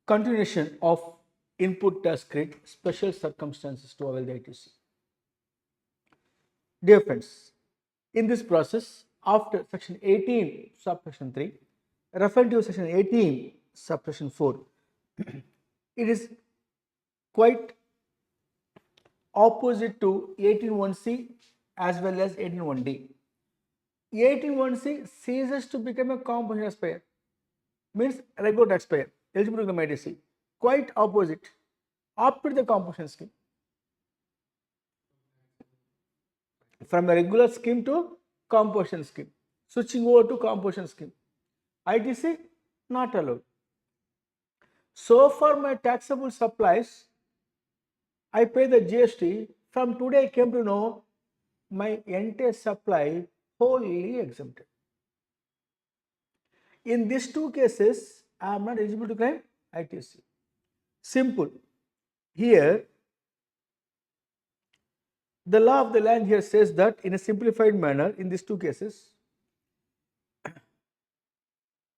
Continuation of input tax credit special circumstances to avail the ITC. Dear friends, in this process, after section 18 subsection 3, referring to section 18 subsection 4, it is quite opposite to 18.1c as well as 18.1d. 18.1c ceases to become a compulsory taxpayer, means regular taxpayer, eligible to claim ITC. Quite opposite, after the compulsion scheme. From a regular scheme to compulsion scheme, switching over to compulsion scheme, ITC not allowed. So for my taxable supplies, I pay the GST. From today I came to know my entire supply wholly exempted. In these two cases, I am not eligible to claim ITC. Simple. Here, the law of the land here says that in a simplified manner in these two cases,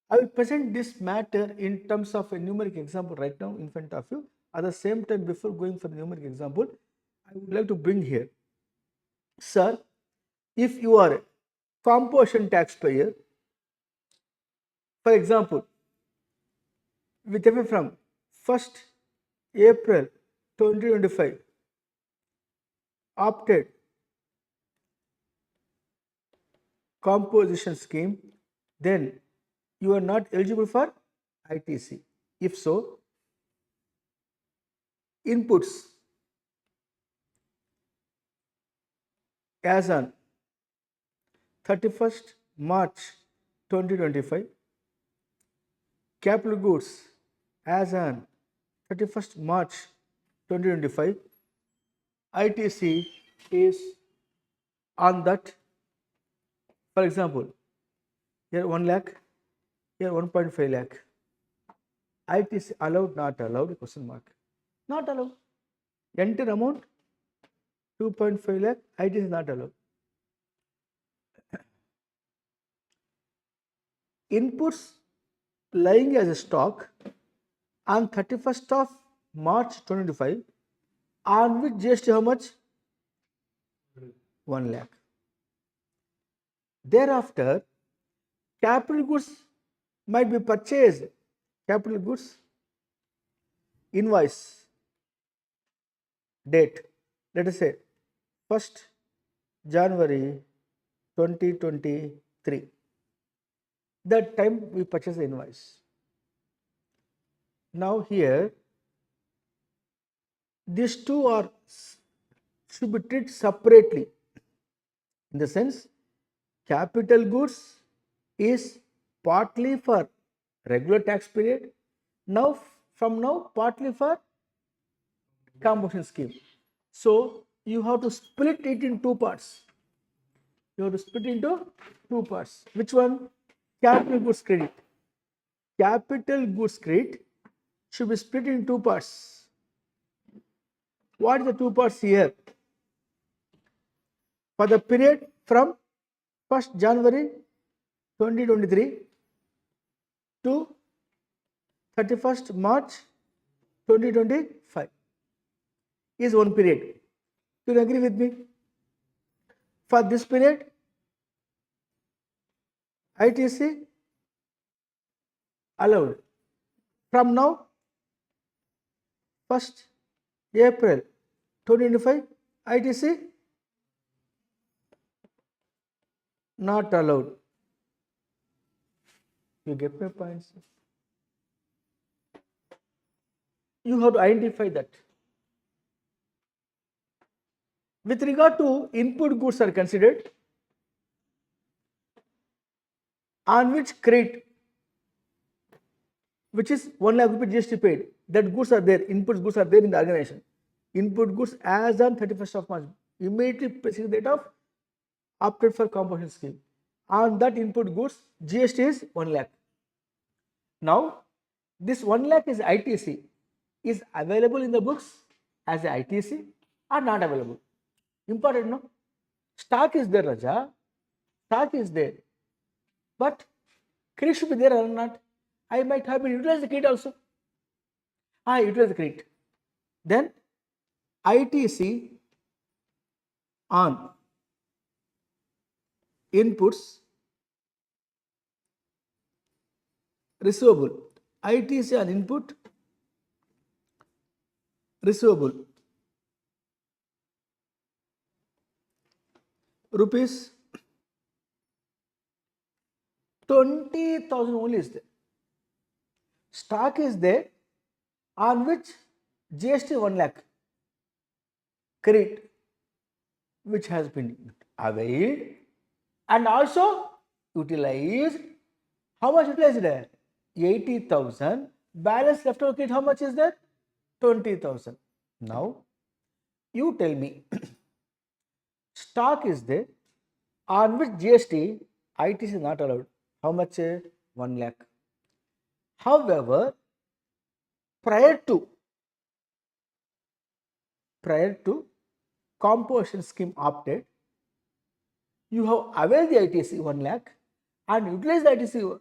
I will present this matter in terms of a numeric example right now in front of you. At the same time, before going for the numeric example, I would like to bring here, sir, if you are a compulsion taxpayer, for example, with effect from 1st April 2025, opted composition scheme, then you are not eligible for ITC. If so, inputs as on 31st March 2025, capital goods as on 31st March 2025, ITC is on that. For example, here 1 lakh, here 1.5 lakh. ITC allowed, not allowed, question mark. Not allowed. Enter amount 2.5 lakh, ITC is not allowed. Inputs lying as a stock on 31st of March 2025, on which GST how much? 1 lakh. Thereafter, capital goods might be purchased. Capital goods invoice date, let us say 1st January 2023. That time we purchase the invoice. Now here, these two are should be treated separately. In the sense, capital goods is partly for regular tax period, now from now partly for compulsion scheme. So you have to split it in two parts. You have to split into two parts. Which one? Capital goods credit. Capital goods credit should be split in two parts. What are the two parts here? For the period from 1st January 2023 to 31st March 2025 is one period. Do you agree with me? For this period, ITC allowed. From now, 1st April 2025, ITC not allowed. You get my point, sir? You have to identify that. With regard to input goods are considered, on which credit, which is 1 lakh rupee GST paid, that goods are there, input goods are there in the organization. Input goods as on 31st of March, immediately preceding the date of opted for compulsion scheme. On that input goods, GST is 1 lakh. Now, this 1 lakh is ITC, is available in the books as a ITC or not available? Important, no? Stock is there, Raja. Stock is there. But credit should be there or not? I might have been utilized the credit also. I utilize the credit. Then ITC on inputs receivable. ITC on input receivable rupees 20,000 only is there. Stock is there on which GST 1 lakh credit which has been availed and also utilized. How much utilized there? 80,000. Balance left over credit, how much is there? 20,000. Now you tell me stock is there on which GST ITC is not allowed. How much? 1 lakh. However, prior to composition scheme opted, you have availed the ITC 1 lakh and utilized the ITC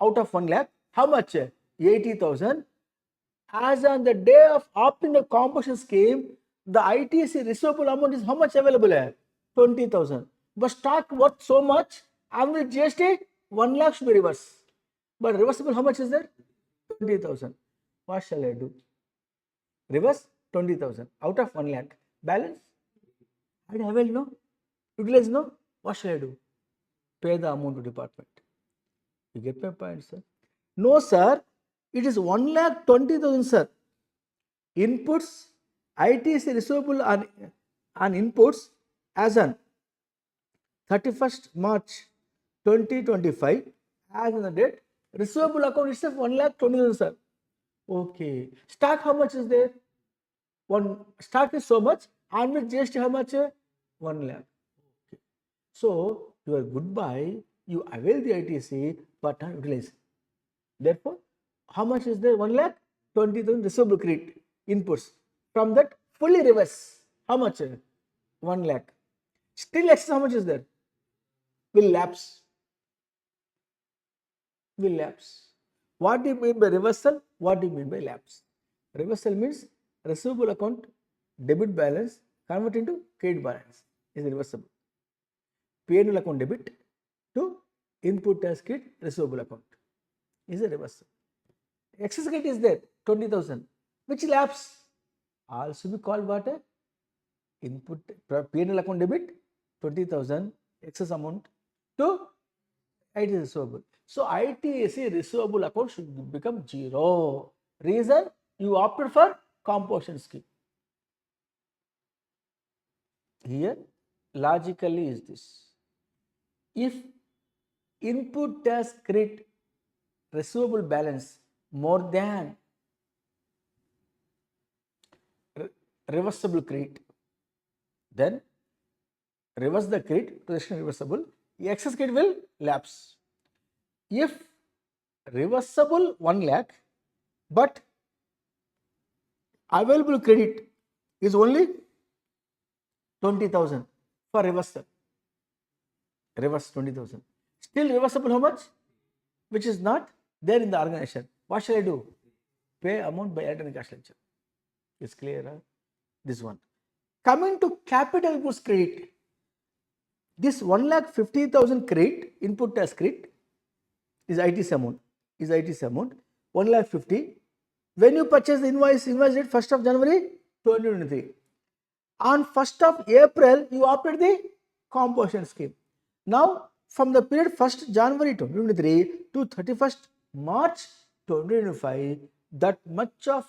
out of 1 lakh. How much? 80,000. As on the day of opting the composition scheme, the ITC receivable amount is how much available? 20,000. But stock worth so much, and with GST 1 lakh should be reversed. But reversible, how much is there? 20,000. What shall I do? Reverse 20,000 out of 1 lakh. Balance? I avail no? Utilize no? What shall I do? Pay the amount to department. You get my point, sir? No, sir. It is 1,20,000, sir. Inputs, ITC receivable on inputs as on 31st March 2025 as on the date. Receivable account itself 1,20,000, sir. Okay. Stock, how much is there? Stock is so much, and with GST how much? 1 lakh. Okay. So your goodbye, you avail the ITC but not utilize. Therefore, how much is there? 1,20,000 receivable credit inputs. From that, fully reverse. How much? 1 lakh. Still excess, how much is there? Will lapse. Will lapse. What do you mean by reversal? What do you mean by lapse? Reversal means receivable account debit balance convert into credit balance is reversible. P&L account debit to input tax credit receivable account is a reversal. Excess credit is there 20,000 which lapse also be called what? Input P&L account debit 20,000 excess amount to ITC receivable. So ITC receivable account should become 0. Reason, you opted for composition scheme. Here logically is this: if input tax credit receivable balance more than reversible credit, then reverse the credit to the extent reversible, excess credit will lapse. If reversible 1 lakh but available credit is only 20,000 for reversal, reverse 20,000. Still reversible how much? Which is not there in the organization. What shall I do? Pay amount by electronic cash ledger. It's clear, huh? This one. Coming to capital goods credit, this 1,50,000 credit, input tax credit, is ITC amount. 1,50,000. When you purchase the invoice date 1st of January 2023. On 1st of April, you opted the composition scheme. Now, from the period 1st January 2023 to 31st March 2025, that much of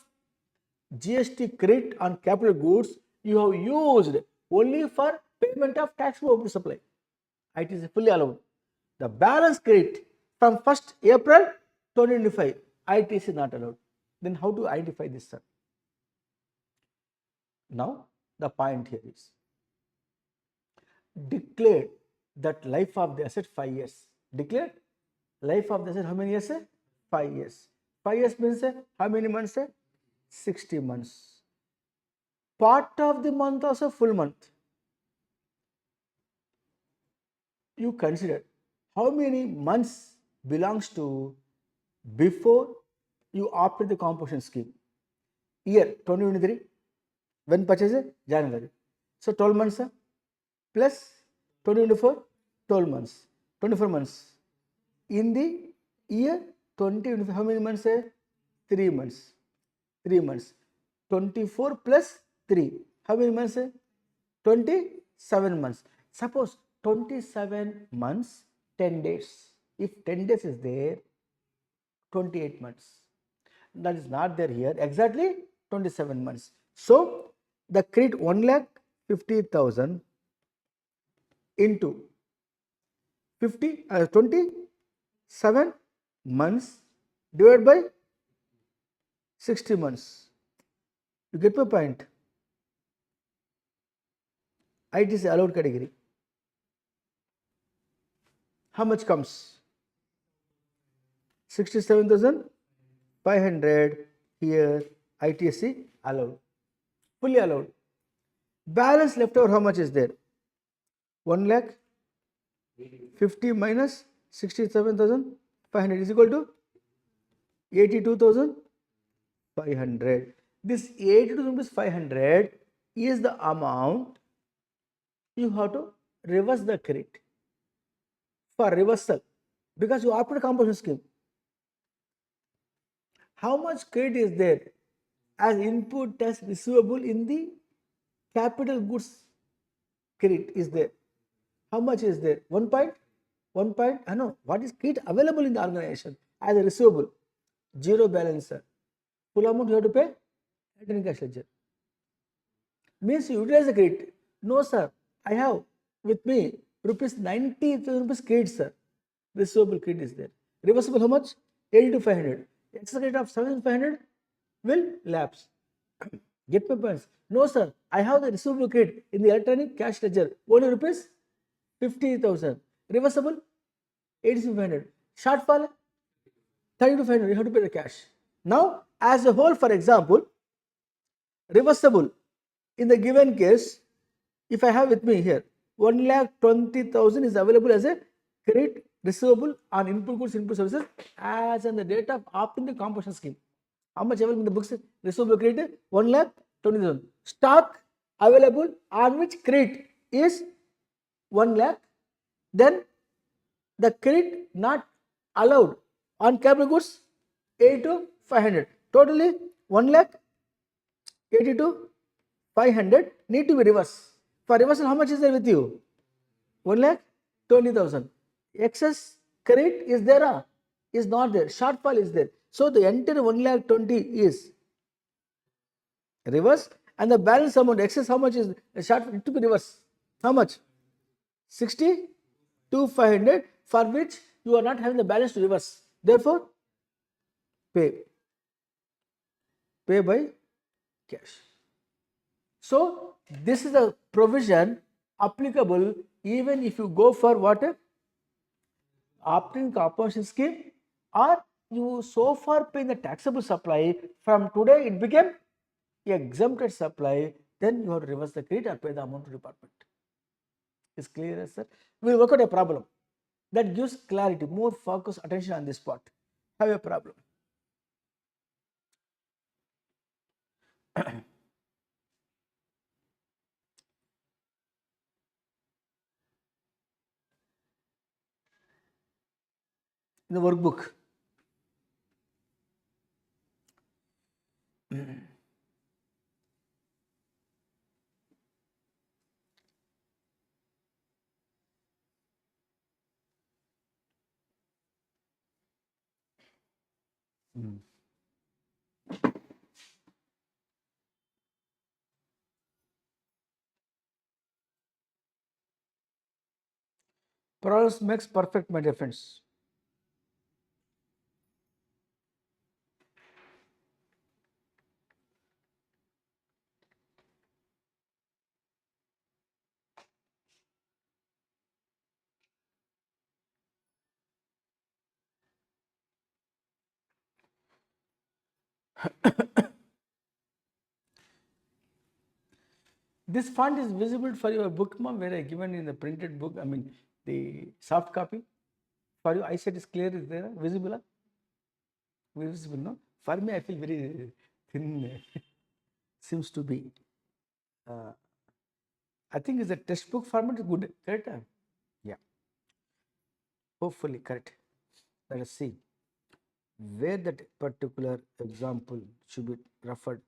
GST credit on capital goods you have used only for payment of taxable open supply. It is fully allowed. The balance credit from 1st April 2025, ITC is not allowed. Then how to identify this, sir? Now, the point here is declared that life of the asset 5 years. Declared life of the asset how many years? 5 years. 5 years means how many months? 60 months. Part of the month also full month. You consider how many months belongs to before you opted the composition scheme. year 2023, when purchase January. So 12 months plus 2024, 12 months, 24 months. In the year 2025, how many months? 3 months. 3 months. 24 plus 3. How many months? 27 months. Suppose 27 months, 10 days. If 10 days is there, 28 months. That is not there here. Exactly 27 months. So the credit 1,50,000 into 27 months divided by 60 months. You get my point? It is allowed category. How much comes? 67,500 here. ITSC allowed, fully allowed. Balance left over, how much is there? 1,50,000 minus 67,500 is equal to 82,500. This 82,500 is the amount you have to reverse the credit. For reversal, because you opted a composition scheme, how much credit is there as input tax receivable in the capital goods credit is there? How much is there? 1 point? 1 point? I know. What is credit available in the organization as a receivable? Zero balance, sir. Full amount you have to pay? Return cash ledger. Means you utilize the credit. No, sir. I have with me rupees 90,000 rupees credit, sir. Receivable credit is there. Reversible how much? 82,500. Excess credit of 7,500 will lapse. Get my points? No, sir. I have the receivable credit in the electronic cash ledger. Only rupees 50,000. Reversible 86,500. Shortfall 32,500. You have to pay the cash. Now, as a whole, for example, reversible in the given case, if I have with me here 1,20,000 is available as a credit receivable on input goods, input services as on the date of opting the composition scheme. How much available in the books? Receivable credit 1,20,000. Stock available on which credit is 1 lakh. Then the credit not allowed on capital goods 82,500. Totally 1,82,500 need to be reversed. For reversal, how much is there with you? 1,20,000. Excess credit is there? Is not there. Shortfall is there. So the entire 1,20,000 is reversed, and the balance amount excess, how much is short to be reversed? How much? 62,500, for which you are not having the balance to reverse. Therefore, pay by cash. So this is a provision applicable even if you go for what? Opting composition scheme, or you so far pay the taxable supply, from today it became exempted supply, then you have to reverse the credit or pay the amount to department. Is clear, sir? We will work out a problem that gives clarity, more focus, attention on this part. Have a problem. In the workbook. Progress makes perfect, my dear friends. This font is visible for your book, ma'am, where I given in the printed book, I mean the soft copy. For you, eyesight is clear, is there? Visible? Visible, no? For me, I feel very thin. seems to be. I think it's a textbook format is good, correct? Yeah, hopefully correct. Let us see where that particular example should be referred.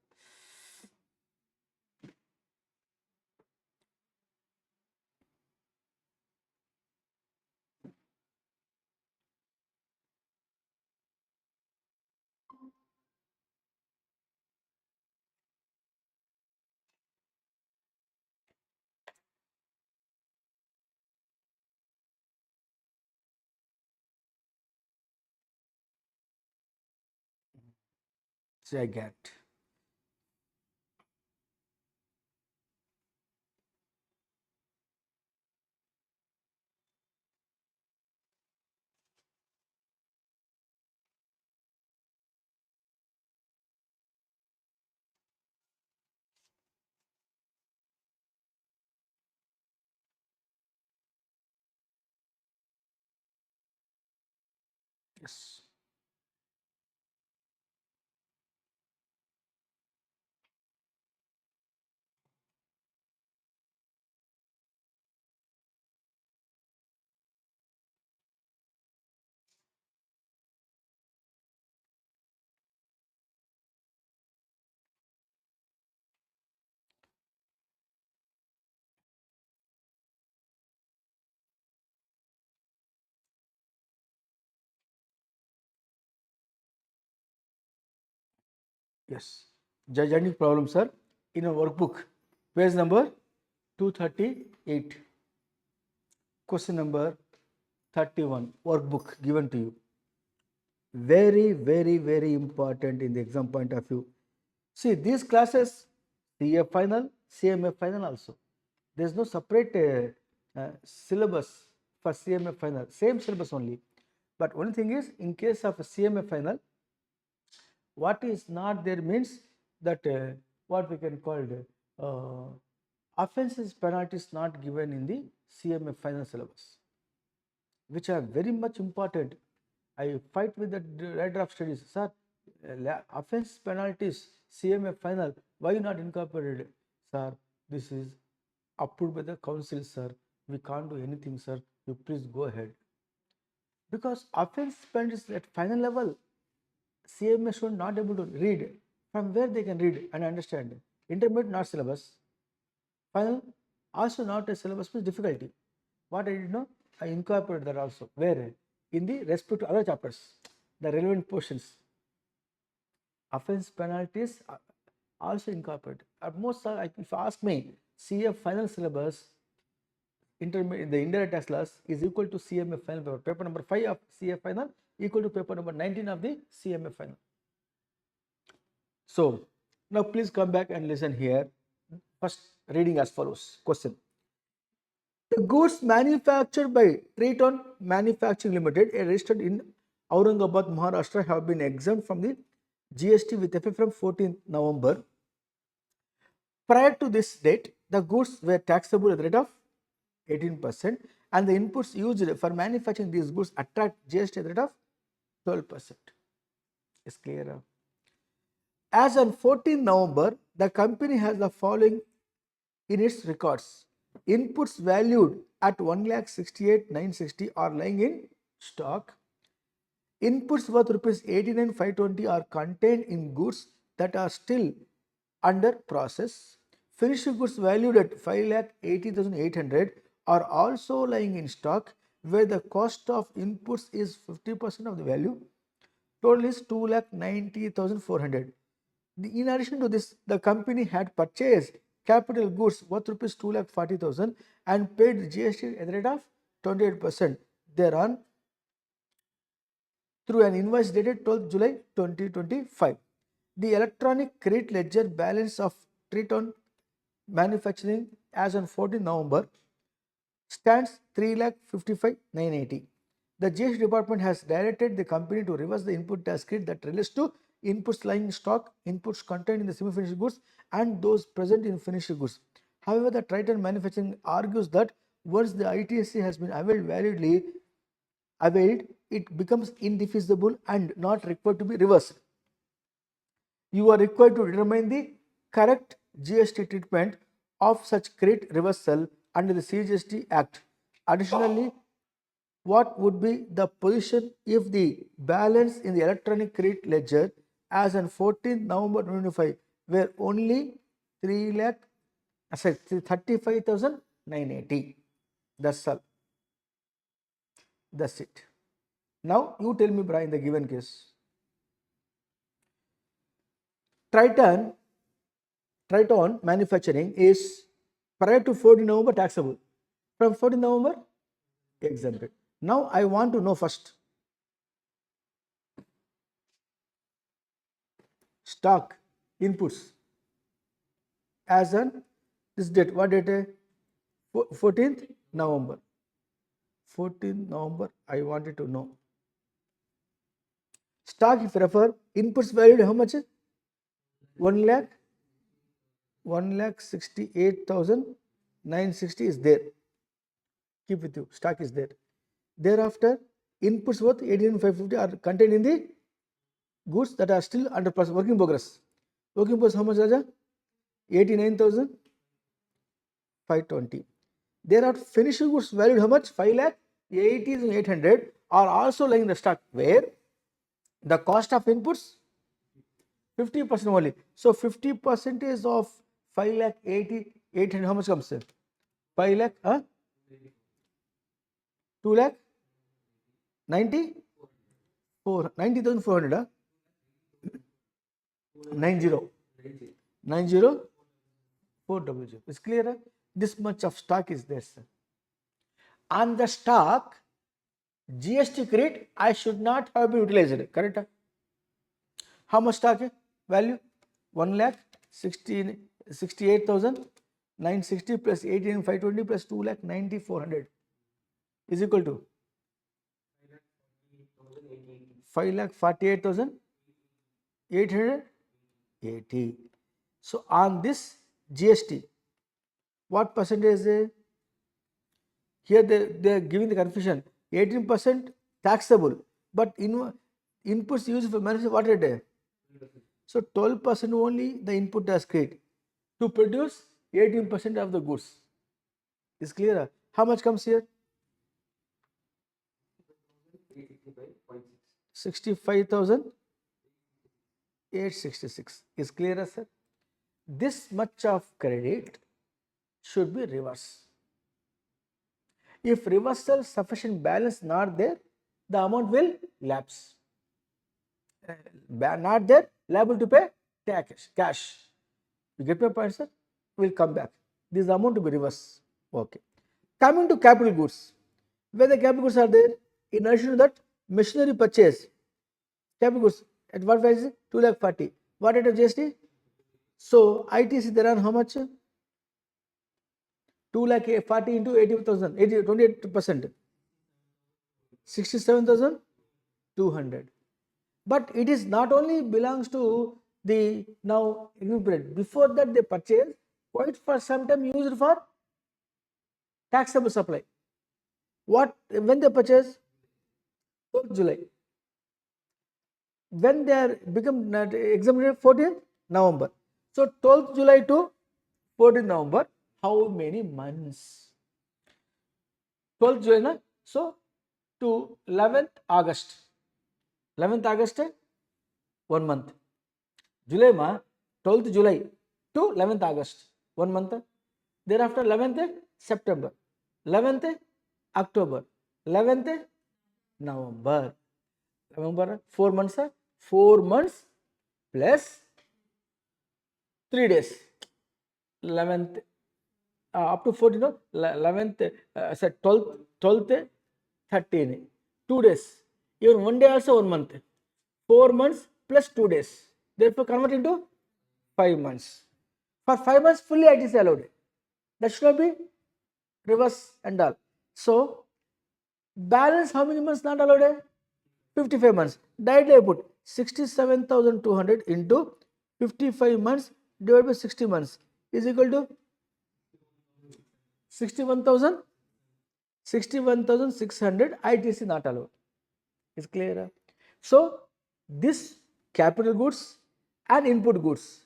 So I get. Yes. Yes. Gigantic problem, sir. In a workbook, page number 238, question number 31, workbook given to you. Very, very, very important in the exam point of view. See, these classes, CA final, CMA final also. There is no separate syllabus for CMA final, same syllabus only. But only thing is, in case of CMA final, what is not there means that what we can call offenses penalties not given in the CMA final syllabus, which are very much important. I fight with the writer of studies, sir, offense penalties, CMA final, why not incorporated? Sir, this is approved by the council, sir. We can't do anything, sir. You please go ahead. Because offense penalties at final level, CMA should not able to read. From where they can read and understand? Intermediate not syllabus. Final also not a syllabus with difficulty. What I did know, I incorporated that also. Where? In the respect to other chapters, the relevant portions. Offense penalties also incorporated. At most, if you ask me, CF final syllabus, intermediate, the indirect tax laws is equal to CMA final paper. Paper number 5 of CF final equal to paper number 19 of the CMA final. So now please come back and listen here. First reading as follows. Question. The goods manufactured by Triton Manufacturing Limited, registered in Aurangabad, Maharashtra, have been exempt from the GST with effect from 14th November. Prior to this date, the goods were taxable at the rate of 18% and the inputs used for manufacturing these goods attract GST at the rate of 12%. Is clear? As on 14th November, the company has the following in its records. Inputs valued at 1,68,960 are lying in stock. Inputs worth rupees 89,520 are contained in goods that are still under process. Finished goods valued at 5,80,800 are also lying in stock, where the cost of inputs is 50% of the value. Total is 2,90,400. In addition to this, the company had purchased capital goods worth rupees 2,40,000 and paid GST at the rate of 28% thereon through an invoice dated 12th July 2025. The electronic credit ledger balance of Triton Manufacturing as on 14 November stands 3,55,980. The GST department has directed the company to reverse the input tax credit that relates to inputs lying in stock, inputs contained in the semi-finished goods, and those present in finished goods. However, the Triton Manufacturing argues that once the ITSC has been availed, it becomes indefeasible and not required to be reversed. You are required to determine the correct GST treatment of such credit reversal under the CGST Act. Additionally, what would be the position if the balance in the electronic credit ledger as on 14th November 2025 were only 3 lakh, 35,980. That's all. That's it. Now you tell me, Brian, the given case. Triton manufacturing is prior to 14 November taxable. From 14 November exempted. Now I want to know first stock inputs as on this date. What date? 14th November. 14th November. I wanted to know. Stock, if you refer, inputs valued how much? 1 lakh 1,68,960 is there. Keep with you. Stock is there. Thereafter, inputs worth 18,550 are contained in the goods that are still under work in progress. Work in progress how much, Raja? 89,520. There are finished goods valued how much? 5,80,800 are also lying in the stock, where the cost of inputs 50% only. So 50% of 5,80,800 how much comes? 5 lakh, 2 lakh 90,400, 90,400. It's clear? This much of stock is there, sir. On the stock, GST credit I should not have been utilized. Correct? How much stock value? 1,68,960 plus 18,520 plus 2,90,400 is equal to 5,48,880. So on this GST, what percentage? Here they are giving the confusion. 18% taxable, but inputs used for manufacturing what rate? So 12% only the input tax credit to produce 18% of the goods. Is clear? How much comes here? 65,866. Is clear, sir? This much of credit should be reversed. If reversal sufficient balance not there, the amount will lapse. Not there, liable to pay cash. You get my point, sir? We'll come back. This amount to be reversed. Okay. Coming to capital goods. Where the capital goods are there? In addition to that, machinery purchase. Capital goods at what price? 2,40,000. What rate of GST? So ITC there are how much? 2,40,000 into 80,000, 28%. 67,200. But it is not only belongs to the now period. Before that they purchase quite for some time used for taxable supply. When they purchase? 12th July. When they are become exempted? 14th November. So 12th July to 14th November, how many months? 12th July, na? So to 11th August. 11th August, 1 month. July ma, 12th July to 11th August, 1 month. Thereafter 11th September, 11th October, 11th November. 4 months, 4 months plus 3 days. 11th up to 14, 11th, 12th, 13, 2 days. Even 1 day also 1 month. 4 months plus 2 days. Therefore, convert into 5 months. For 5 months, fully ITC allowed. That should not be reverse and all. So, balance how many months not allowed? 55 months. Directly I put 67,200 into 55 months divided by 60 months is equal to 61,600 ITC not allowed. Is clear? So, this capital goods and input goods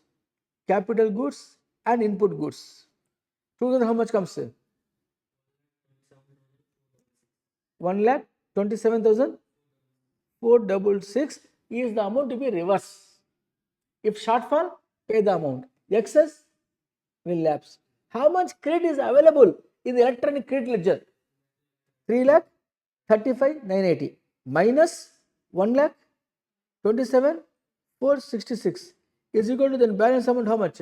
capital goods and input goods. Together how much comes? 1,27,466 is the amount to be reversed. If shortfall, pay the amount. Excess will lapse. How much credit is available in the electronic credit ledger? 3,35,980 minus 1,27,466 is equal to then balance amount how much?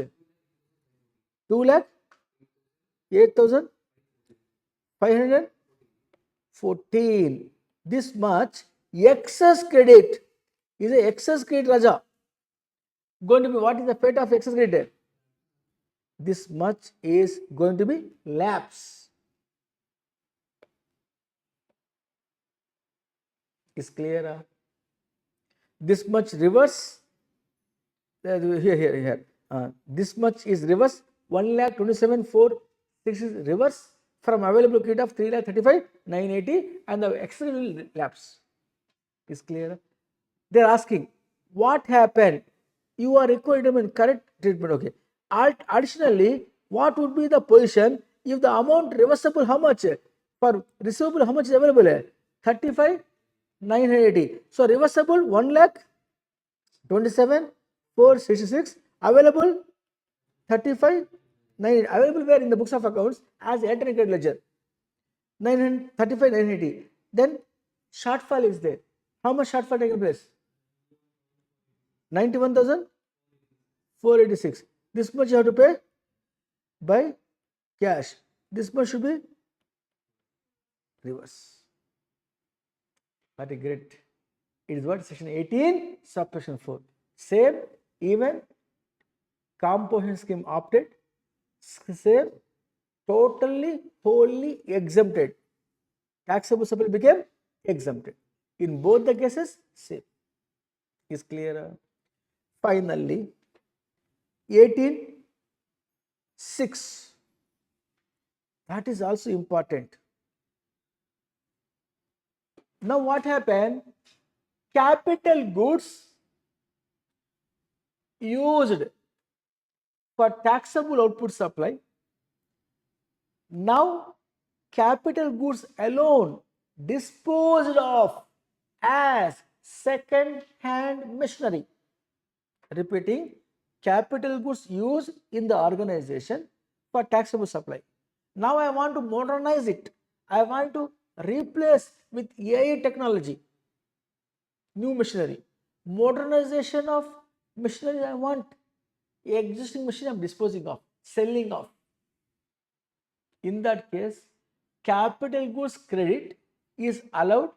2,08,514. This much excess credit is a excess credit, Raja. Going to be, what is the fate of excess credit? This much is going to be lapse. Is clear? This much reverse. Here. This much is reverse. 1,27,466 is reverse from available credit of 3,35,980 and the excess will lapse. Is clear? They are asking what happened. You are required to determine correct treatment. Okay. Additionally, what would be the position if the amount reversible how much? For receivable how much is available? 35,980. So reversible 1,27,466. Available 35,980. Available where? In the books of accounts as electronic credit ledger. 35,980. Then shortfall is there. How much shortfall taking place? 91,486. This much you have to pay by cash. This much should be reverse. That is great. It is what? Section 18, subsection 4. Same, even, composition scheme opted. Same, totally, wholly exempted. Taxable supply became exempted. In both the cases, same. Is clear? Finally, 18.6. That is also important. Now what happened? Capital goods used for taxable output supply. Now capital goods alone disposed of as second hand machinery. Repeating, capital goods used in the organization for taxable supply. Now I want to modernize it. I want to replace with AI technology, new machinery. Modernization of machinery, I want existing machine I am disposing of, selling off. In that case, capital goods credit is allowed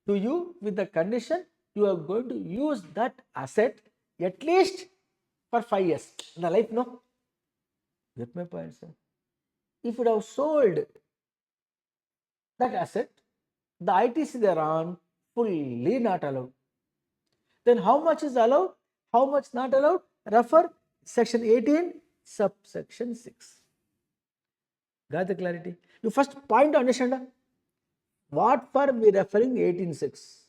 to you with the condition you are going to use that asset at least for 5 years. In the life, no? Get my point, sir. If you have sold that asset, the ITC thereon fully not allowed. Then how much is allowed? How much not allowed? Refer section 18, subsection 6. Got the clarity? You first point to understand what for we referring 18.6.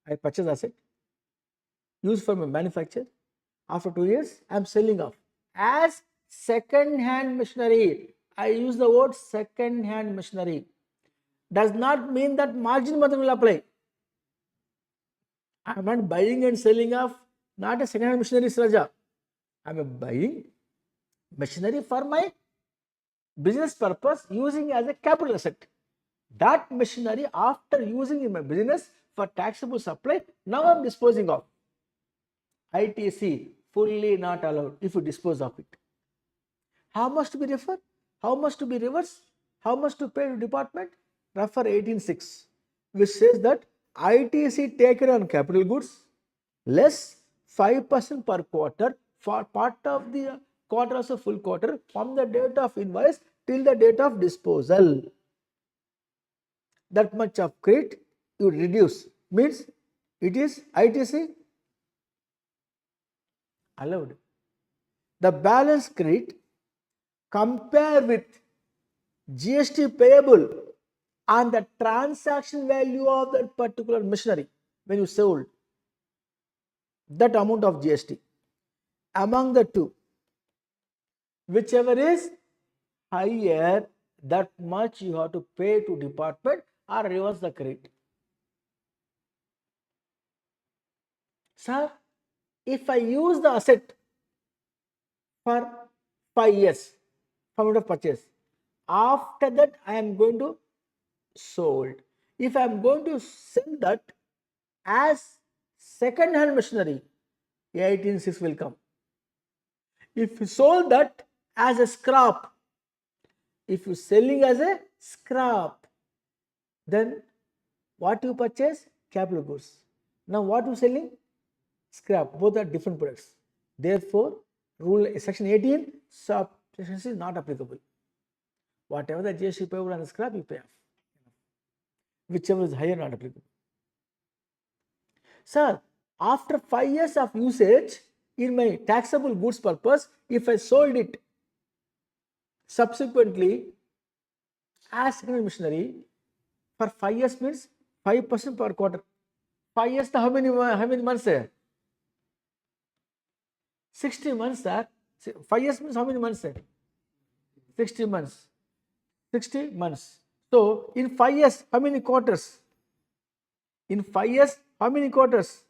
I purchase asset, use for my manufacture. After 2 years, I am selling off as second hand machinery. I use the word second hand machinery. Does not mean that margin method will apply. I am not buying and selling off, not a second hand machinery, Raja. I am buying machinery for my business purpose, using as a capital asset. That machinery, after using in my business for taxable supply, now I am disposing of. ITC fully not allowed if you dispose of it. How much to be referred? How much to be reversed? How much to pay to department? Refer 18.6, which says that ITC taken on capital goods less 5% per quarter for part of the quarter, also full quarter, from the date of invoice till the date of disposal. That much of credit you reduce, means it is ITC allowed. The balance credit compare with GST payable on the transaction value of that particular machinery when you sold that amount of GST. Among the two, Whichever is higher, that much you have to pay to department or reverse the credit. Sir, if I use the asset for 5 years from out of purchase, after that I am going to sold. If I am going to sell that as second hand machinery, 18(6) will come. If you sold that as a scrap, if you selling as a scrap, then what you purchase? Capital goods. Now what you selling? Scrap. Both are different products. Therefore, rule section 18 subsection is not applicable. Whatever the GST payable on the scrap, you pay off. Whichever is higher, not applicable. Sir, after 5 years of usage, in my taxable goods purpose, if I sold it subsequently as secondary machinery for 5 years means 5% per quarter. 5 years, how many months? 60 months, sir. 5 years means how many months? 60 months. 60 months. So, in 5 years, how many quarters? In 5 years, how many quarters?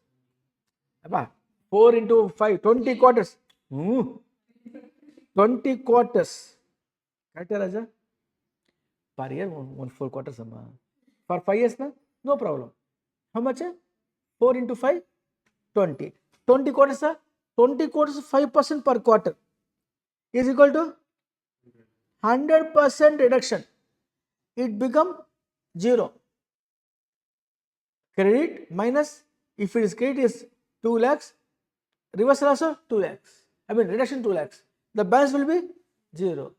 4 into 5, 20 quarters. 20 quarters. Correct, Raja? Per year, 4 quarters. For 5 years, no problem. How much? 4 into 5, 20. 20 quarters, sir. 20 quarters, 5% per quarter is equal to 100% reduction. It become 0. Credit minus, if it is credit is 2 lakhs, reversal also 2 lakhs. Reduction 2 lakhs. The balance will be 0.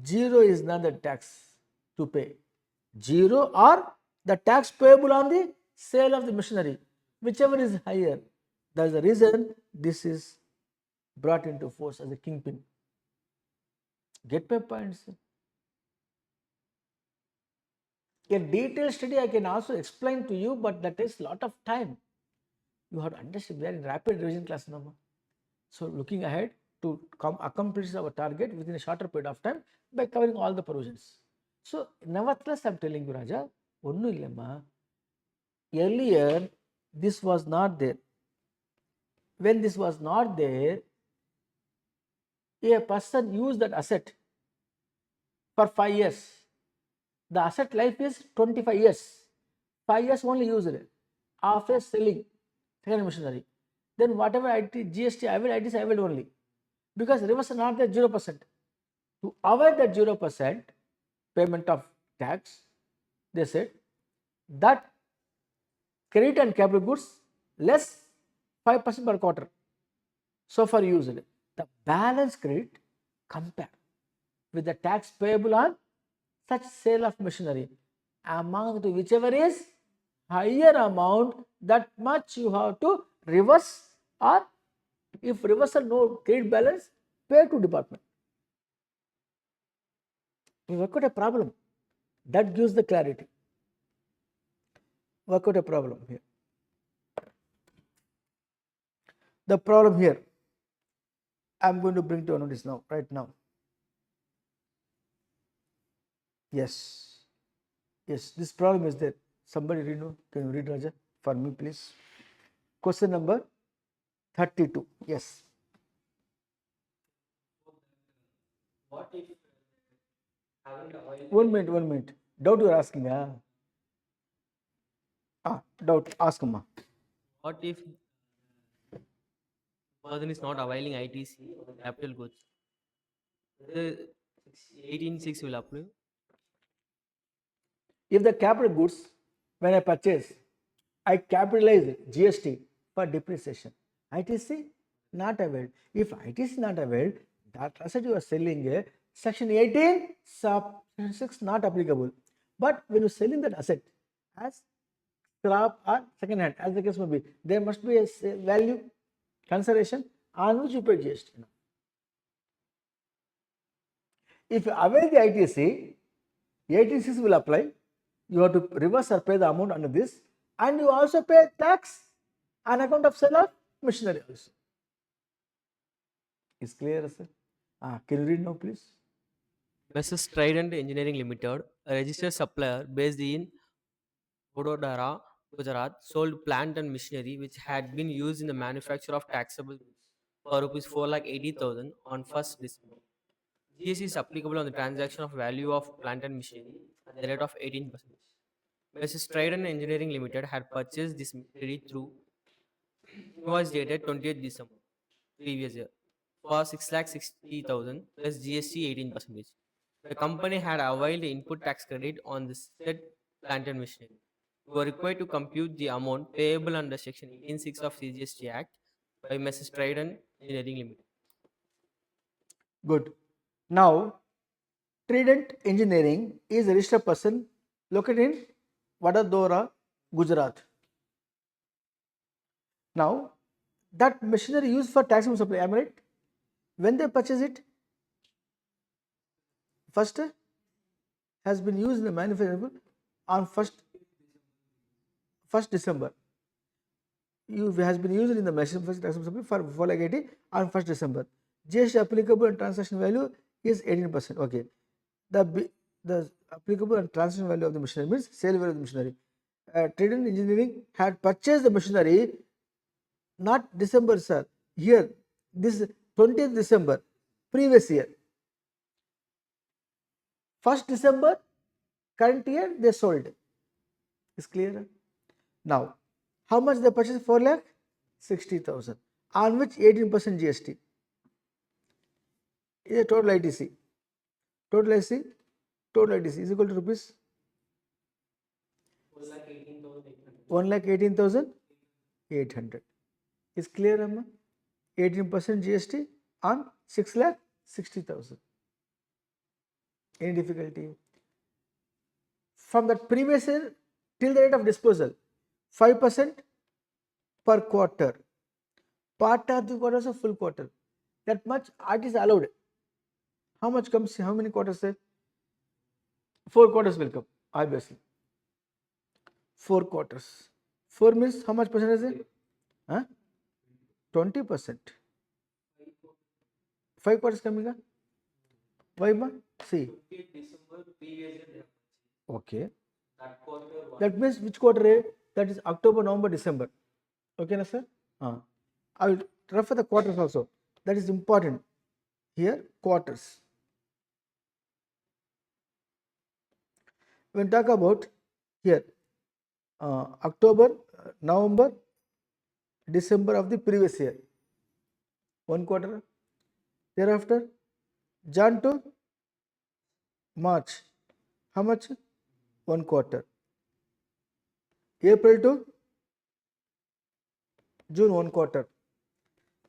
0 is not the tax to pay. 0 or the tax payable on the sale of the machinery, whichever is higher. That is the reason this is brought into force as a kingpin. Get my points? A detailed study I can also explain to you, but that takes a lot of time. You have to understand we are in rapid revision class now. So looking ahead to accomplish our target within a shorter period of time by covering all the provisions. So nevertheless, I am telling you, Raja, earlier this was not there. When this was not there, a person used that asset for 5 years. The asset life is 25 years. 5 years only used it. After selling second machinery, then whatever GST I will, ITC I will only. Because reversal not there 0%. To avoid that 0% payment of tax, they said that credit and capital goods less 5% per quarter. So far used. The balance credit compared with the tax payable on such sale of machinery, among to whichever is higher amount, that much you have to reverse, or if reversal no credit balance, pay to department. We work out a problem that gives the clarity. Work out a problem here. The problem here, I am going to bring to a notice now, right now. Yes, this problem is there. Somebody read, can you read, Raja, for me, please? Question number 32. Yes. What if One minute. Doubt you are asking, doubt. Ask, Amma. what if person is not availing ITC capital goods? The 18(6) will apply. If the capital goods, when I purchase, I capitalize GST for depreciation. ITC not availed. If ITC not availed, that asset you are selling, section 18 sub 6 not applicable. But when you selling that asset as scrap or second hand, as the case may be, there must be a value consideration on which you pay GST. If you avail the ITC, 18(6) will apply. You have to reverse or pay the amount under this, and you also pay tax on account of sale of machinery also. Is clear, sir? Can you read now, please? Mrs. Trident Engineering Limited, a registered supplier based in Vadodara, Gujarat, sold plant and machinery which had been used in the manufacture of taxable goods for rupees 4,80,000 on 1st December. GST is applicable on the transaction of value of plant and machinery at the rate of 18%. Mrs. Trident Engineering Limited had purchased this machinery through invoice dated 20th December previous year for 6,60,000 plus GST 18%. The company had availed the input tax credit on the said plant and machinery. You are required to compute the amount payable under Section 18(6) of CGST Act by Mrs. Trident Engineering Limited. Good. Now, Trident Engineering is a registered person located in Vadodara, Gujarat. Now, that machinery used for taxable supply, am I right? When they purchase it, first has been used in the manufacturing on 1st December. Has been used in the machine for taxable supply for like 80 on 1st December. GST applicable and transaction value is 18%. Okay. The applicable and transaction value of the machinery means sale value of the machinery. Trident Engineering had purchased the machinery not December, sir. Here, this 20th December, previous year. 1st December, current year, they sold. Is clear? Now, how much they purchased? 4,60,000, on which 18% GST. Is a total ITC. Total ITC is equal to rupees 1,18,800. Is clear, Amma? 18% GST on 6,60,000. Any difficulty? From that previous year till the date of disposal, 5% per quarter. Part of the quarters of full quarter. That much art is allowed. How much comes? How many quarters? Say 4 quarters will come, obviously. 4 quarters. 4 means how much percentage? 20%. 5 quarters coming. Why? See. Okay. That means which quarter? That is October, November, December. Okay, na sir? I will refer the quarters also. That is important. Here, quarters. When talk about here, October, November, December of the previous year, 1 quarter. Thereafter, Jan to March, how much? 1 quarter. April to June, 1 quarter.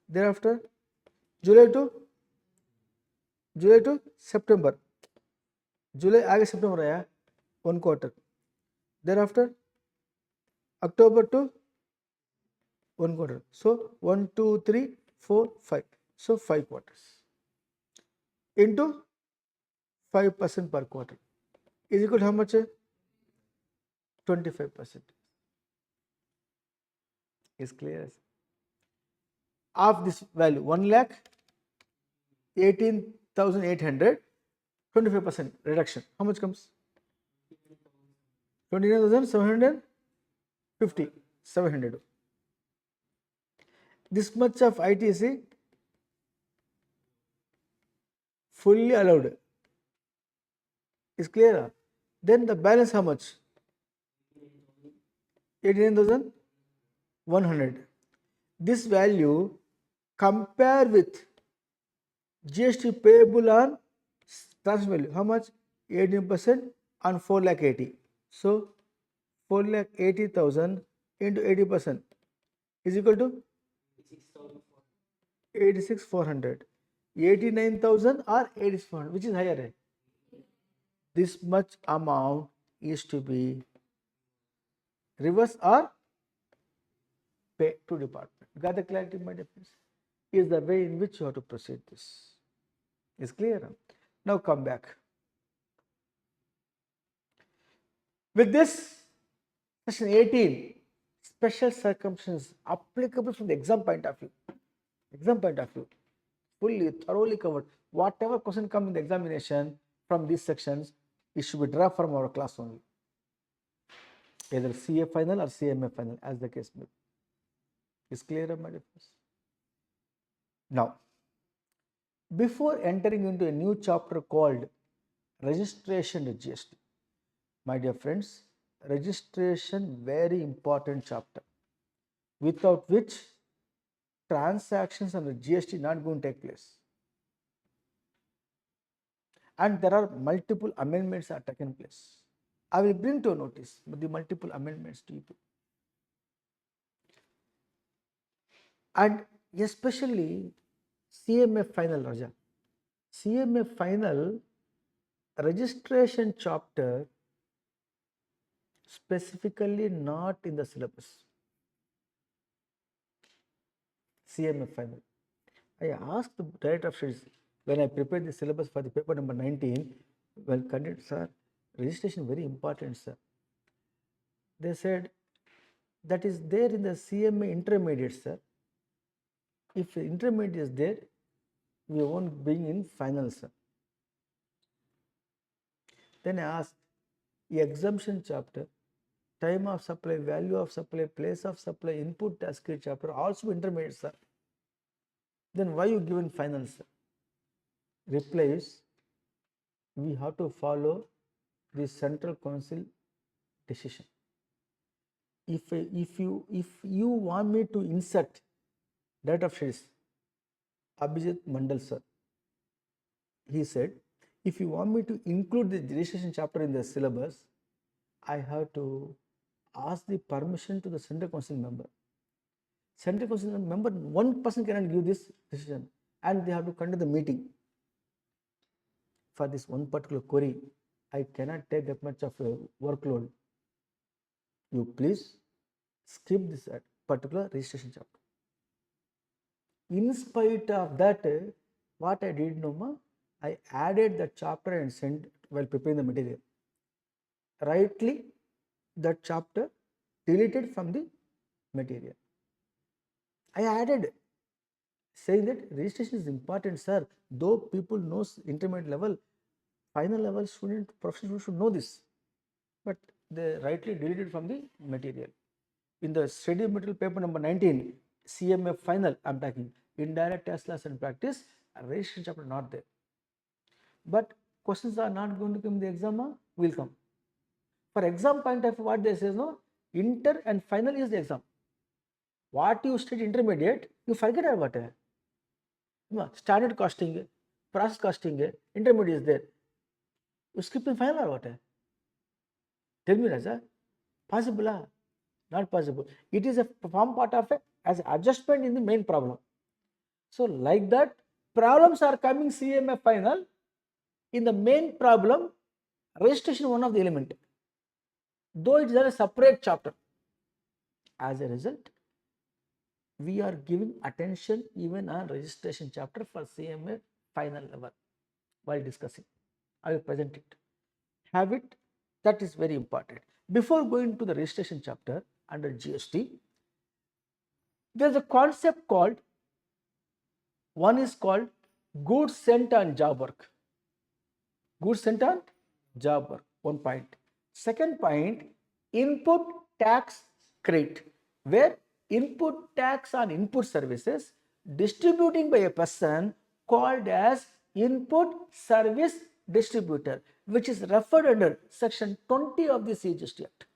Thereafter, July to September. July, August, September, 1 quarter. Thereafter, October to 1 quarter. So 1, 2, 3, 4, 5. So 5 quarters into 5% per quarter is equal to how much? 25%. Is clear? Of this value, 1,18,800, 25% reduction. How much comes? 29,750. 700. This much of ITC fully allowed. Is clear? Then the balance how much? 89,100. This value compare with GST payable on transaction value. How much? 18% on 4,80,000. So 4,80,000 into 80% is equal to 86,400. 89,000 or 86,400, which is higher? This much amount is to be reverse or pay to department. Got the clarity, my dear friends? Is the way in which you have to proceed this. Is clear? Now come back. With this, section 18, special circumstances applicable from the exam point of view. fully, thoroughly covered. Whatever question comes in the examination from these sections, it should be derived from our class only. Either CA final or CMA final, as the case may be. Is clear, my dear friends? Now, before entering into a new chapter called registration at GST, my dear friends, registration very important chapter, without which transactions under GST not going to take place. And there are multiple amendments are taken place. I will bring to notice the multiple amendments to you. And especially CMA final, Raja. CMA final registration chapter specifically not in the syllabus. CMA final. I asked the director of studies when I prepared the syllabus for the paper number 19. Well, conduct, sir, registration very important, sir. They said that is there in the CMA intermediate, sir. If intermediate is there, we won't bring in final, sir. Then I asked the exemption chapter, time of supply, value of supply, place of supply, input tax credit chapter also intermediate, sir. Then why you given final, sir? Reply is, we have to follow the central council decision. If you want me to insert date of studies, Abhijit Mandal, sir, he said, if you want me to include the registration chapter in the syllabus, I have to ask the permission to the central council member. Central council member, one person cannot give this decision, and they have to conduct the meeting. For this one particular query, I cannot take that much of a workload. You please skip this particular registration chapter. In spite of that, what I did, Noma, I added that chapter and sent while preparing the material. Rightly, that chapter deleted from the material. I added saying that registration is important, sir. Though people knows intermediate level, final level student, professional should know this, but they rightly deleted from the material. In the study material paper number 19, CMA final, I am talking indirect tax laws and practice, registration chapter not there. But questions are not going to come in the exam, will come. For exam point of what they say, no, inter and final is the exam. What you study intermediate, you forget about it. Standard costing, process costing, intermediate is there. You skip in final or what? Tell me, Raja, possible? Not possible. It is a form part of it as adjustment in the main problem. So like that, problems are coming CMA final. In the main problem, registration one of the element, though it is a separate chapter. As a result, we are giving attention even on registration chapter for CMA final level while discussing. I will present it. Have it. That is very important. Before going to the registration chapter under GST, there is a concept called, one is called goods sent on job work. Goods sent on job work, one point. Second point, input tax credit, where input tax on input services distributing by a person called as input service distributor, which is referred under section 20 of the CGST Act.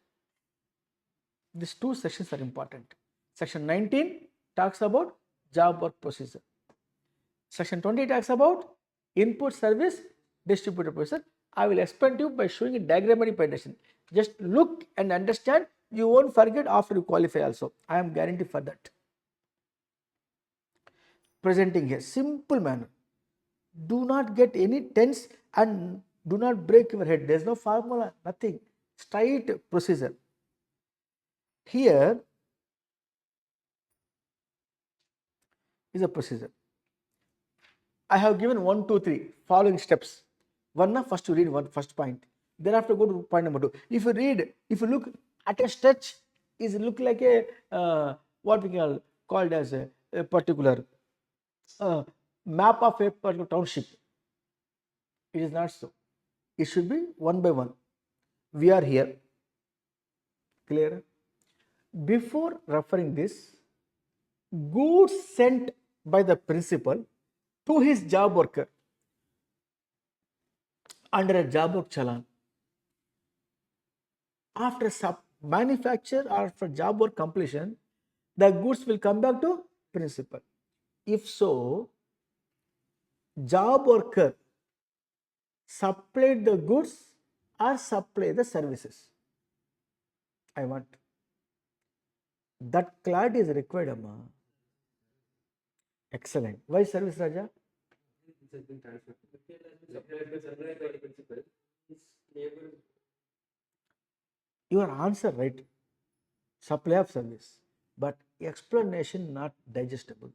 These two sections are important. Section 19 talks about job work procedure. Section 20 talks about input service distributor procedure. I will explain to you by showing a diagrammatic presentation. Just look and understand. You won't forget after you qualify also. I am guaranteed for that. Presenting here, simple manner. Do not get any tense and do not break your head. There is no formula, nothing. Straight procedure. Here is a procedure. I have given 1, 2, 3 following steps. One, first you read one first point. Thereafter go to point number 2. If you read, if you look at a stretch, is look like a what we called as a particular map of a particular township. It is not so. It should be one by one. We are here. Clear? Before referring this, goods sent by the principal to his job worker under a job work challan. After manufacture or for job work completion, the goods will come back to principal. If so, job worker supplied the goods or supply the services. I want that clarity is required, Amma. Excellent. Why service, Raja? Your answer right. Supply of service, but explanation not digestible to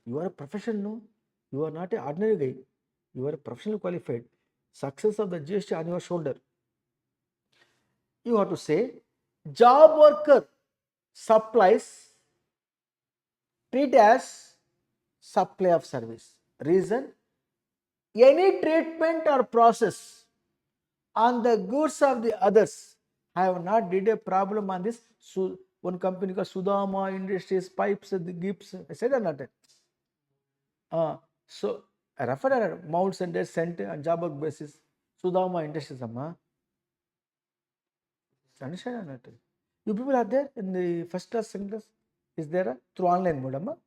you. You are a professional, no? You are not an ordinary guy. You are a professional qualified. Success of the GST on your shoulder. You have to say, job worker supplies, treat as supply of service. Reason, any treatment or process on the goods of the others. I have not did a problem on this. So one company called Sudama Industries, pipes, the gips. I said or not? So I referred to mounts and they sent on job work basis. Sudama Industries, Amma. Understand or not? You people are there in the first class, second class? Is there through online mode, Amma?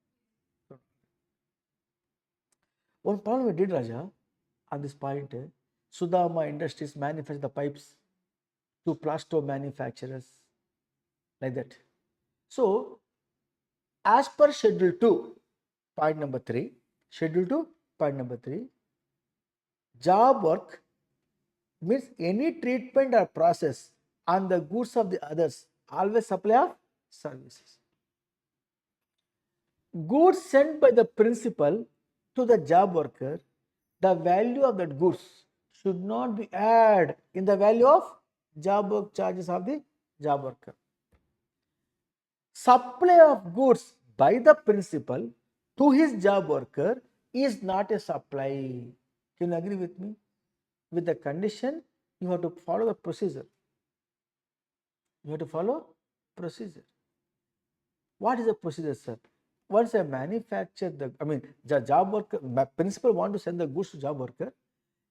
One problem we did, Raja, on this point, Sudama Industries manufacture the pipes to plasto manufacturers, like that. So, as per schedule 2, point number 3, schedule 2, point number 3, job work means any treatment or process on the goods of the others, always supply of services. Goods sent by the principal to the job worker, the value of that goods should not be added in the value of job work charges of the job worker. Supply of goods by the principal to his job worker is not a supply. Can you agree with me? With the condition, you have to follow the procedure. You have to follow procedure. What is the procedure, sir? Once I manufacture the job worker, principal want to send the goods to job worker,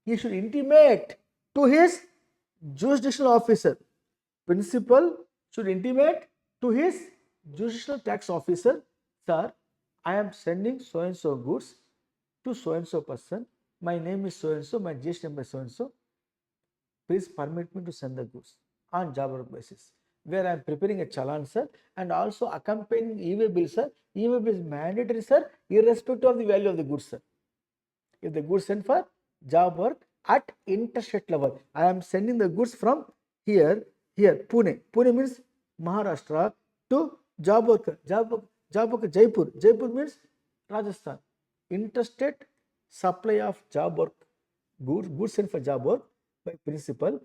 he should intimate to his jurisdictional officer. Principal should intimate to his jurisdictional tax officer, sir, I am sending so and so goods to so and so person. My name is so and so, my GST number is so and so. Please permit me to send the goods on job work basis, where I am preparing a challan, sir, and also accompanying e-way bill, sir. E-way bill is mandatory, sir, irrespective of the value of the goods, sir. If the goods sent for job work at interstate level, I am sending the goods from here, Pune. Pune means Maharashtra to job worker, Jaipur. Jaipur means Rajasthan. Interstate supply of job work, goods sent for job work by principal.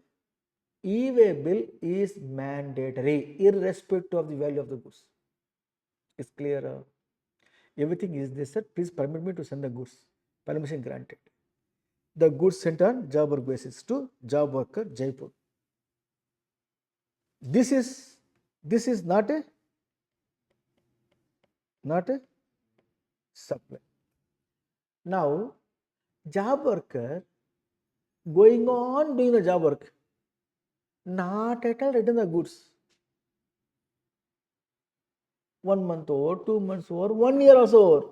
E-way bill is mandatory, irrespective of the value of the goods. It's clear. Everything is this, sir. Please permit me to send the goods. Permission granted. The goods sent on job work basis to job worker Jaipur. This is not a supply. Now, job worker going on doing the job work, not at all return the goods. 1 month over, 2 months over, 1 year also over.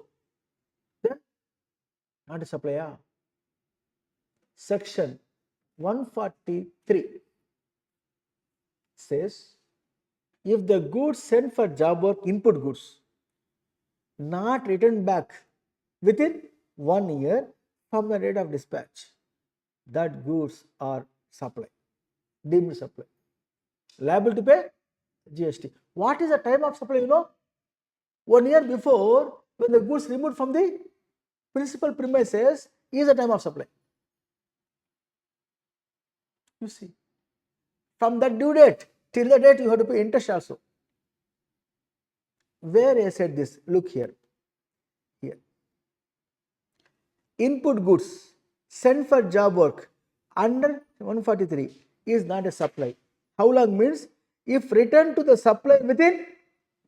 Then not a supply. Section 143 says, if the goods sent for job work, input goods, not returned back within 1 year from the date of dispatch, that goods are supply, deemed supply, liable to pay GST. What is the time of supply? 1 year before, when the goods removed from the principal premises, is the time of supply. You see, from that due date till the date, you have to pay interest also. Where I said this, look here, input goods sent for job work under 143 is not a supply. How long means if returned to the supply within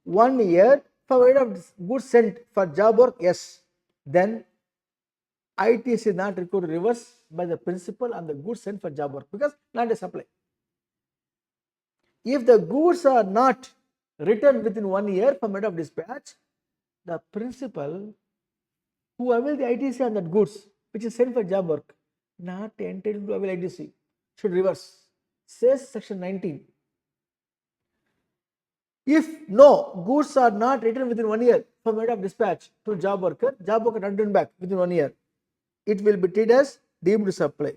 1 year for of goods sent for job work, yes, then ITC is not required to reverse by the principal on the goods sent for job work because not a supply. If the goods are not returned within 1 year from date of dispatch, the principal who avail the ITC on that goods which is sent for job work not entitled to avail ITC should reverse, says section 19. If no goods are not returned within 1 year from date of dispatch to job worker not returned back within 1 year, it will be treated as deemed supply.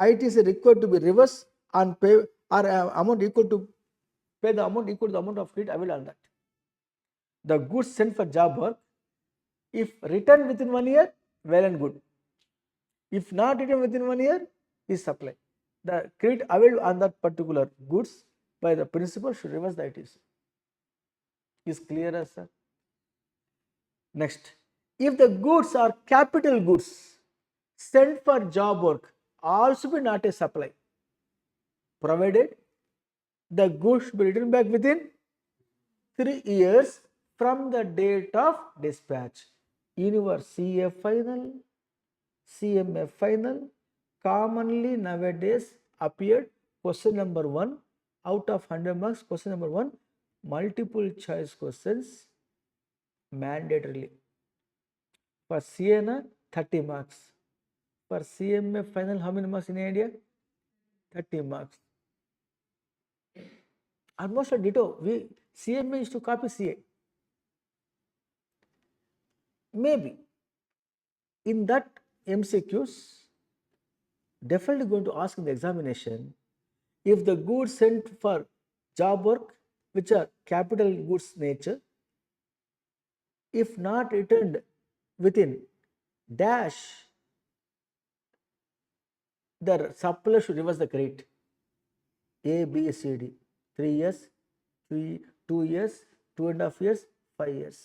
ITC required to be reversed and pay or amount equal to pay the amount equal to the amount of credit available on that. The goods sent for job work, if returned within 1 year, well and good. If not returned within 1 year, is supply. The credit available on that particular goods by the principal should reverse the ITC. Is clear, as sir? Next, if the goods are capital goods sent for job work, also be not a supply, provided the goods should be returned back within 3 years from the date of dispatch. Universe CA final, CMA final commonly nowadays appeared question number 1 out of 100 marks. Question number 1, multiple choice questions mandatorily. For CNA 30 marks. For CMA final, how many marks in idea? 30 marks. Almost a ditto. CMA is to copy CA. Maybe in that MCQs, definitely going to ask in the examination if the goods sent for job work, which are capital goods nature, if not returned within dash, the supplier should reverse the credit. A, B, C, D. 3 years, 2 years, 2.5 years, 5 years.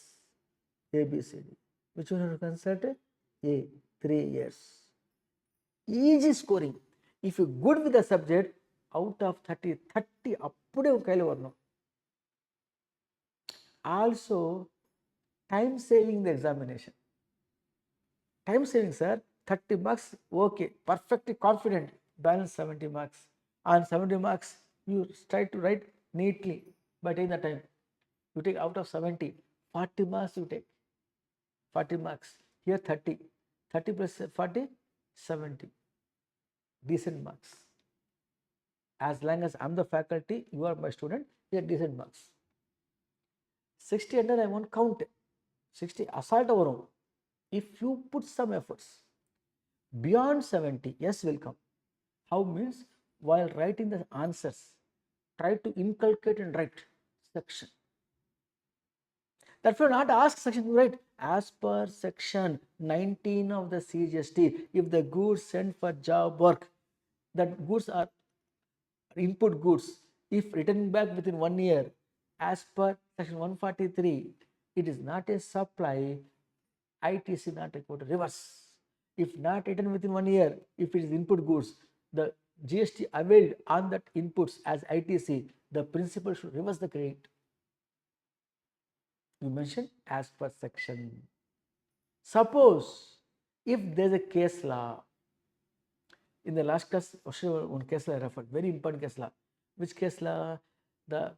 A, B, C, D. Which one have to consult? A, 3 years. Easy scoring. If you good with the subject, out of 30 appude kailo varnam. Also, time saving the examination. Time saving, sir. 30 marks, okay, perfectly confident. Balance 70 marks. On 70 marks, you try to write neatly by taking the time. You take out of 70, 40 marks you take. 40 marks. Here 30. 30 plus 40, 70. Decent marks. As long as I'm the faculty, you are my student, you get decent marks. 60 under I won't count. 60 assault over. If you put some efforts, beyond 70, yes will come. How means while writing the answers, try to inculcate and write section. Therefore, not ask section to write as per section 19 of the CGST. If the goods sent for job work, that goods are input goods, if returned back within 1 year, as per section 143, it is not a supply. ITC not required to reverse. If not returned within 1 year, if it is input goods, the GST availed on that inputs as ITC, the principal should reverse the credit. You mentioned as per section. Suppose if there is a case law, in the last class, one case law I referred, very important case law. Which case law? The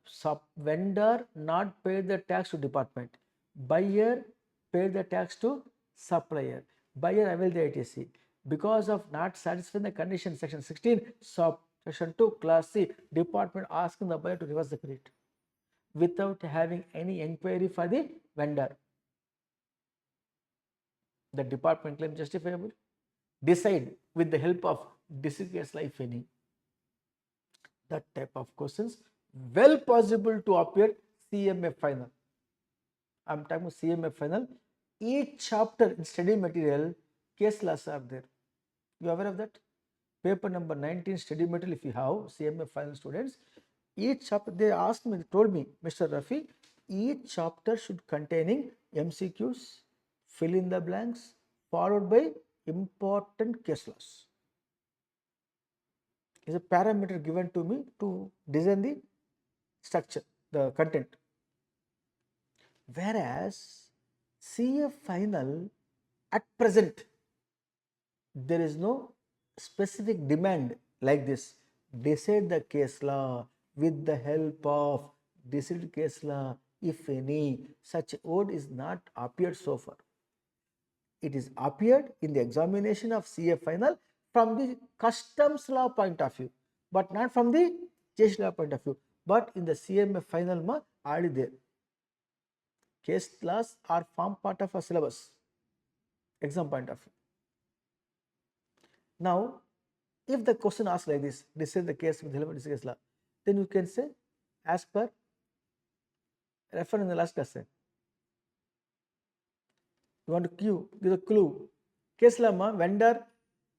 vendor not paid the tax to department. Buyer paid the tax to supplier. Buyer availed the ITC. Because of not satisfying the condition, section 16, section 2, class C, department asking the buyer to reverse the credit without having any inquiry for the vendor. The department claim justifiable. Decide with the help of district case law, if any. That type of questions well possible to appear CMA final. I am talking about CMA final. Each chapter in study material, case laws are there. You are aware of that? Paper number 19 study material, if you have CMA final students, each chapter they asked me, told me, Mr. Rafi, each chapter should containing MCQs, fill in the blanks, followed by important case laws. Is a parameter given to me to design the structure, the content. Whereas CA final at present there is no specific demand like this. Decide the case law with the help of decide case law, if any. Such word is not appeared so far. It is appeared in the examination of CA final from the customs law point of view, but not from the case law point of view. But in the CMA final ma already there. Case laws are form part of a syllabus, exam point of view. Now, if the question asks like this is the case with help of this case law, then you can say as per refer in the last lesson. You want to give a clue. Case law ma vendor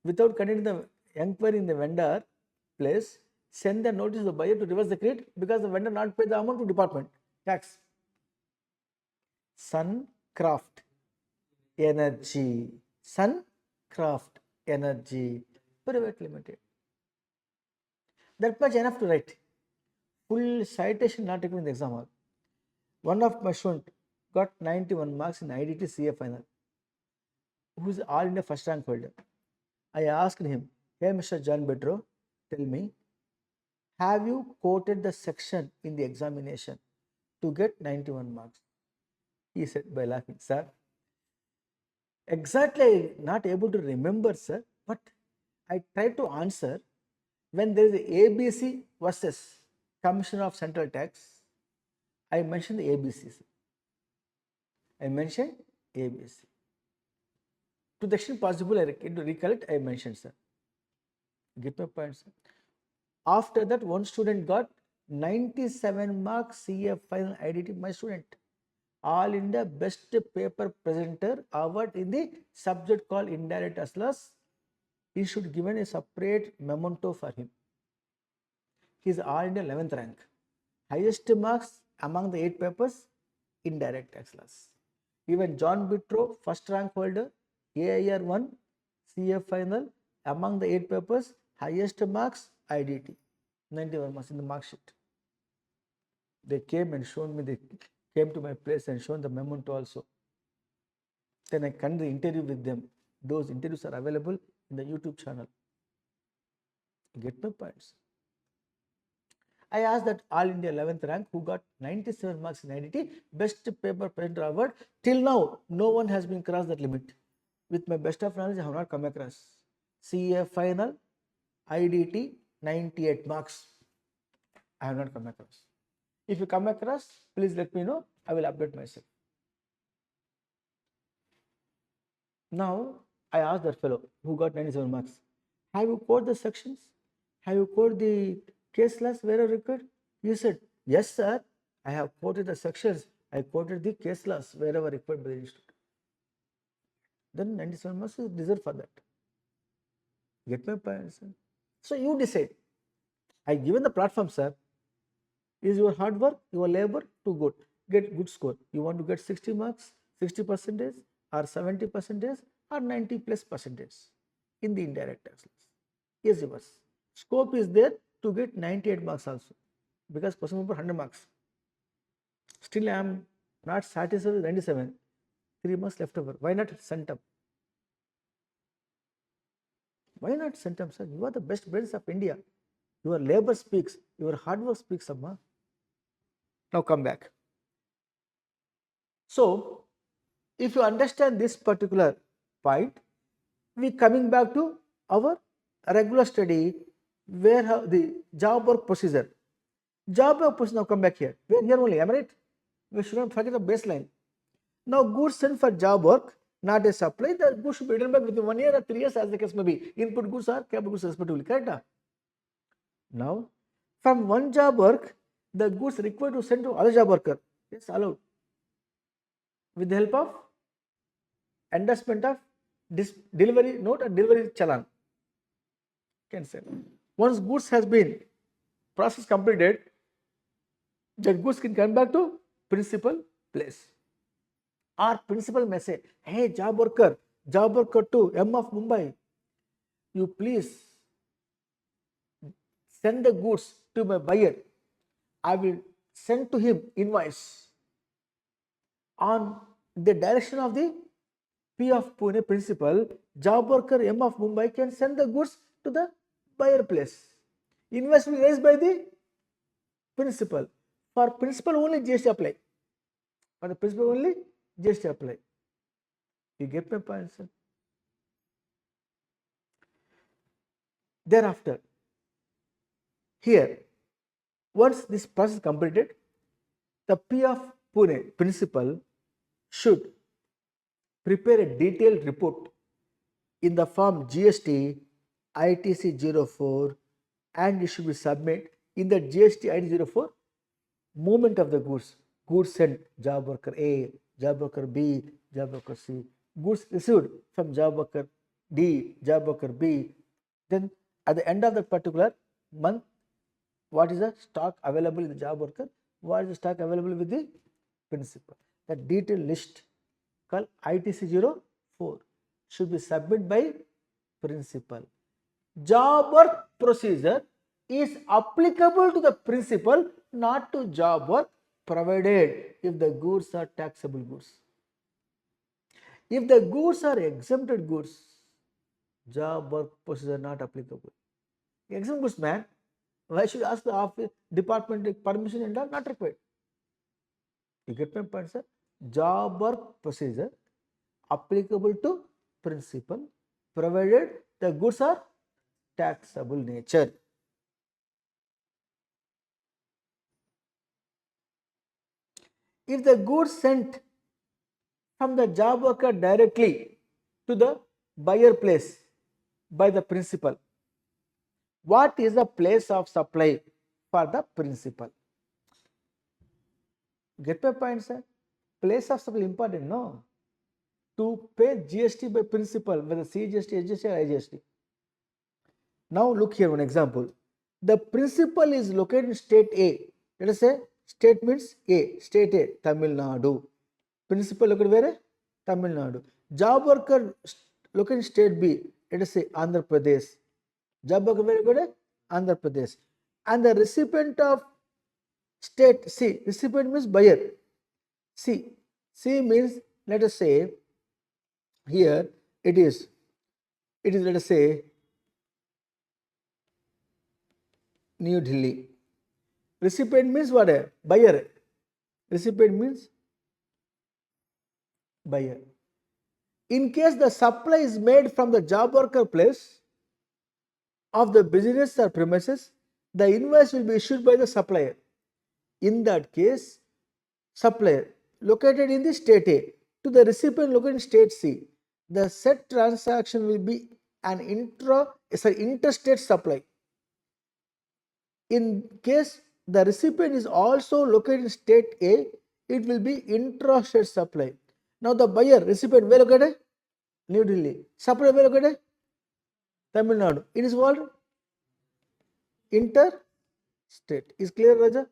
without conducting the inquiry in the vendor place, send the notice to the buyer to reverse the credit because the vendor not paid the amount to department tax. Suncraft Energy, Suncraft Energy Private Limited. That much enough to write. Full citation not taken in the exam hall. One of my student got 91 marks in IDT CA final, who is all India first rank holder. I asked him, hey Mr. John Bedro, tell me, have you quoted the section in the examination to get 91 marks? He said by laughing, sir, exactly not able to remember, sir, but I tried to answer when there is a ABC versus Commissioner of Central Tax. I mentioned the ABC. I mentioned ABC. To the extent possible, I recollect, I mentioned, sir. Get my point, sir. After that, one student got 97 marks CA final IDT, my student. All India Best Paper Presenter award in the subject called Indirect Tax Laws. He should given a separate memento for him. He is all India 11th rank. Highest marks among the 8 papers, Indirect Tax Laws. Even John Bitro, first rank holder, AIR 1, CF final, among the 8 papers, highest marks, IDT, 91 marks in the mark sheet. They came and shown me, they came to my place and shown the memento also. Then I conducted the interview with them. Those interviews are available in the YouTube channel. Get my points. I asked that All India 11th rank who got 97 marks in IDT, Best Paper Presenter Award. Till now, no one has been crossed that limit. With my best of knowledge, I have not come across. CA final, IDT, 98 marks. I have not come across. If you come across, please let me know. I will update myself. Now, I asked that fellow who got 97 marks, have you quoted the sections? Have you quoted the case laws where required? He said, yes, sir. I have quoted the sections. I quoted the case laws wherever required by the institute. Then 97 marks is deserved for that. Get my point, sir? So you decide. I given the platform, sir. Is your hard work, your labor to good, get good score. You want to get 60 marks, 60% or 70% or 90 plus percentage in the indirect tax laws. Yes, yours. Scope is there to get 98 marks also because question paper 100 marks. Still I am not satisfied with 97. 3 marks left over. Why not centum? Why not centum, sir? You are the best brains of India. Your labor speaks, your hard work speaks, Amma. Now come back. So, if you understand this particular point, we coming back to our regular study where the job work procedure. Job work procedure, now come back here. We are here only, am I right? We should not forget the baseline. Now, goods sent for job work, not a supply, the goods should be returned back within 1 year or 3 years as the case may be. Input goods or capital goods respectively, correct? Now, from one job work, the goods required to send to other job worker is allowed with the help of endorsement of delivery note or delivery challan. Can say once goods has been process completed, the goods can come back to principal place. Our principal may say, hey job worker, job worker to M of Mumbai, you please send the goods to my buyer. I will send to him invoice on the direction of the P of Pune principal. Job worker M of Mumbai can send the goods to the buyer place. Invoice will be raised by the principal. For principal only GST apply. For the principal only GST apply. You get my point, sir? Thereafter, here, once this process is completed, the P of Pune principal should prepare a detailed report in the form GST ITC 04 and it should be submitted in the GST ITC 04 movement of the goods sent job worker A, job worker B, job worker C, goods received from job worker D, job worker B. Then at the end of the particular month, what is the stock available in the job worker, what is the stock available with the principal. The detailed list called ITC 04 should be submitted by principal. Job work procedure is applicable to the principal, not to job work, provided if the goods are taxable goods. If the goods are exempted goods, job work procedure not applicable. Exempt goods, man, why should you ask the office department permission and all? Not required. You get my point, sir? Job work procedure applicable to principal, provided the goods are taxable nature. If the goods sent from the job worker directly to the buyer place by the principal, what is the place of supply for the principal? Get my point, sir? Place of supply important, no? To pay GST by principal, whether CGST, HGST or IGST. Now look here, one example. The principal is located in state A. Let us say state means A, state A, Tamil Nadu. Principal located where? Tamil Nadu. Job worker located in state B. Let us say Andhra Pradesh. Job worker where located? Andhra Pradesh. And the recipient of state C, recipient means buyer. C means, let us say here it is let us say New Delhi. Recipient means what? Buyer. Recipient means buyer. In case the supply is made from the job worker place of the business or premises, the invoice will be issued by the supplier. In that case, supplier located in the state A to the recipient located in state C, the said transaction will be an interstate supply. In case the recipient is also located in state A, it will be intrastate supply. Now the buyer, recipient, where located? New Delhi. Supplier where located? Tamil Nadu. It is called interstate. Is clear, Raja?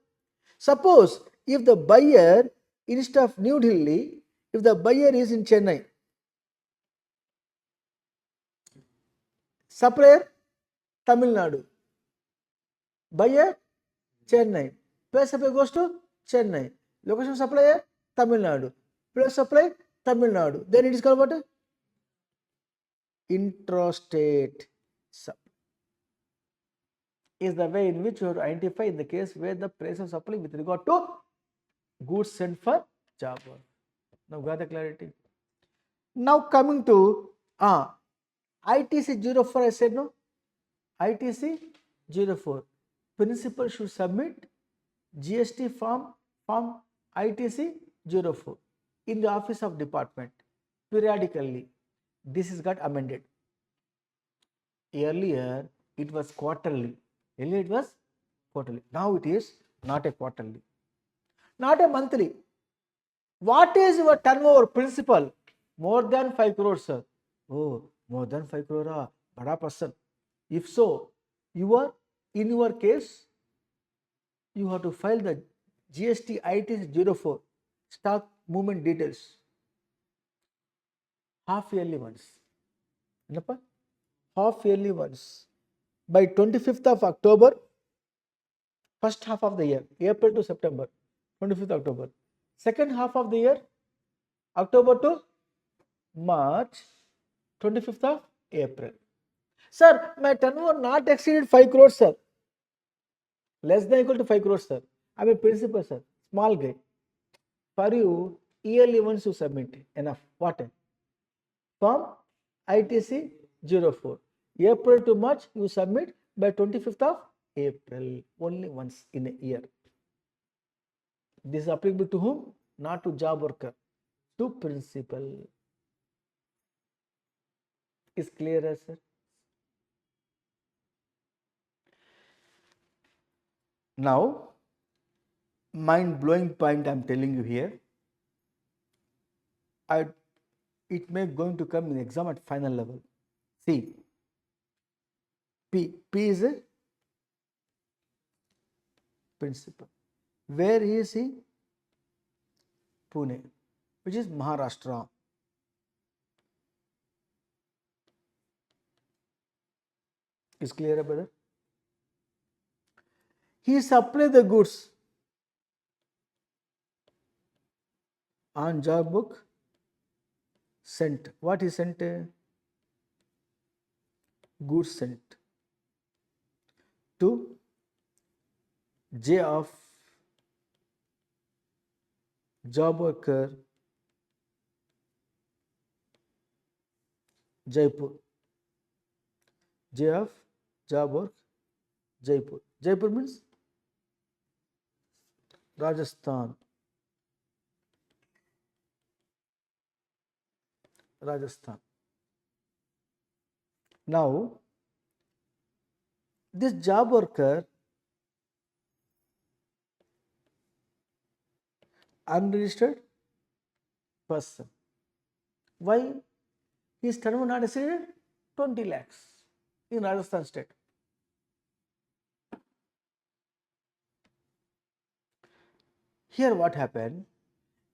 Suppose if the buyer instead of New Delhi, if the buyer is in Chennai, supplier Tamil Nadu, buyer Chennai, place supply goes to Chennai, location supplier Tamil Nadu, place supply Tamil Nadu, then it is called what? Intrastate supply. Is the way in which you have to identify in the case where the place of supply with regard to goods sent for job work. Now got the clarity. Now coming to ITC 04, I said no. ITC 04. Principal should submit GST form ITC 04 in the office of department periodically. This is got amended. Earlier it was quarterly. Earlier it was quarterly. Now it is not a quarterly, not a monthly. What is your turnover, principal? More than 5 crores, sir. Oh, more than 5 crore, bada person. If so, in your case, you have to file the GST IT 04 stock movement details. half yearly ones. Enappa? Half yearly ones. By 25th of October, first half of the year, April to September, 25th October. Second half of the year, October to March, 25th of April. Sir, my turnover not exceeded 5 crores, sir. Less than equal to 5 crores, sir. I'm a principal, sir. Small guy. For you, yearly ones you submit. Enough. What? Form ITC 04. April to March you submit by 25th of April. Only once in a year. This is applicable to whom? Not to job worker. To principal. Is clear, sir? Now, mind-blowing point I'm telling you here. It may going to come in exam at final level. See, P is a principal. Where is he? Pune, which is Maharashtra. Is clear, brother? He supply the goods on job book sent. What he sent? Goods sent to J of job worker Jaipur. J of job work Jaipur. Jaipur means Rajasthan. Rajasthan. Now, this job worker unregistered person. Why? His turnover not exceeded 20 lakhs in Rajasthan state. Here what happened?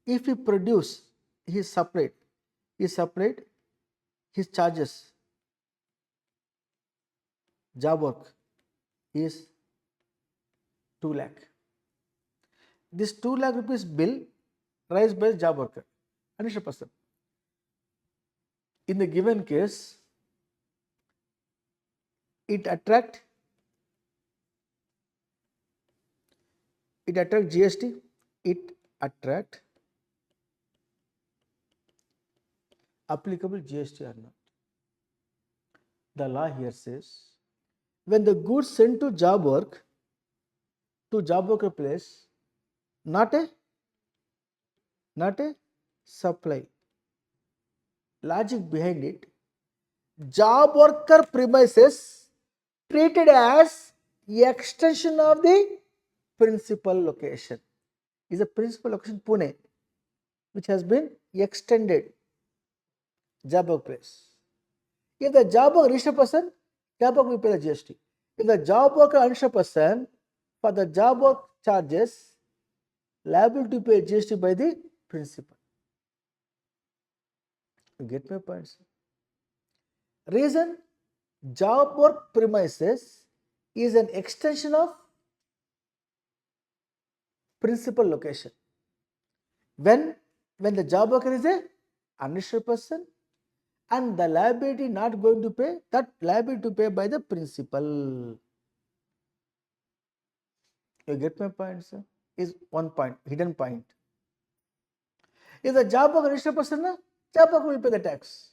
If he produce his separate his charges, job work is 2 lakh. This 2 lakh rupees bill raised by job worker, uninsured person. In the given case, it attract GST, it attract applicable GST or not. The law here says, when the goods sent to job worker place, not a supply. Logic behind it, job worker premises treated as extension of the principal location. Is a principal location Pune, which has been extended job work place. If the job worker registered person, job worker will pay the GST. If the job worker uninsured person, for the job work charges, liable to pay GST by the principal. You get my point, sir? Reason, job work premises is an extension of principal location. When the job worker is a uninsured person and the liability not going to pay, that liability to pay by the principal. You get my point, sir? Is one point, hidden point. If the job worker registered person, job worker will pay the tax.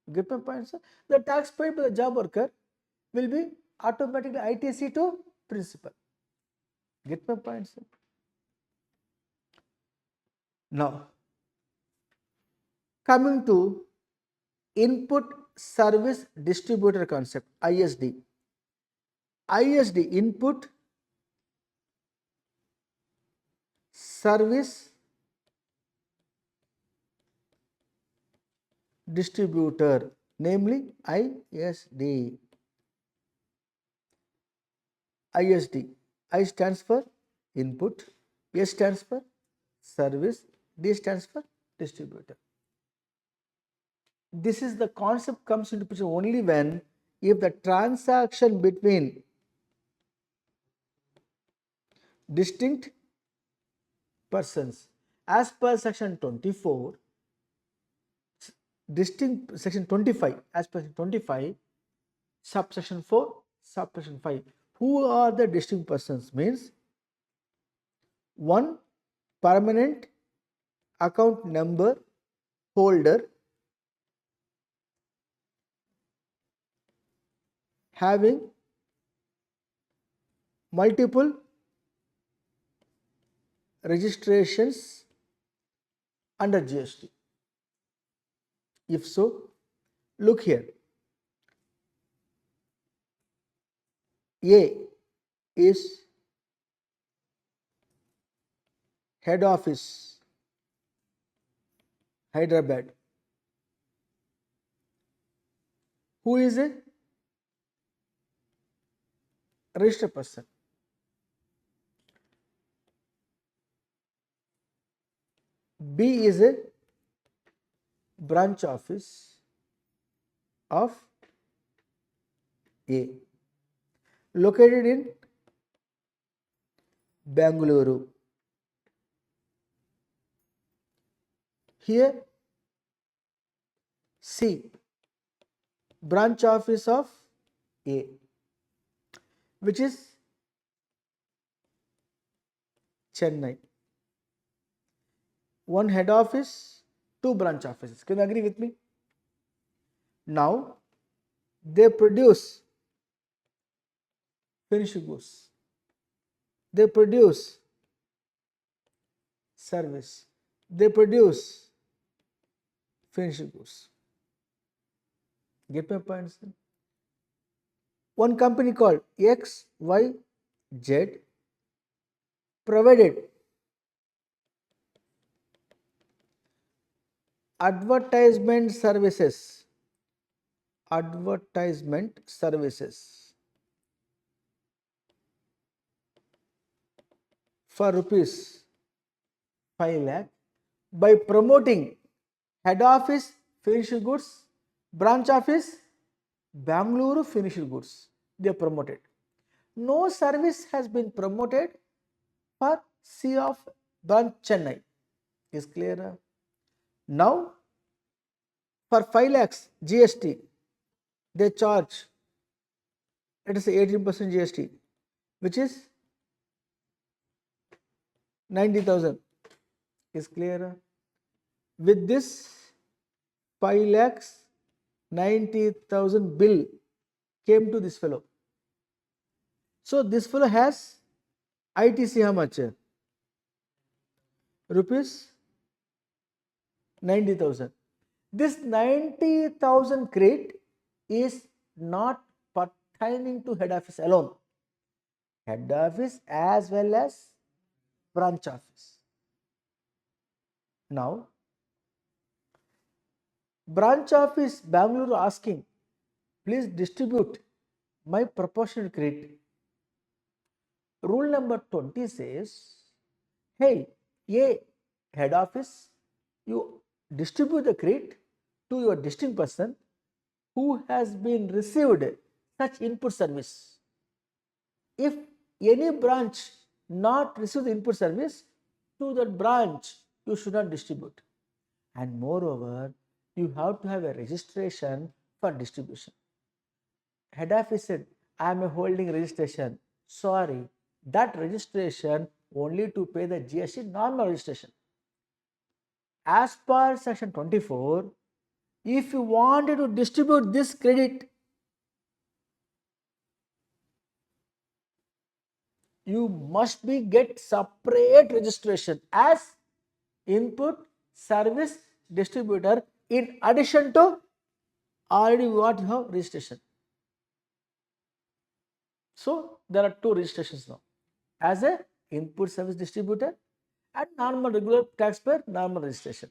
You get my point, sir? The tax paid by the job worker will be automatically ITC to principal. Get my point, sir? Now, coming to input service distributor concept, ISD. ISD, input service distributor, namely ISD. ISD. I stands for input, S stands for service, D stands for distributor. this is the concept comes into picture only when if the transaction between distinct persons as per section 24 distinct section 25 as per section 25 subsection 4 subsection 5 who are the distinct persons means one permanent account number holder having multiple registrations under GST. If so, look here. A is head office, Hyderabad. Who is a registered person? B is a branch office of A located in Bangalore. Here C branch office of A which is Chennai. One head office, two branch offices. Can you agree with me? Now they produce finished goods. They produce service. They produce finished goods. Get my point, sir? One company called XYZ provided advertisement services for rupees 5 lakh by promoting head office finished goods, branch office Bangalore finished goods. They promoted. No service has been promoted for C of branch Chennai. Is clear? Now for 5 lakhs GST they charge, let us say 18% GST, which is 90,000. Is clear? With this 5 lakhs 90,000 bill came to this fellow. So this fellow has ITC how much? Rupees 90,000. This 90,000 credit is not pertaining to head office alone. Head office as well as branch office. Now, branch office Bangalore asking, please distribute my proportionate credit. Rule number 20 says, hey, A head office, you distribute the credit to your distinct person who has been received such input service. If any branch not receive the input service, to that branch you should not distribute. And moreover, you have to have a registration for distribution. Head office said, I am holding registration. Sorry, that registration only to pay the GST normal registration. As per section 24, if you wanted to distribute this credit, you must be get separate registration as input service distributor in addition to already what you have registration. So there are two registrations now, as a input service distributor and normal regular taxpayer normal registration.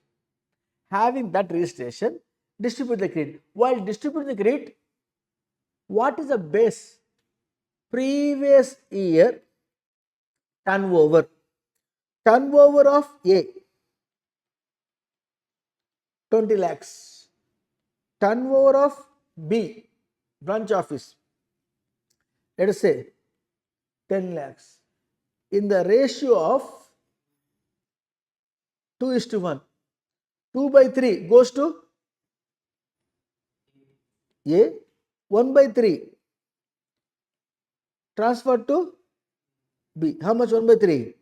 Having that registration, distribute the credit. While distributing the credit, what is the base? Previous year turnover. Turnover of A 20 lakhs. turnover of B branch office, let us say 10 lakhs, in the ratio of 2 is to 1, 2 by 3 goes to A, 1 by 3 transferred to B. How much 1 by 3?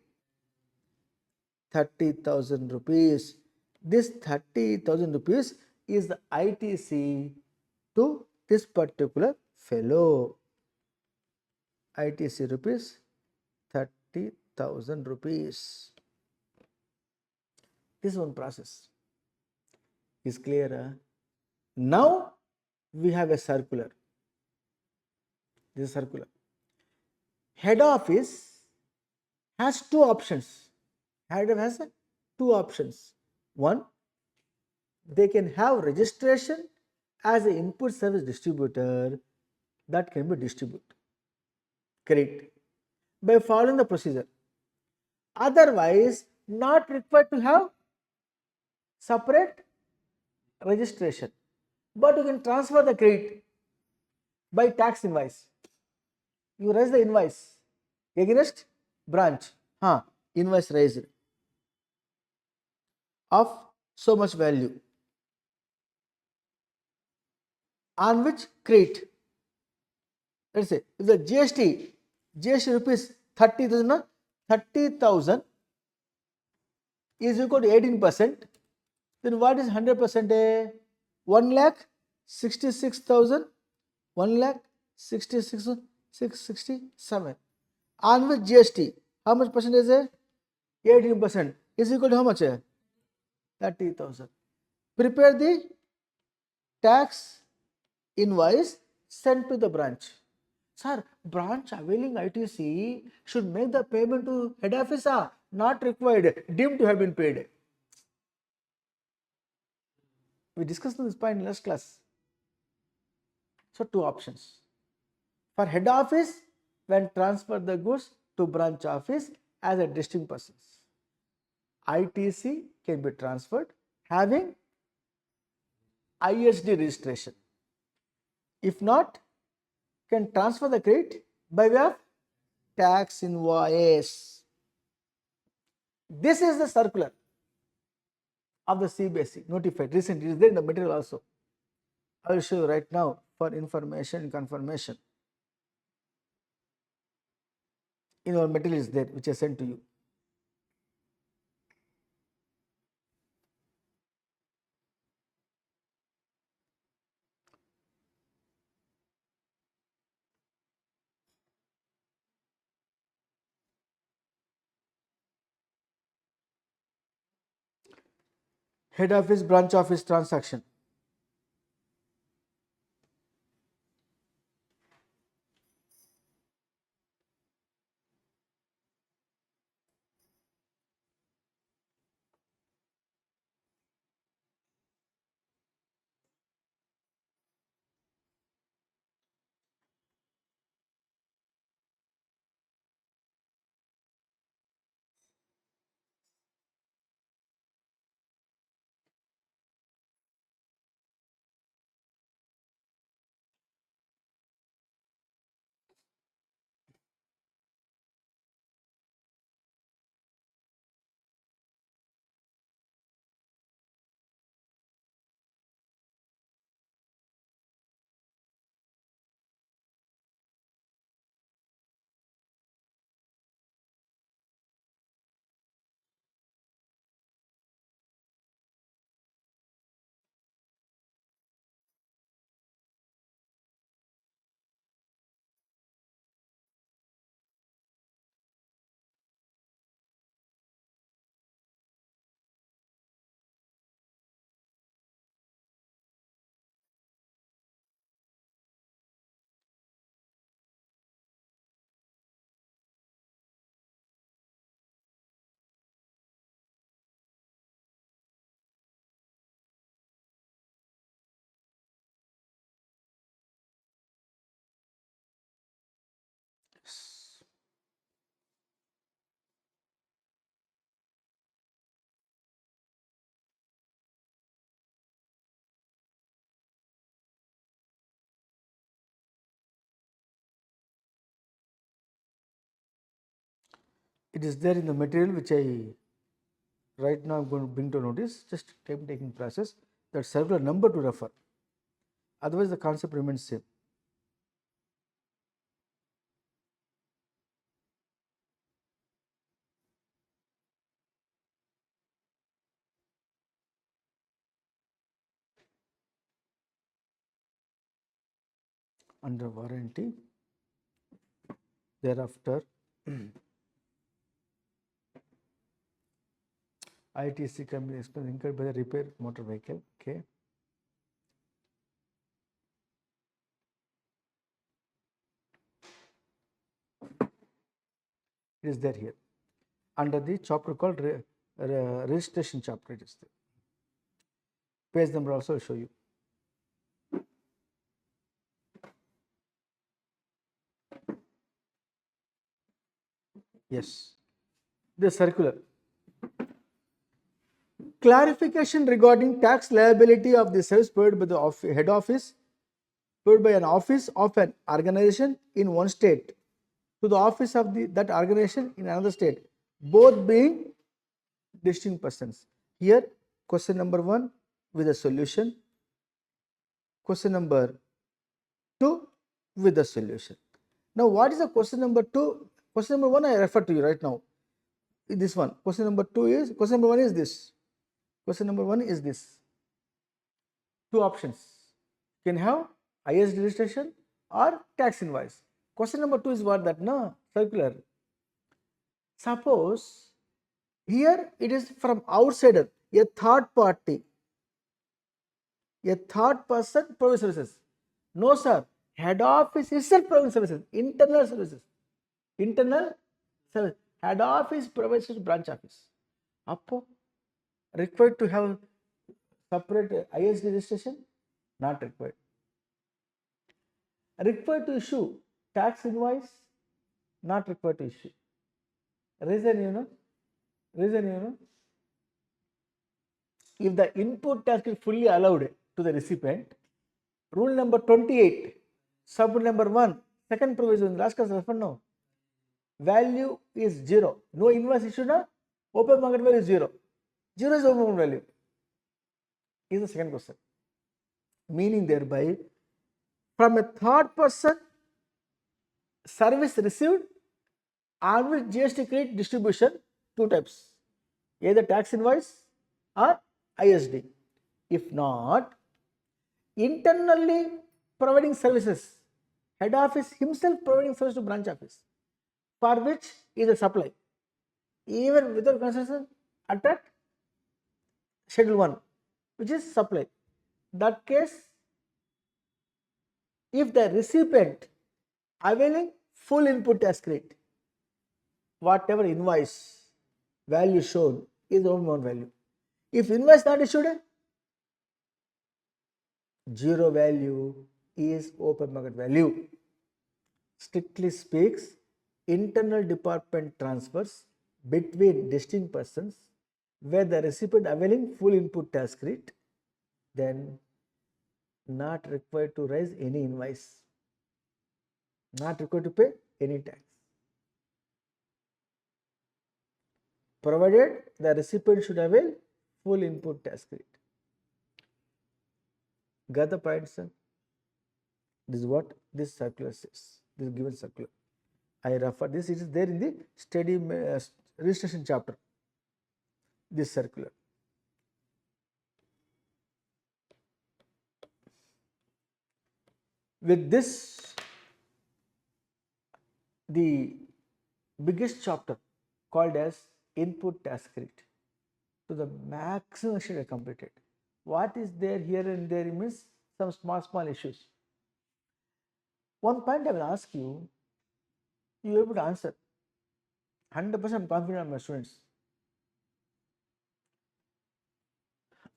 30,000 rupees. This 30,000 rupees is the ITC to this particular fellow. ITC rupees 30,000 rupees. This one process is clear. Huh? Now we have a circular. This is circular. Head office has two options. Head office has two options. One, they can have registration as an input service distributor that can be distributed. Correct. By following the procedure. Otherwise, not required to have separate registration. But you can transfer the credit by tax invoice. You raise the invoice against branch. Invoice raised of so much value, on which credit. Let's say if the GST rupees 30,000, 30,000 is equal to 18%, then what is 100%? 1 lakh 66,000, 1 lakh 66,667. On with GST, how much percentage is 18% is equal to how much? 30,000. Prepare the tax invoice sent to the branch. Sir, branch availing ITC should make the payment to head office. Not required, deemed to have been paid. We discussed this point in last class. So two options. For head office, when transfer the goods to branch office as a distinct persons, ITC can be transferred having ISD registration. If not, can transfer the credit by way of tax invoice. This is the circular of the CBSE notified recently. It is there in the material also. I will show you right now for information and confirmation. In our material is there, which I sent to you. Head office, branch office transaction. It is there in the material which I right now I'm going to bring to notice. Just taking process that circular number to refer. Otherwise, the concept remains same. Under warranty, thereafter ITC can be expense incurred by the repair motor vehicle. Okay. It is there here under the chapter called registration chapter. It is there. Page number also will show you. Yes, the circular. Clarification regarding tax liability of the service provided by the head office, provided by an office of an organization in one state to the office of that organization in another state, both being distinct persons. Here, question number 1 with a solution, question number 2 with the solution. Now, what is the question number 2? Question number 1 I refer to you right now. This one. Question number 2 is, question number 1 is this. Question number 1 is this. Two options. You can have ISD registration or tax invoice. Question number 2 is what that? No, circular. Suppose here it is from outsider, a third party, a third person providing services. No, sir. Head office itself providing services, internal services. Internal service. Head office provides to branch office. Appo required to have separate ISD registration? Not required. Required to issue tax invoice? Not required to issue. Reason you know? Reason you know? If the input tax is fully allowed to the recipient, rule number 28, sub number 1, second provision, last class refer now. Value is 0. No invoice issued, open market value is 0. 0 is open market value. Is the second question. Meaning thereby, from a third person, service received on which GST credit distribution, two types, either tax invoice or ISD. If not, internally providing services, head office himself providing service to branch office, for which is a supply, even without consideration at schedule 1, which is supply. That case, if the recipient availing full input tax credit, whatever invoice value shown is open market value. If invoice not issued, 0 value is open market value. Strictly speaks, internal department transfers between distinct persons where the recipient availing full input tax credit, then not required to raise any invoice, not required to pay any tax, provided the recipient should avail full input tax credit. Got the point, sir? This is what this circular says. This given circular. I refer this. It is there in the study registration chapter. This circular. With this, the biggest chapter called as input tax credit to the maximum extent I completed. What is there here and there means some small issues. One point I will ask you, you are able to answer. 100% confident on my students.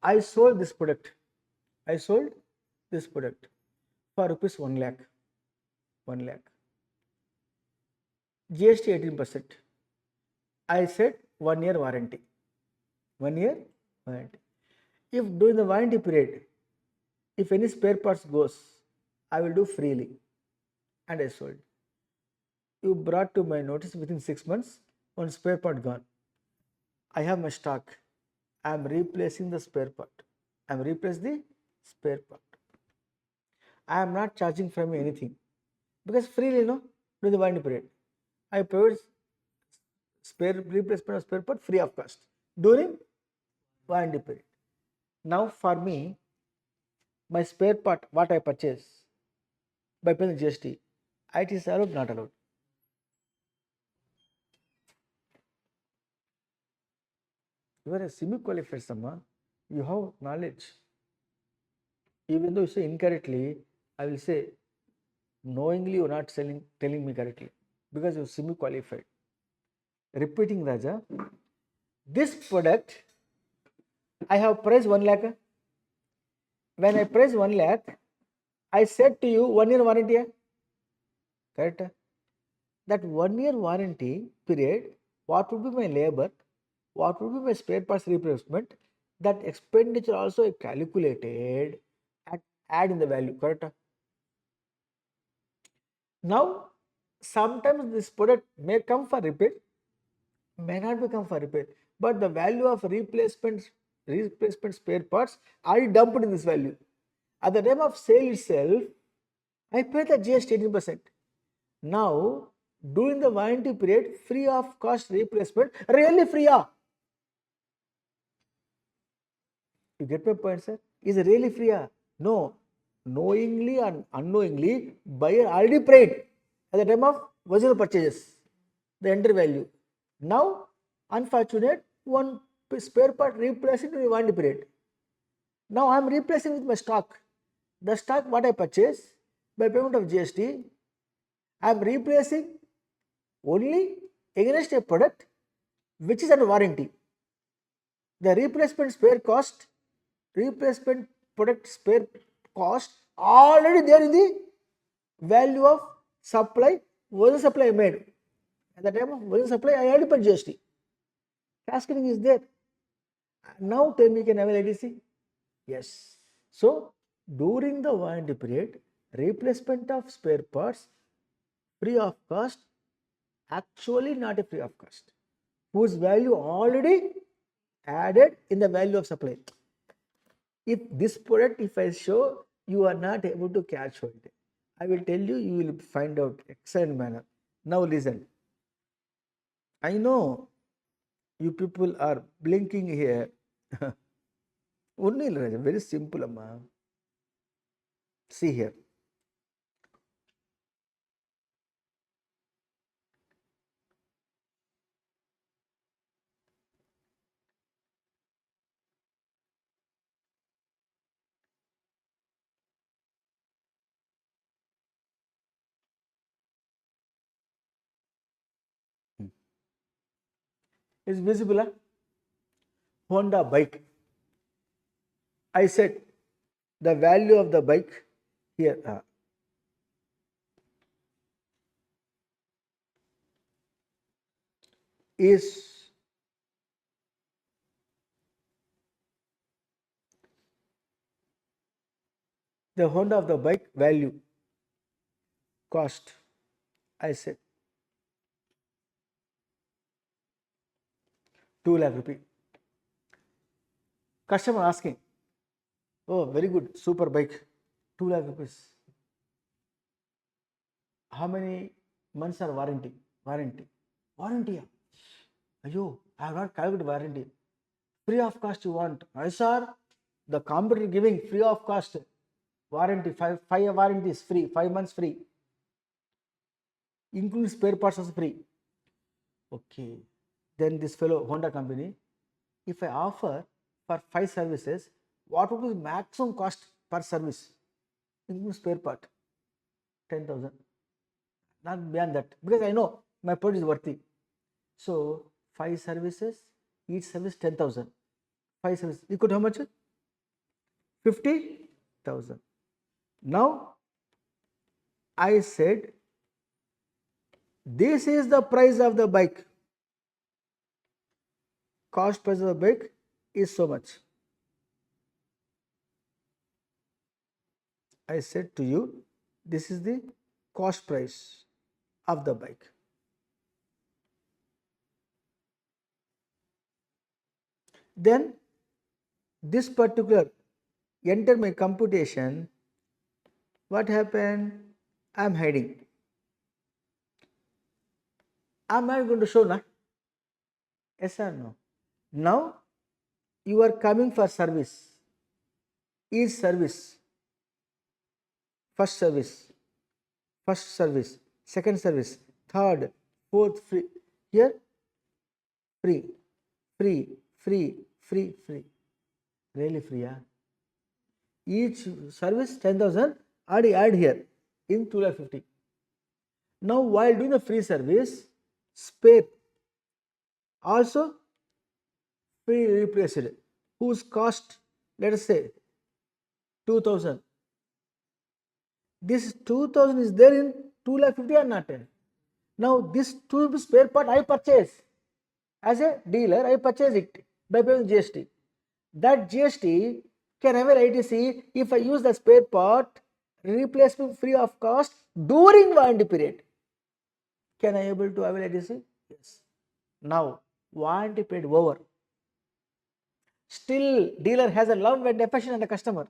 I sold this product. I sold this product for rupees 1 lakh. 1 lakh. GST 18%. I said 1 year warranty. 1 year warranty. If during the warranty period, if any spare parts goes, I will do freely. And I sold. You brought to my notice within 6 months, one spare part gone. I have my stock. I am replacing the spare part. I am replacing the spare part. I am not charging from anything because freely, during the warranty period, I provide spare replacement of spare part free of cost during warranty period. Now, for me, my spare part, what I purchase by paying GST, it is allowed, not allowed. You are a semi-qualified someone. You have knowledge. Even though you say incorrectly, I will say knowingly you are not telling me correctly because you are semi-qualified. Repeating, Raja, this product I have priced 1 lakh. When I priced 1 lakh, I said to you 1 year warranty. Correct? That 1 year warranty period, what would be my labor? What would be my spare parts replacement? That expenditure also calculated and add in the value. Correct? Now, sometimes this product may come for repair, may not become for repair, but the value of replacement spare parts are dumped in this value. At the time of sale itself, I pay the GST 18%. Now, during the warranty period, free of cost replacement, really free of. You get my point, sir? Is it really free? No. Knowingly and unknowingly, buyer already paid at the time of original purchases, the entry value. Now, unfortunate, one spare part replacing in the warranty period. Now, I am replacing with my stock. The stock what I purchase by payment of GST, I am replacing only against a product which is under warranty. The replacement product spare cost already there in the value of supply, was supply made. At the time of was supply, I already paid GST. Cascading is there. Now tell me, can avail ITC? Yes. So during the warranty period, replacement of spare parts free of cost, actually not a free of cost, whose value already added in the value of supply. If this product, if I show, you are not able to catch hold, I will tell you, you will find out excellent manner. Now listen. I know you people are blinking here. Only very simple, amma. See here. It's visible, huh? Honda bike. I said the value of the bike here is the Honda of the bike value cost. I said 2 lakh rupee. Customer asking, oh, very good, super bike, 2 lakh rupees. How many months are warranty? Warranty. Ayo, I have not calculated warranty. Free of cost you want? I sir, the competitor giving free of cost warranty. Five warranty is free, 5 months free, including spare parts also free. Okay, then this fellow Honda company, if I offer for 5 services, what would be the maximum cost per service, including spare part? 10,000. Not beyond that, because I know my product is worthy. So 5 services, each service 10,000. 5 services equal to how much? 50,000. Now I said this is the price of the bike. Cost price of the bike is so much. I said to you, this is the cost price of the bike. Then this particular enter my computation, what happened? I am hiding. I am not going to show now. Yes or no? Now you are coming for service. Each service, first service, first service, second service, third, fourth, free. Here, free, free, free, free, free. Really free, yeah. Each service 10,000, add here in 250. Now, while doing the free service, spare also free replaced, whose cost, let us say 2,000. This 2,000 is there in 250 or not? Now, this 2 spare part I purchase as a dealer, I purchase it by paying GST. That GST can avail ITC if I use the spare part replacement free of cost during warranty period. Can I able to avail ITC? Yes. Now warranty period over. Still dealer has a love and affection on the customer.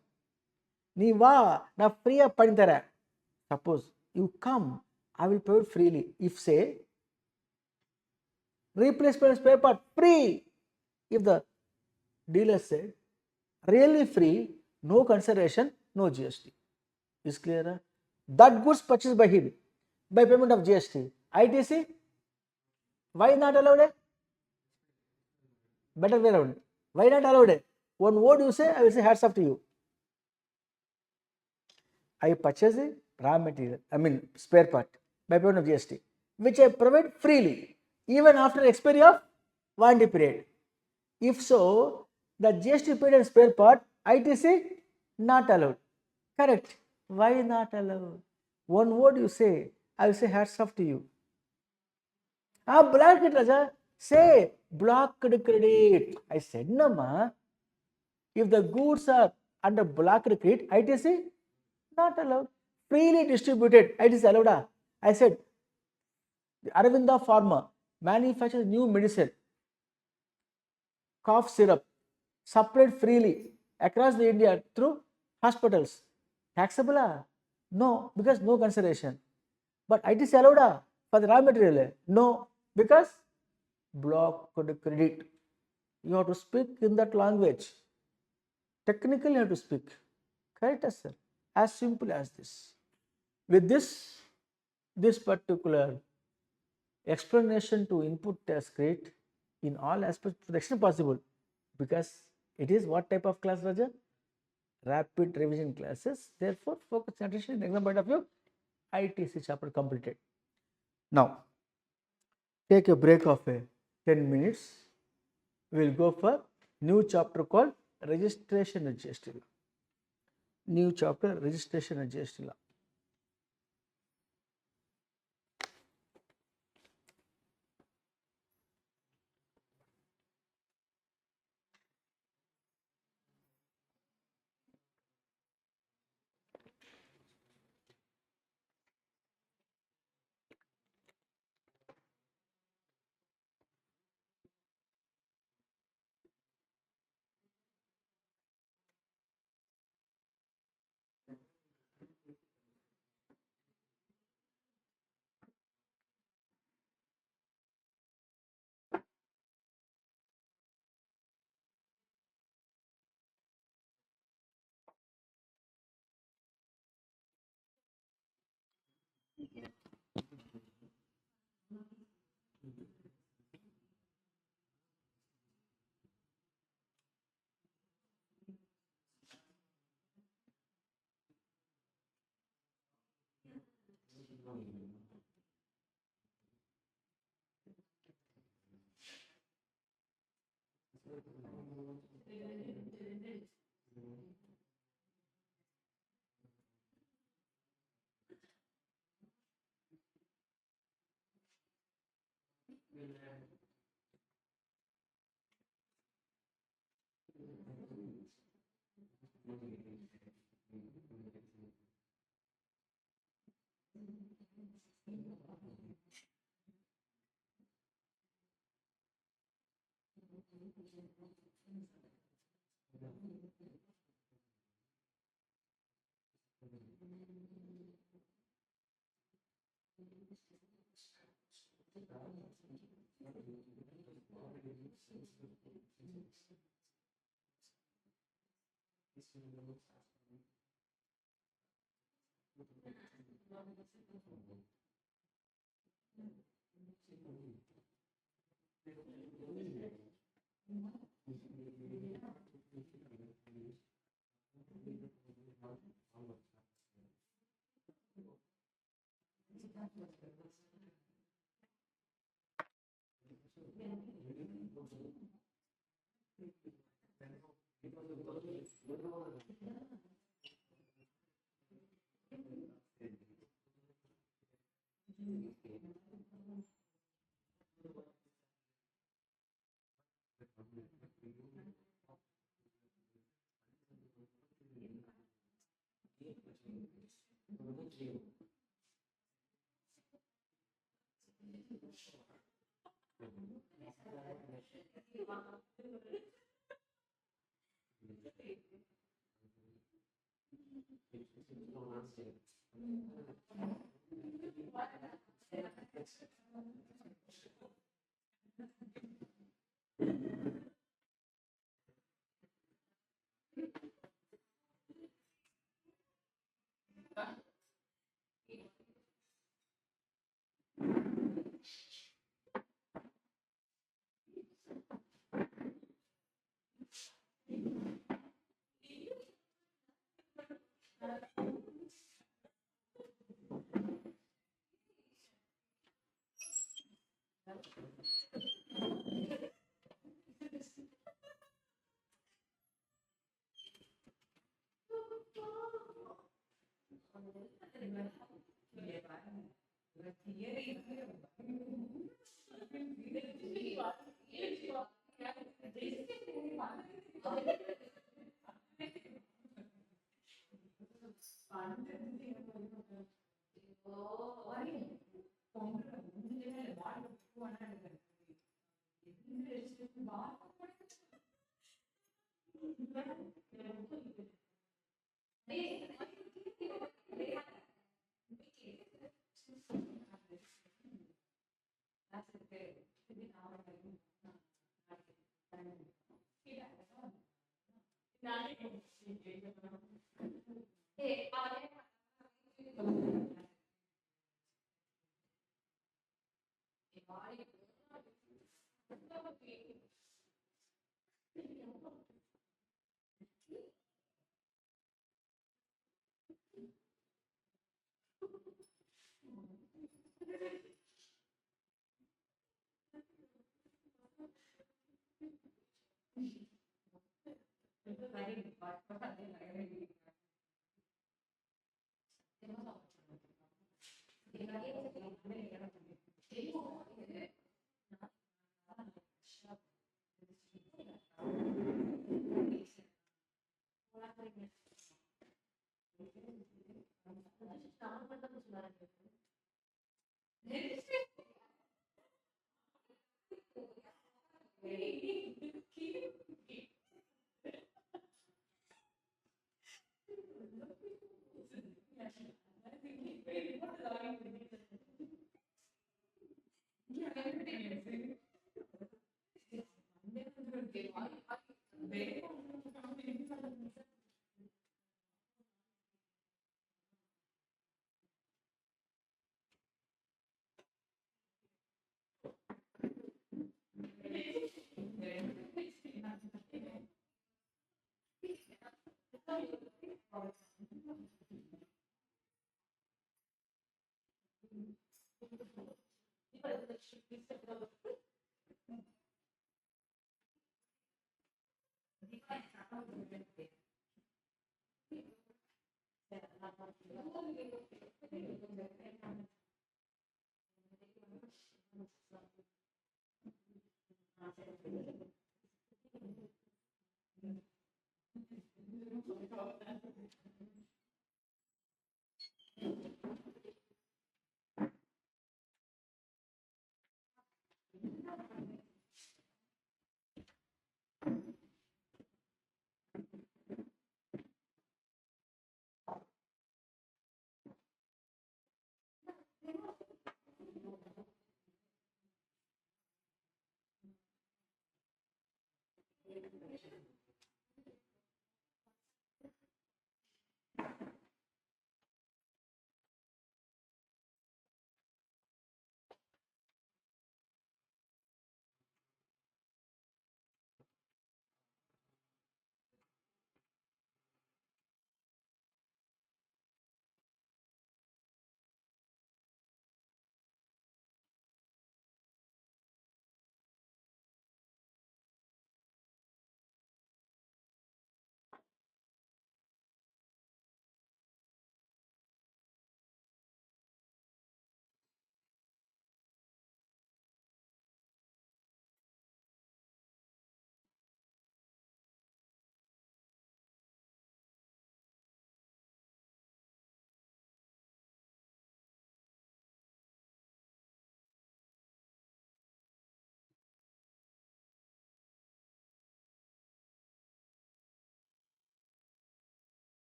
Nee va na free ah padintara. Suppose you come, I will pay freely. If say replacement spare part free, if the dealer said really free, no consideration, no GST. Is clear? That goods purchased by him by payment of GST. ITC, why not allowed? Better way around. Why not allowed? One word you say, I will say hats off to you. I purchase a raw material, I mean spare part by payment of GST, which I provide freely, even after expiry of warranty period. If so, the GST paid and spare part, ITC not allowed. Correct. Why not allowed? One word you say, I will say hats off to you. Ah, block it, Raja. Say blocked credit. I said, no, ma. If the goods are under blocked credit, ITC not allowed. Freely distributed, ITC allowed. I said, Aravinda Pharma manufactures new medicine, cough syrup, supplied freely across the India through hospitals. Taxable? No, because no consideration. But ITC allowed for the raw material? No, because block credit. You have to speak in that language. Technically, you have to speak. Correct, sir? As simple as this. With this particular explanation to input tax credit in all aspects to the extent possible, because it is what type of class, Raja? Rapid revision classes. Therefore, focus attention in exam point of view, ITC chapter completed. Now, take a break of 10 minutes. We will go for new chapter called registration and GST law. New chapter registration and GST law.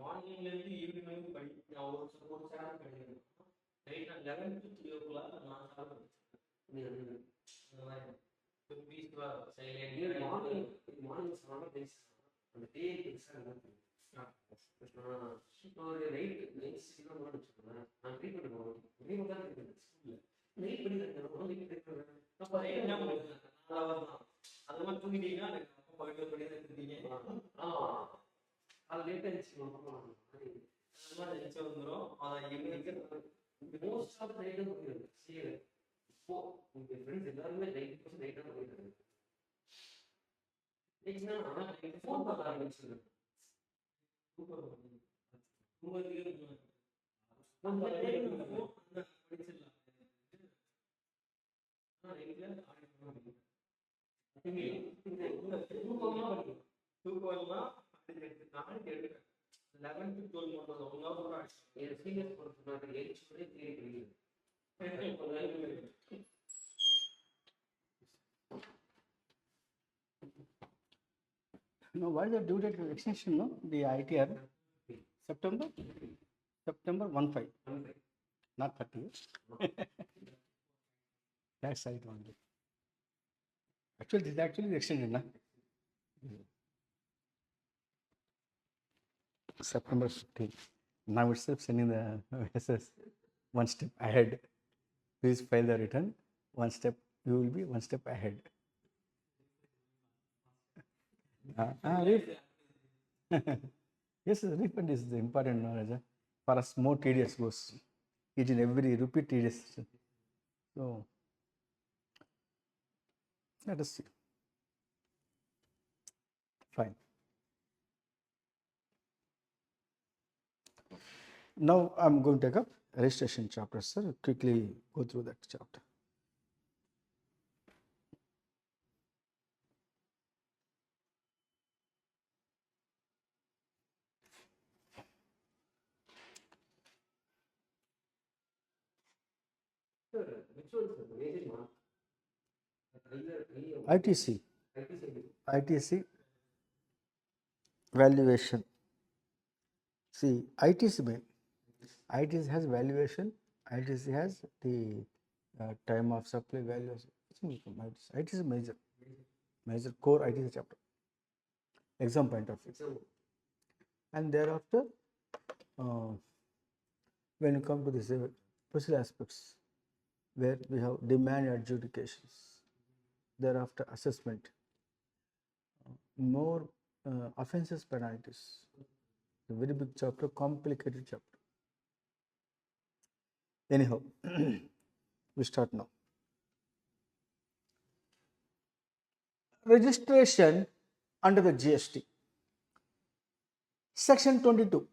மார்னிங்லேருந்து evening வரைக்கும் நான் ஒரு channel படிக்கிறேன். Night நான் 11 to 3 o'clock நான் சாப்பிட அந்த மாதிரி பீஸ்ஃபுல்லாக சைலண்ட் மார்னிங் சொன்னால் பேச அந்த டே பெருசாக ஒரு நைட் நைட் சீக்கிரம் வச்சுக்கோங்களேன். நான் ட்ரீட் பண்ணுவேன் ட்ரீட் தான் ஸ்கூலில் நைட் படிக்கிறேன். அப்போ என்ன பண்ணுவேன் தான் அது மாதிரி தூங்கிட்டீங்கன்னா எனக்கு அப்பா பக்கத்தில் படி தான் எடுத்துட்டீங்க. அது லேட் ஆயிடுச்சு அந்த மாதிரி நினச்சி வந்துடும். அதை எங்களுக்கு மோஸ்ட் ஆஃப் நைட்டு பண்ணிடுது சரி. இப்போ உங்கள் ஃப்ரெண்ட்ஸ் எல்லாருமே 90% நைட்டாக பண்ணிடுறாங்க. ஃபோன் பார்க்க ஆரம்பிச்சிருக்கேன். No, why the due date extension? No, the ITR September 15, not 30. That's right only. Actually, this is actually the extension, na? September 15. Now itself sending the SS one step ahead. Please file the return. One step, you will be one step ahead. Yes, refund is the important knowledge. For us, more tedious goes. Each and every rupee tedious. So, let us see. Fine. Now, I'm going to take up registration chapter, sir. Quickly go through that chapter. ITC valuation. See, ITC has valuation. ITC has the time of supply valuation. ITC is major core ITC chapter. Exam point of view. And thereafter, when you come to this procedural aspects, where we have demand adjudications, thereafter assessment, more offenses penalties, a very big chapter, complicated chapter. Anyhow, we start now. Registration under the GST. Section 22.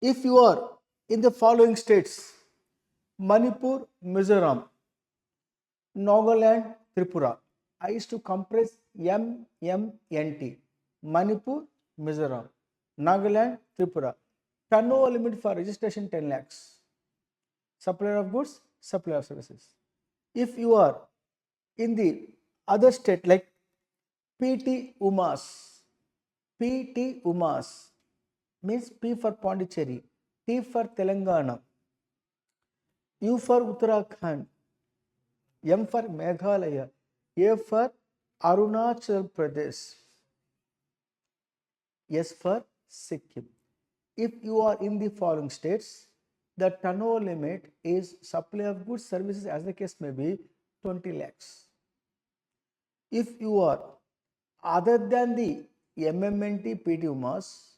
If you are in the following states, Manipur, Mizoram, Nagaland, Tripura. I used to compress MMNT. Manipur, Mizoram, Nagaland, Tripura. Turnover limit for registration 10 lakhs. Supplier of goods, supplier of services. If you are in the other state like PT Umas means P for Pondicherry, T for Telangana, U for Uttarakhand, M for Meghalaya, A for Arunachal Pradesh, S for Sikkim. If you are in the following states, the turnover limit is supply of goods, services as the case may be 20 lakhs. If you are other than the MMNT PT UMAS,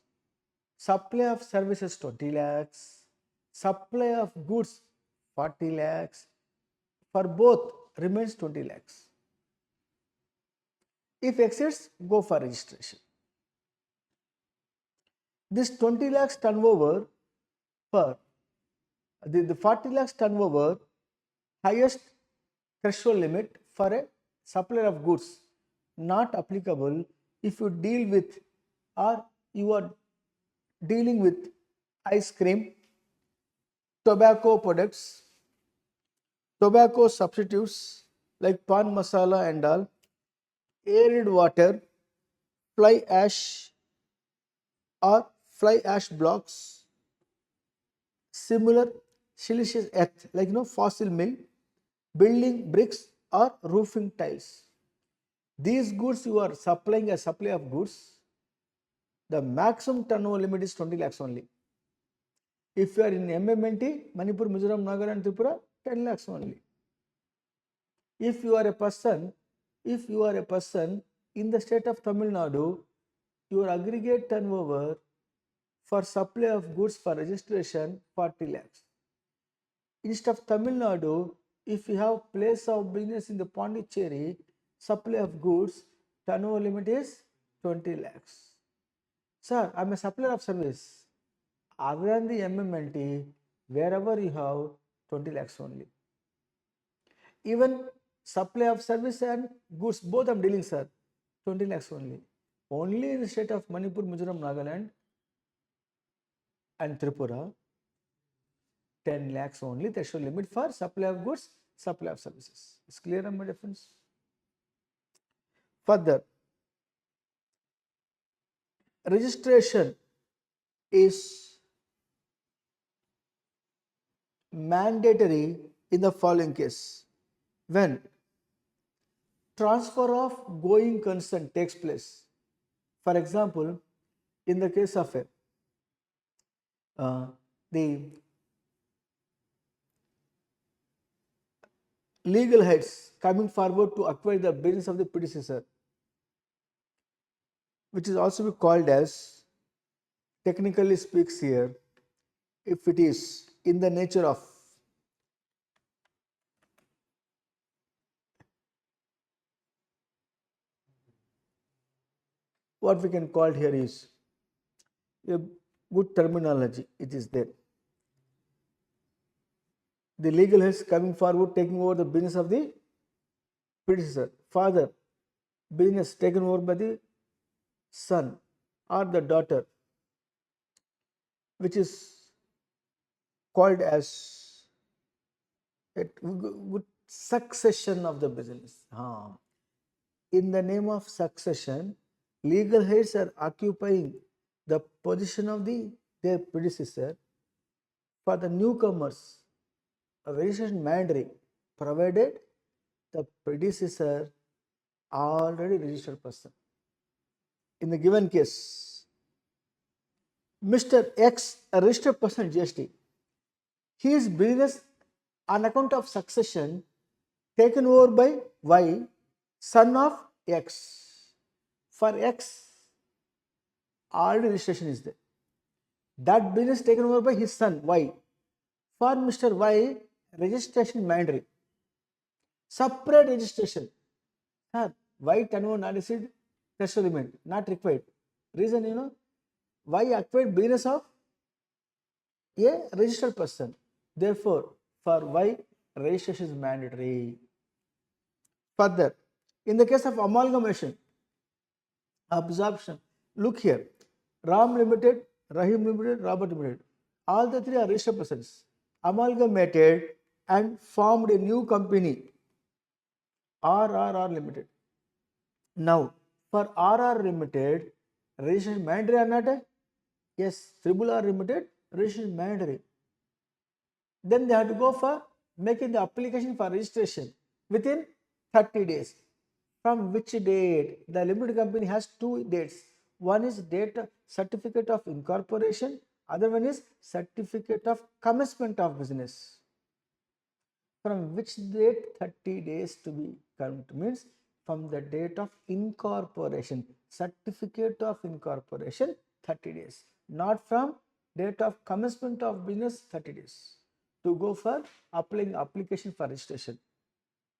supply of services 20 lakhs, supply of goods 40 lakhs, for both remains 20 lakhs. If exceeds, go for registration. This 20 lakhs turnover for the 40 lakhs turnover, highest threshold limit for a supplier of goods, not applicable if you deal with or you are dealing with ice cream, tobacco products, tobacco substitutes like pan masala and all, arid water, fly ash or fly ash blocks, similar siliceous earth like fossil mill, building bricks or roofing tiles. These goods you are supplying a supply of goods, the maximum turnover limit is 20 lakhs only. If you are in MMNT, Manipur, Mizoram, Nagaland, Tripura, 10 lakhs only. If you are a person, in the state of Tamil Nadu, your aggregate turnover for supply of goods for registration 40 lakhs. Instead of Tamil Nadu, if you have place of business in the Pondicherry, supply of goods turnover limit is 20 lakhs. Sir, I am a supplier of service. Other than the MMNT, wherever you have 20 lakhs only. Even supply of service and goods, both I am dealing, sir, 20 lakhs only. Only in the state of Manipur, Mizoram, Nagaland and Tripura, 10 lakhs only threshold limit for supply of goods, supply of services. It's clear, my difference. Further, registration is mandatory in the following case: when transfer of going concern takes place. For example, in the case of the legal heads coming forward to acquire the business of the predecessor, which is also called as, technically speaks here, if it is in the nature of what we can call here is a good terminology, it is there. The legal heads coming forward taking over the business of the predecessor, father, business taken over by the son or the daughter, which is called as a good succession of the business. In the name of succession, legal heads are occupying the position of their predecessor. For the newcomers, a registration mandatory, provided the predecessor already registered person. In the given case, Mr. X, a registered person GST, his business on account of succession taken over by Y, son of X. For X, already registration is there. That business taken over by his son Y. For Mr. Y, registration mandatory. Separate registration. Sir, Y turnover not received threshold limit, not required. Reason, Y acquired business of a registered person. Therefore, for Y, registration is mandatory. Further, in the case of amalgamation, absorption, look here, Ram Limited, Rahim Limited, Robert Limited, all the three are registered persons, amalgamated and formed a new company, RRR Limited. Now, for RR Limited, registration mandatory or not? Yes, Triple R Limited, registration mandatory. Then they have to go for making the application for registration within 30 days. From which date? The limited company has two dates. One is date of certificate of incorporation, other one is certificate of commencement of business. From which date 30 days to be counted means from the date of incorporation, certificate of incorporation 30 days, not from date of commencement of business 30 days to go for applying application for registration,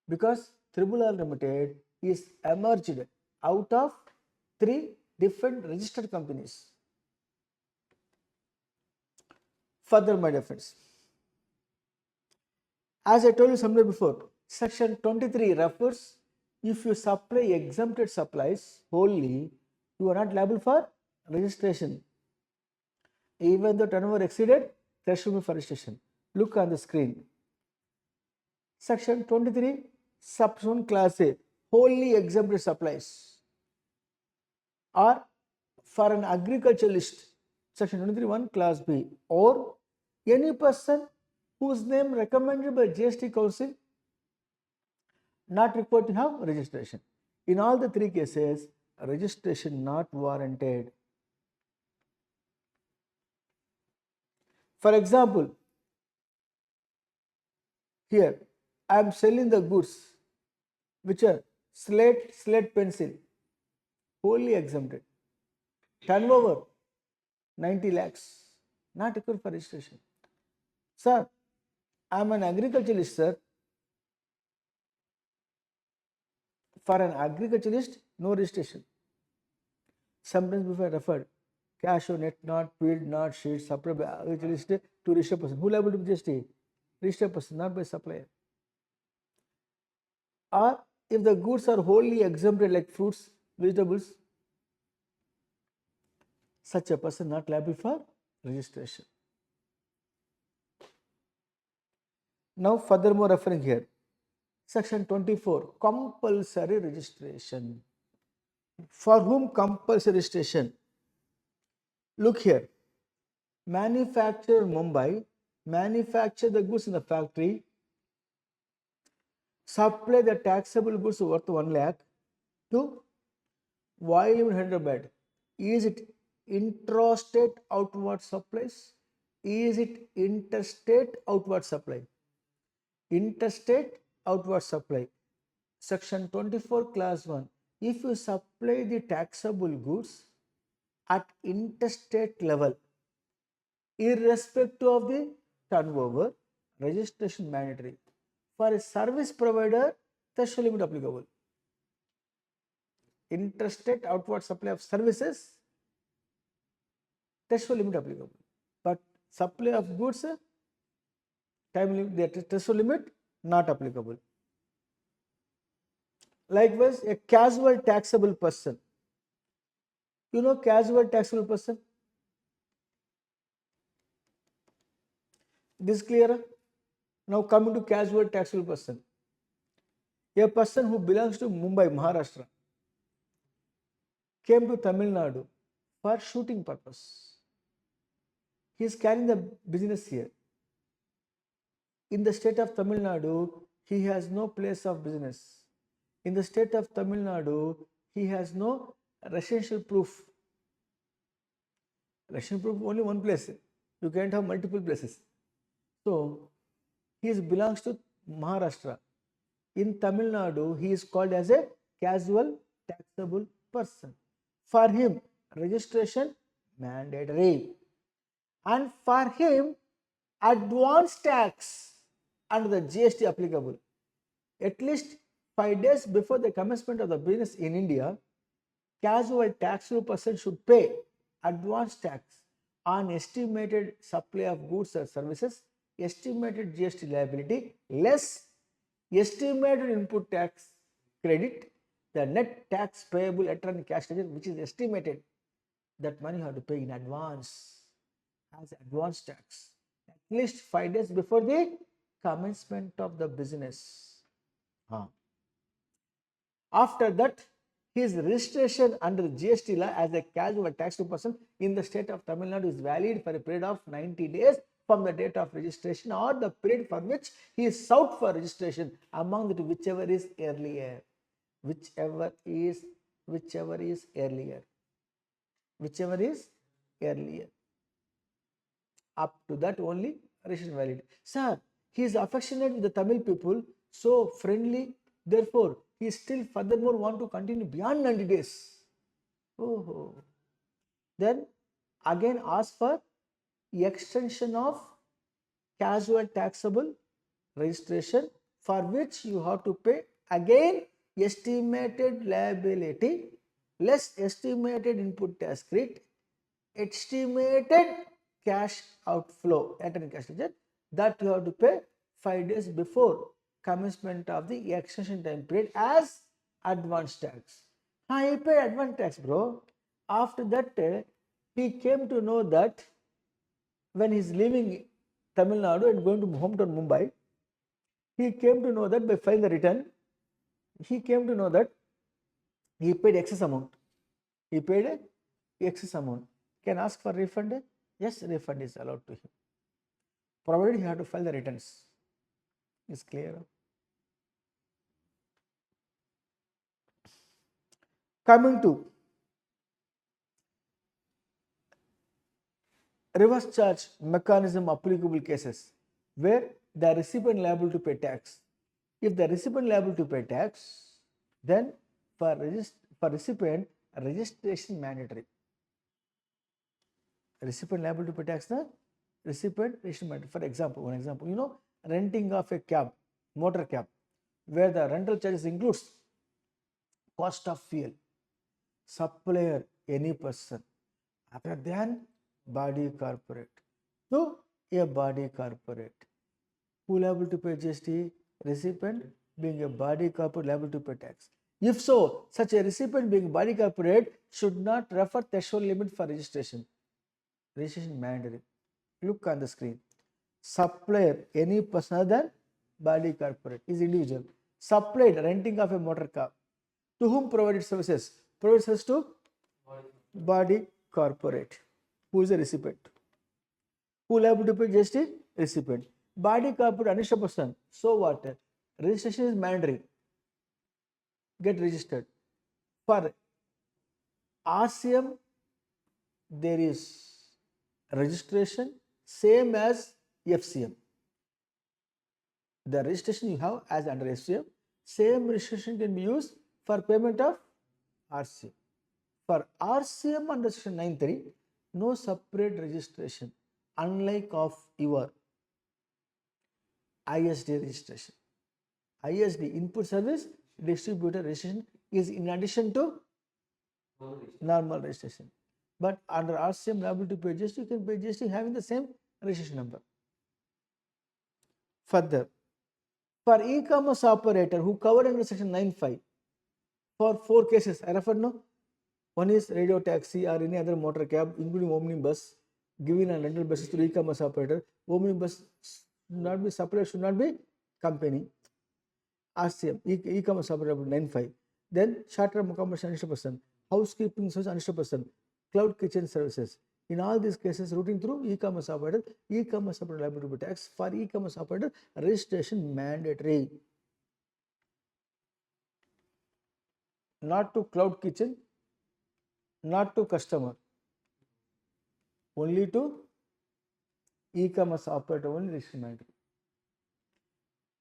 because Triple R Limited is emerged out of three different registered companies. Further, my dear friends, as I told you somewhere before, section 23 refers if you supply exempted supplies wholly, you are not liable for registration, even though turnover exceeded threshold for registration. Look on the screen. Section 23, subsection class A, wholly exempted supplies are for an agriculturalist, section 23(1) clause B, or any person whose name recommended by GST Council not required to have registration. In all the three cases, registration not warranted. For example, here I am selling the goods which are slate pencil, wholly exempted. Turnover 90 lakhs, not required for registration. Sir, I am an agriculturalist, sir. For an agriculturalist, no registration. Sometimes before I referred, cash or net not, field not, sheet, supplied by agriculturalist to registered person. Who liable to be GST? Registered person, not by supplier. Or if the goods are wholly exempted like fruits, vegetables, such a person not liable for registration. Now furthermore referring here, section 24, compulsory registration. For whom compulsory registration? Look here, manufacturer Mumbai, manufacture the goods in the factory, supply the taxable goods worth 1 lakh to volume Hyderabad. Is it intrastate outward supplies? Is it interstate outward supply? Interstate outward supply. Section 24 clause 1. If you supply the taxable goods at interstate level, irrespective of the turnover, registration mandatory. For a service provider, threshold limit applicable. Interstate outward supply of services, threshold limit applicable. But supply of goods, time limit, the threshold limit not applicable. Likewise, a casual taxable person. You know casual taxable person? This clear? Now coming to casual taxable person. A person who belongs to Mumbai, Maharashtra, came to Tamil Nadu for shooting purpose. He is carrying the business here. In the state of Tamil Nadu, he has no place of business. In the state of Tamil Nadu, he has no residential proof. Residential proof only one place. You can't have multiple places. So, he belongs to Maharashtra. In Tamil Nadu, he is called as a casual taxable person. For him, registration mandatory. And for him, advance tax under the GST applicable. At least 5 days before the commencement of the business in India, casual taxable person should pay advance tax on estimated supply of goods or services, estimated GST liability less estimated input tax credit, the net tax payable at electronic cash ledger, which is estimated. That money you have to pay in advance as advance tax at least 5 days before the commencement of the business. After that, his registration under GST law as a casual taxable person in the state of Tamil Nadu is valid for a period of 90 days from the date of registration or the period for which he is sought for registration, among the two, whichever is earlier. Whichever is earlier. Whichever is earlier. Up to that only registration valid. Sir, he is affectionate with the Tamil people, so friendly, therefore he still furthermore want to continue beyond 90 days. Oh. Then again ask for extension of casual taxable registration, for which you have to pay again estimated liability less estimated input tax credit, estimated cash outflow at an cash ledger, that you have to pay 5 days before commencement of the extension time period as advance tax. He paid advance tax, bro. After that, he came to know that when he is leaving Tamil Nadu and going to hometown Mumbai, he came to know that by filing the return, he came to know that he paid excess amount. He paid a excess amount. Can ask for refund? Yes, refund is allowed to him, provided he had to file the returns. Is clear? Coming to reverse charge mechanism applicable cases where the recipient liable to pay tax. If the recipient liable to pay tax, then for recipient registration mandatory. Recipient liable to pay tax, the recipient registration mandatory. For example, one example, renting of a cab, motor cab, where the rental charges includes cost of fuel, supplier any person other than body corporate to a body corporate. Who liable to pay GST? Recipient being a body corporate liable to pay tax. If so, such a recipient being body corporate should not refer threshold limit for registration. Registration mandatory. Look on the screen. Supplier any person other than body corporate is individual. Supplied renting of a motor car. To whom provided services? Provided services to body corporate. Who is the recipient? Who liable to pay GST? Recipient. Body corporate uninsured person. So what? Registration is mandatory. Get registered. For RCM, there is registration same as FCM. The registration you have as under FCM, same registration can be used for payment of RCM. For RCM under section 9.3, no separate registration, unlike of your ISD registration. ISD, input service distributor registration, is in addition to normal registration. But under RCM liable to pay GST, you can pay GST having the same registration number. Further, for e-commerce operator who covered under section 9.5, for 4 cases, I refer no. One is radio taxi or any other motor cab, including omnibus, given on rental basis to e-commerce operator. Omnibus should not be supplier, should not be company. RCM, e-commerce operator 9.5. Then short-term accommodation 100%, housekeeping service 100%, cloud kitchen services. In all these cases, routing through e-commerce operator liable to be tax. For e-commerce operator, registration mandatory. Not to cloud kitchen, not to customer, only to e-commerce operator only registration mandatory.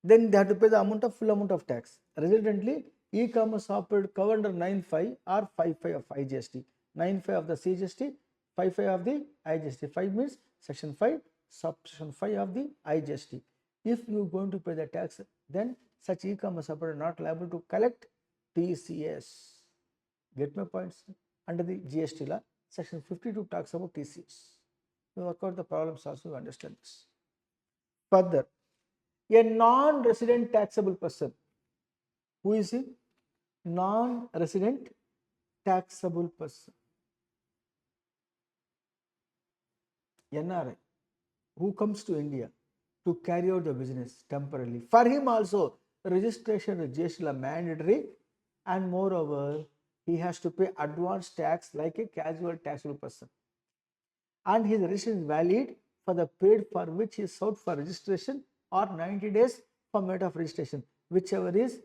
Then they have to pay the full amount of tax. Resultantly, e-commerce operator covered under 9.5 or 5.5 of IGST. 9.5 of the CGST, 5.5 of the IGST. 5 means section 5, subsection 5 of the IGST. If you are going to pay the tax, then such e-commerce operator not liable to collect TCS. Get my points? Under the GST law, section 52 talks about TCS. You work out the problems also, you understand this. Further, a non-resident taxable person. Who is he? Non-resident taxable person. NRI, who comes to India to carry out the business temporarily. For him also, registration with GST law mandatory, and moreover, he has to pay advance tax like a casual taxable person. And his registration is valid for the period for which he is sought for registration or 90 days from date of registration, whichever is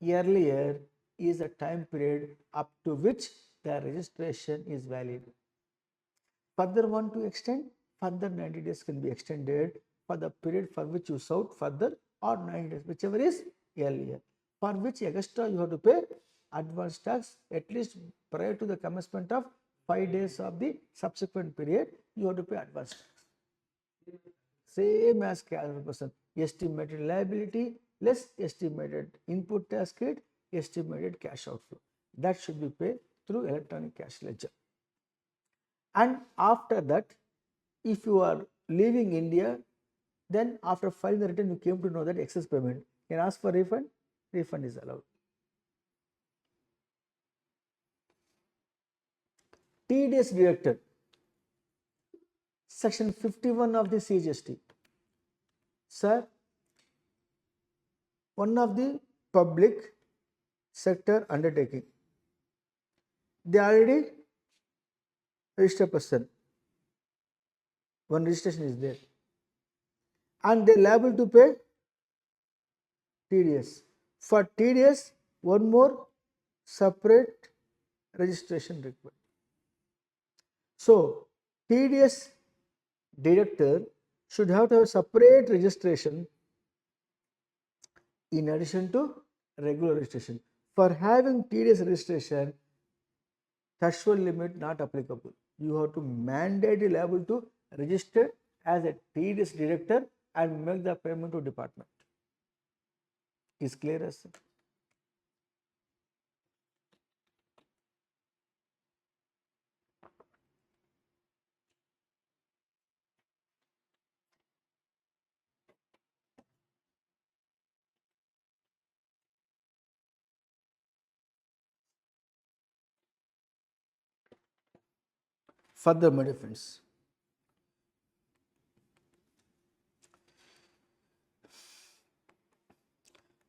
earlier is the time period up to which the registration is valid. Further want to extend, further 90 days can be extended for the period for which you sought further or 90 days, whichever is earlier, for which extra you have to pay advance tax at least prior to the commencement of 5 days of the subsequent period. You have to pay advance tax. Same as casual person. Estimated liability less estimated input tax credit, estimated cash outflow. That should be paid through electronic cash ledger. And after that, if you are leaving India, then after filing the return, you came to know that excess payment. You can ask for refund. Refund is allowed. TDS deducted. Section 51 of the CGST. Sir, one of the public sector undertaking. They already registered person. One registration is there. And they are liable to pay TDS. For TDS, one more separate registration required. So, TDS deductor should have to have separate registration in addition to regular registration. For having TDS registration, threshold limit not applicable. You have to mandate liable to register as a TDS deductor and make the payment to department. Is clear as sir? Further, my friends,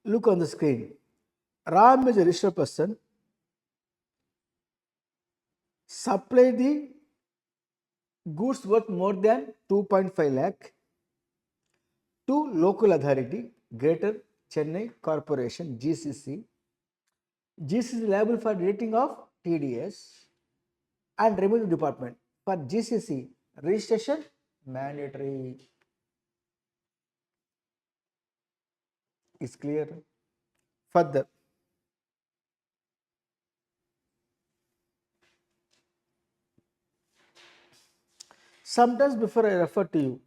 look on the screen. Ram is a registered person. Supply the goods worth more than 2.5 lakh to local authority, Greater Chennai Corporation (GCC). GCC is liable for deducting of TDS and revenue department. For GCC, registration mandatory. Is clear? Further, sometimes before I refer to you,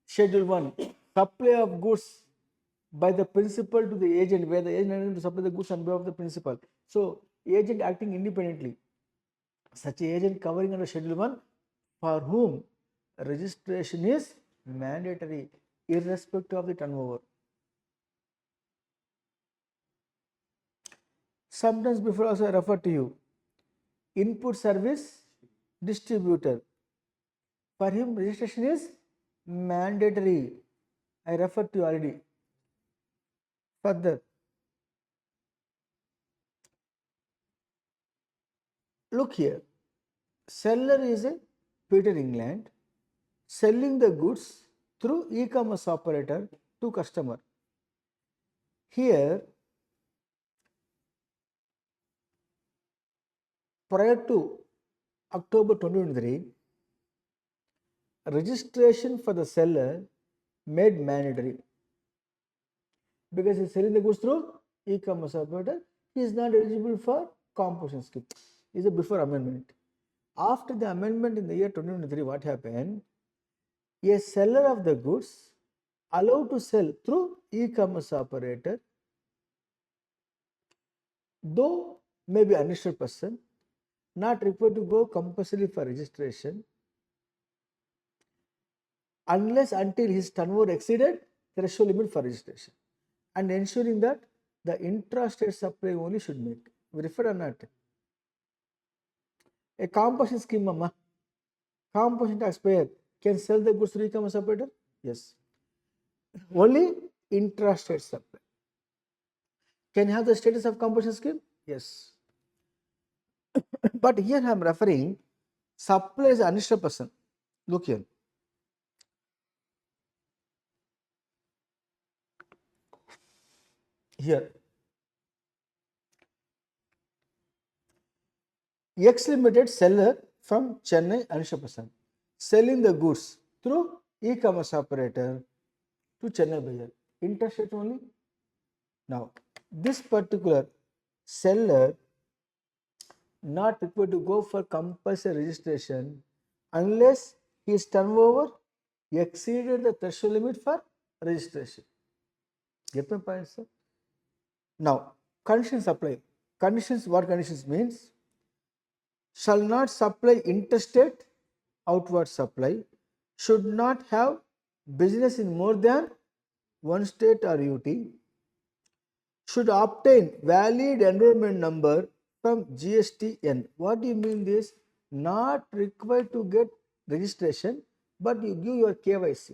Schedule 1, supply of goods by the principal to the agent, where the agent is to supply the goods on behalf of the principal. So, agent acting independently. Such agent covering under Schedule 1 for whom registration is mandatory irrespective of the turnover. Sometimes before also I refer to you, input service distributor. For him registration is mandatory. I referred to you already. Further, look here. Seller is a Peter England selling the goods through e-commerce operator to customer. Here, prior to October 2023, registration for the seller made mandatory because he is selling the goods through e-commerce operator. He is not eligible for composition scheme. Is a before amendment. After the amendment in the year 2023, what happened? A seller of the goods allowed to sell through e-commerce operator, though may be unregistered person, not required to go compulsory for registration unless until his turnover exceeded threshold limit for registration, and ensuring that the intra-state supply only should make. We refer or not? A composition scheme, mama. Composition taxpayer can sell the goods through e-commerce operator? Yes. Only intra-state supply. Can you have the status of composition scheme? Yes. But here I am referring supply is unregistered person. Look here. Here. X Limited seller from Chennai unregistered person selling the goods through e-commerce operator to Chennai buyer. Interstate only. Now, this particular seller not required to go for compulsory registration unless his turnover exceeded the threshold limit for registration. Get my point, sir? Now, conditions apply. Conditions, what conditions means? Shall not supply interstate, outward supply, should not have business in more than one state or UT, should obtain valid enrollment number from GSTN. What do you mean this? Not required to get registration, but you give your KYC.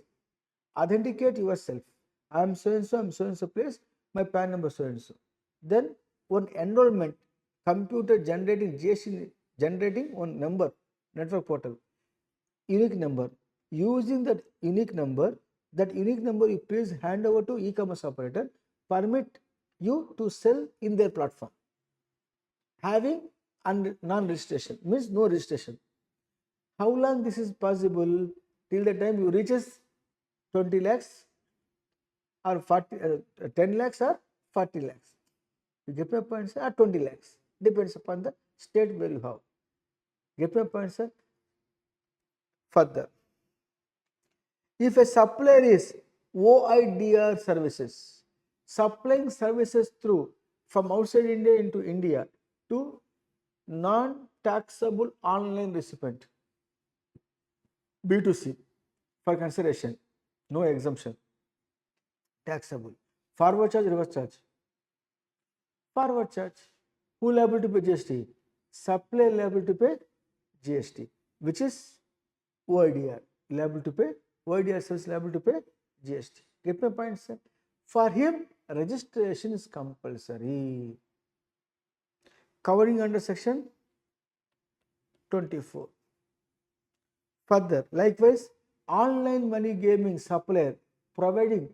Authenticate yourself. I am so and so, I am so and so place. my PAN number so and so. Then one enrollment, computer generating GST, generating one number, network portal, unique number. Using that unique number you please hand over to e-commerce operator, permit you to sell in their platform. Having non-registration means no registration. How long this is possible? Till the time you reaches 20 lakhs or 40, 10 lakhs or 40 lakhs. You get my point, sir? Or 20 lakhs. Depends upon the state where you have. Get my point, sir? Further, if a supplier is OIDR services, supplying services through from outside India into India to non-taxable online recipient, B2C, for consideration, no exemption, taxable. Forward charge, reverse charge. Forward charge. Who liable to pay GST? Supplier liable to pay GST, which is OIDR liable to pay, OIDR service liable to pay GST. Get my point, sir? For him, registration is compulsory. Covering under section 24. Further, likewise, online money gaming supplier providing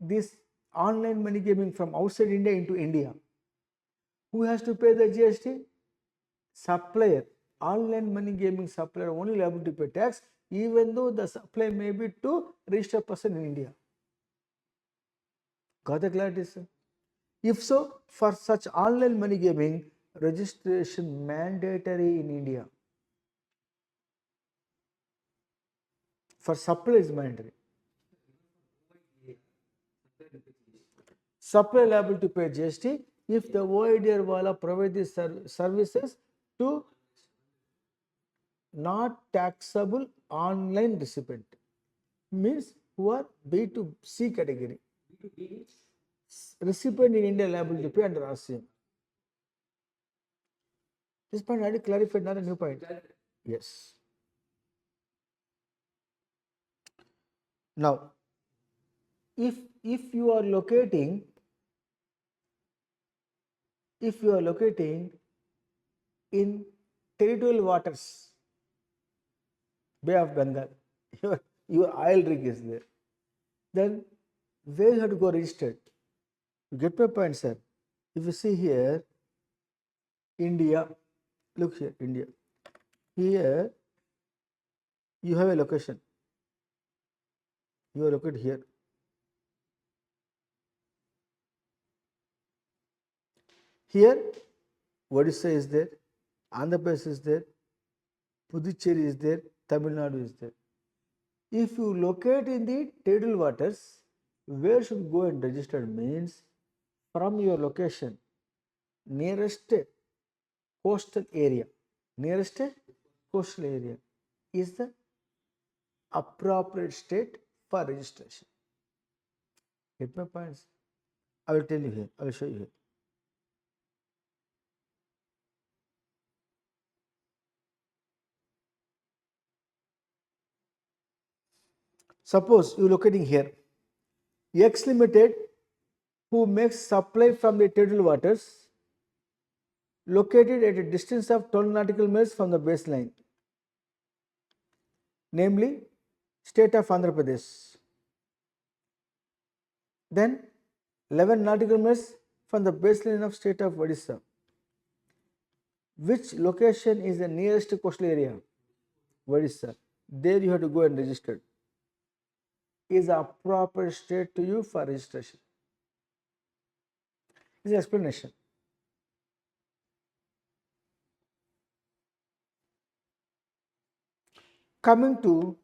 this online money gaming from outside India into India. Who has to pay the GST? Supplier. Online money gaming supplier only liable to pay tax, even though the supply may be to registered person in India. Got the clarity, sir? If so, for such online money gaming, registration mandatory in India. For supply is mandatory. Supply liable to pay GST if the OIDR wala provide these services to not taxable online recipient, means who are B2C category. Recipient in India liable to pay under RCM. This point already clarified, not a new point. Yes. Now, if you are locating in territorial waters, Bay of Bengal, your oil rig is there, then where you have to go registered? You get my point, sir? If you see here, India, look here, India. Here you have a location. You are located here. Here, Odisha is there, Andhra Pradesh is there, Puducherry is there, Tamil Nadu is there. If you locate in the tidal waters, where should you go and register means from your location, nearest coastal area, is the appropriate state for registration. Get my points? I will tell you here, I will show you here. Suppose you locating here, X Limited, who makes supply from the tidal waters, located at a distance of 12 nautical miles from the baseline, namely state of Andhra Pradesh. Then 11 nautical miles from the baseline of state of Odisha. Which location is the nearest coastal area? Odisha. There you have to go and register. Is a proper state to you for registration. This is explanation. Coming to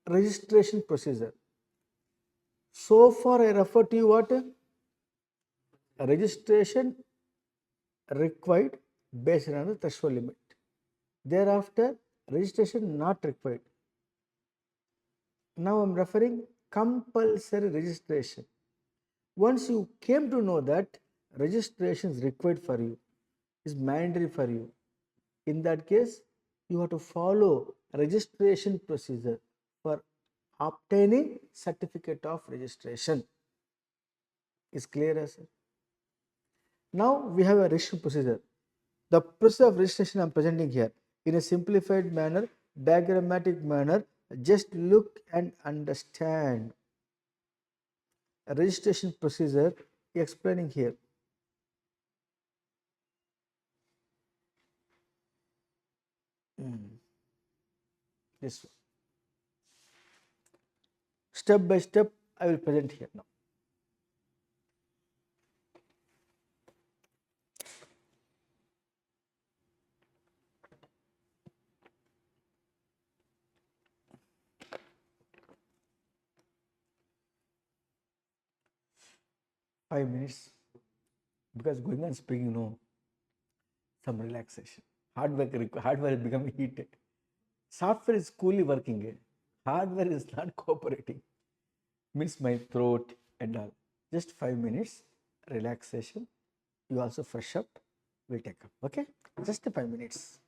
registration procedure. So far I refer to you what? Registration required based on the threshold limit. Thereafter, registration not required. Now I am referring compulsory registration. Once you came to know that registration is required for you, is mandatory for you, in that case, you have to follow registration procedure for obtaining certificate of registration. Is clear, sir? Now we have a registration procedure. The process of registration I am presenting here in a simplified manner, diagrammatic manner. Just look and understand. A registration procedure explaining here. This one. Step by step I will present here now. Five minutes because going on speaking, no, some relaxation. Hardware is becoming heated. Software is coolly working. Hardware is not cooperating. Means my throat and all. Just 5 minutes relaxation. You also fresh up. We'll take up. Okay? Just 5 minutes.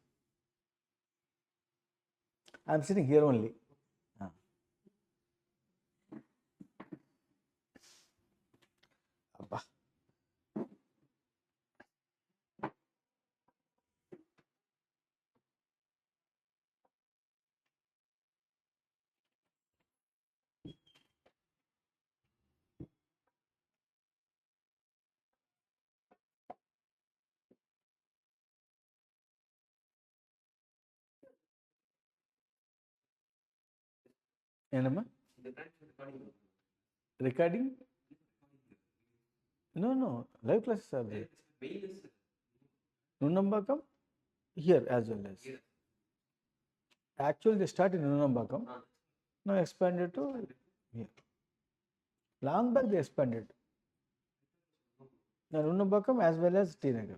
I'm sitting here only. Ah. Abba. Enema? Recording? No, no. Live classes are there. Nunambakam? Here as well as. Actually, they started in Nunambakam. Now expanded to here. Long back they expanded. Now Nunambakam as well as T Nagar.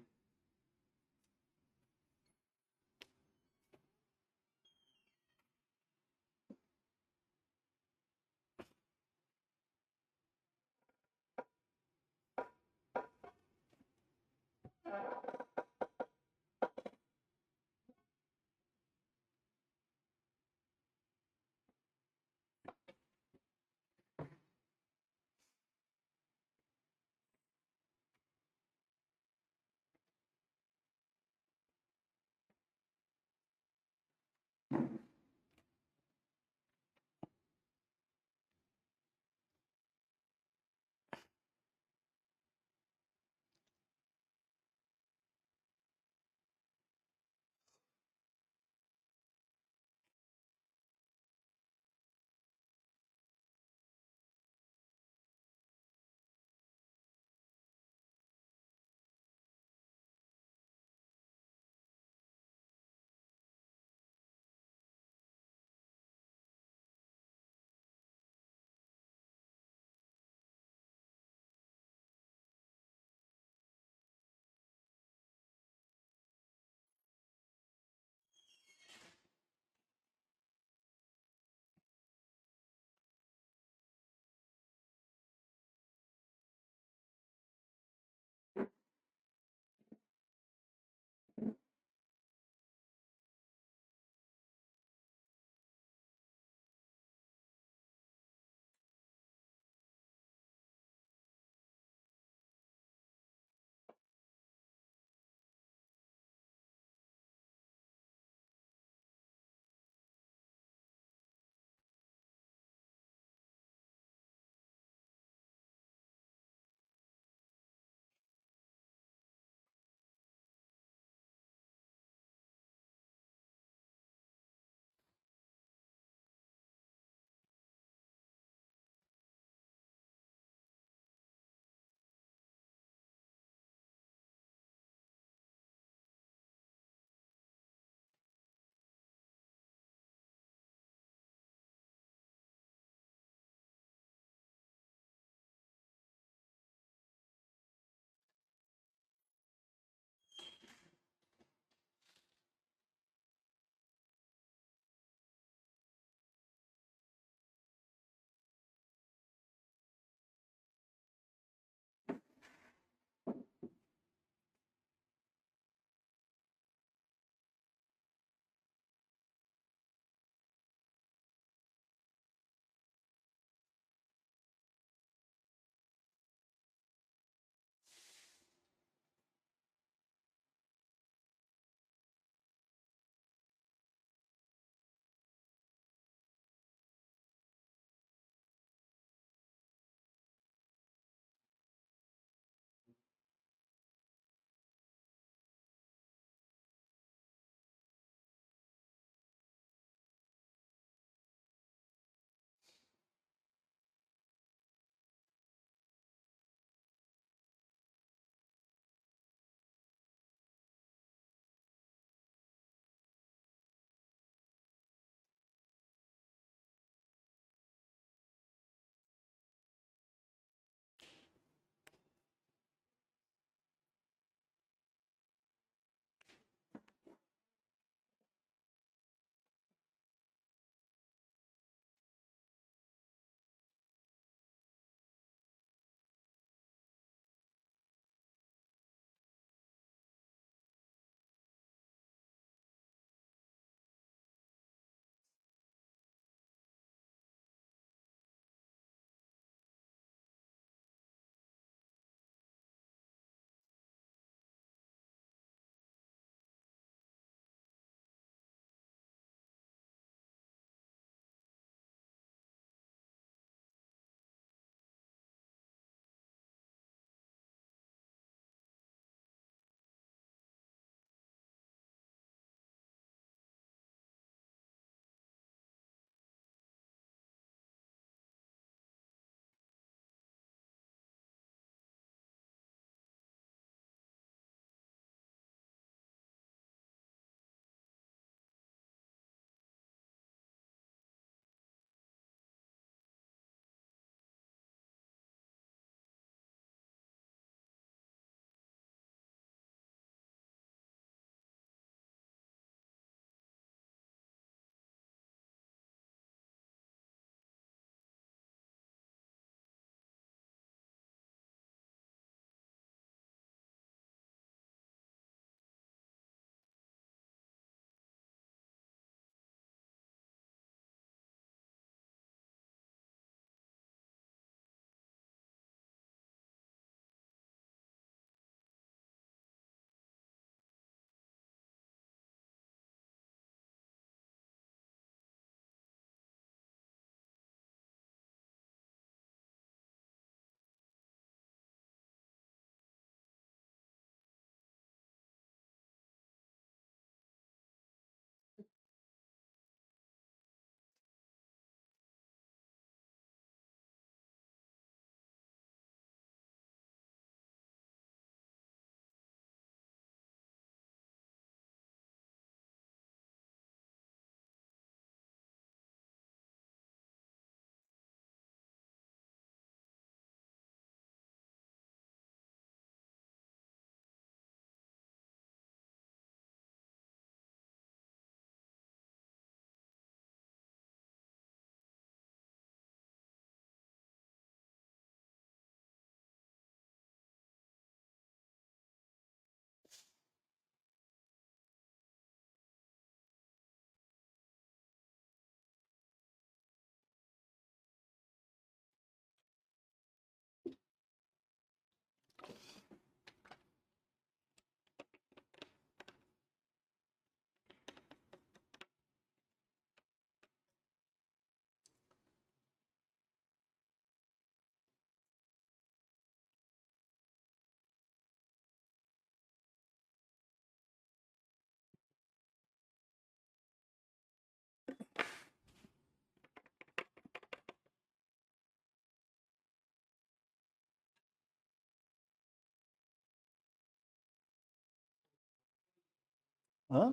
Huh?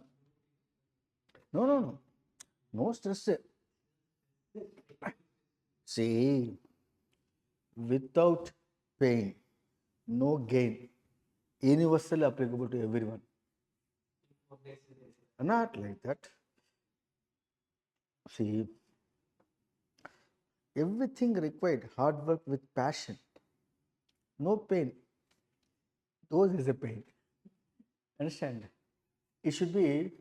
No, no, no. No stress. See, without pain, no gain. Universally applicable to everyone. Not like that. See, everything required hard work with passion. No pain. Those is a pain. Understand? It should be